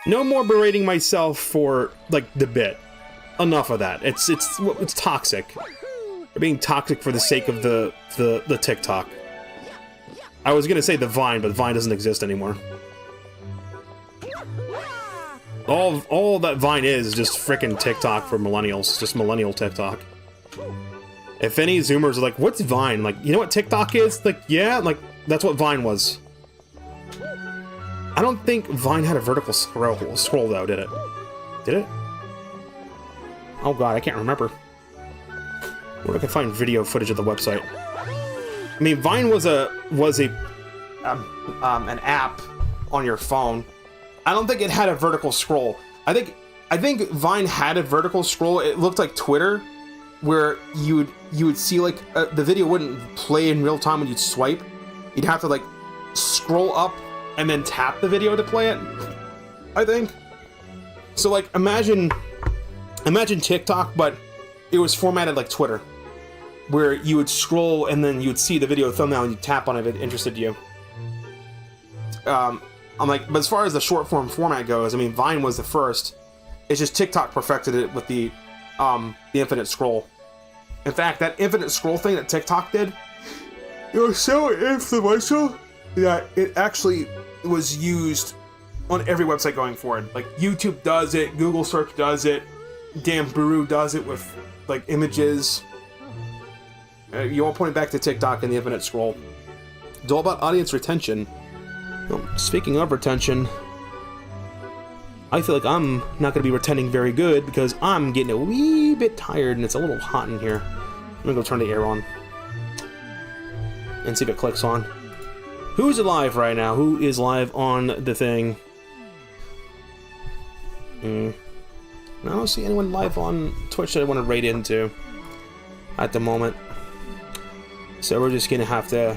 No more berating myself for like the bit. Enough of that. It's toxic. We're being toxic for the sake of the TikTok. I was gonna say the Vine, but Vine doesn't exist anymore. All that Vine is just frickin' TikTok for millennials. Just millennial TikTok. If any Zoomers are like, what's Vine? Like, you know what TikTok is? Like, yeah, like, that's what Vine was. I don't think Vine had a vertical scroll though, did it? Did it? Oh god, I can't remember. where I can find video footage of the website. I mean, Vine was an app on your phone. I don't think it had a vertical scroll. I think Vine had a vertical scroll. It looked like Twitter, where you would see like the video wouldn't play in real time when you'd swipe. You'd have to like scroll up and then tap the video to play it, I think. So like imagine TikTok, but it was formatted like Twitter, where you would scroll and then you would see the video thumbnail and you tap on it if it interested you. I'm like, but as far as the short form format goes, I mean, Vine was the first. It's just TikTok perfected it with the infinite scroll. In fact, that infinite scroll thing that TikTok did, it was so influential that it actually was used on every website going forward. Like YouTube does it, Google search does it, damn Buru does it with like images. You all point back to TikTok and the infinite scroll. It's all about audience retention. Well, speaking of retention, I feel like I'm not going to be retending very good because I'm getting a wee bit tired and it's a little hot in here. I'm going to go turn the air on and see if it clicks on. Who's alive right now? Who is live on the thing? I don't see anyone live on Twitch that I want to raid into at the moment. So we're just going to have to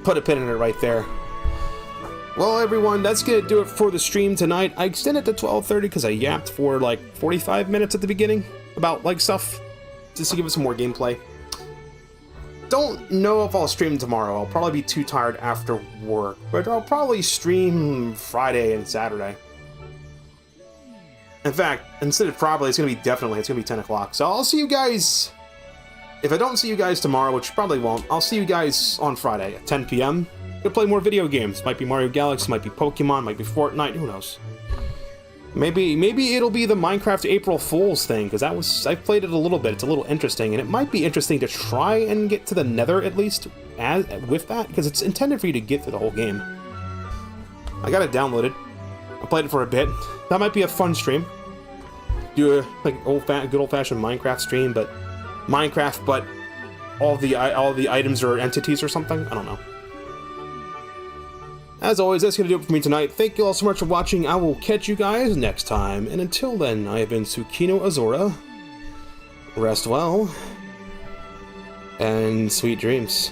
put a pin in it right there. Well, everyone, that's going to do it for the stream tonight. I extended it to 12:30 because I yapped for like 45 minutes at the beginning about like stuff, just to give us some more gameplay. Don't know if I'll stream tomorrow. I'll probably be too tired after work, but I'll probably stream Friday and Saturday. In fact, instead of probably, it's going to be definitely, it's going to be 10 o'clock. So I'll see you guys, if I don't see you guys tomorrow, which probably won't, I'll see you guys on Friday at 10 p.m. We'll play more video games. Might be Mario Galaxy, might be Pokemon, might be Fortnite, who knows. Maybe it'll be the Minecraft April Fool's thing, because I've played it a little bit, it's a little interesting, and it might be interesting to try and get to the Nether at least with that, because it's intended for you to get through the whole game. I got it downloaded. I played it for a bit. That might be a fun stream. Do a like good old-fashioned Minecraft stream, but Minecraft, but all the items are entities or something. I don't know. As always, that's going to do it for me tonight. Thank you all so much for watching. I will catch you guys next time. And until then, I have been Tsukino Azura. Rest well. And sweet dreams.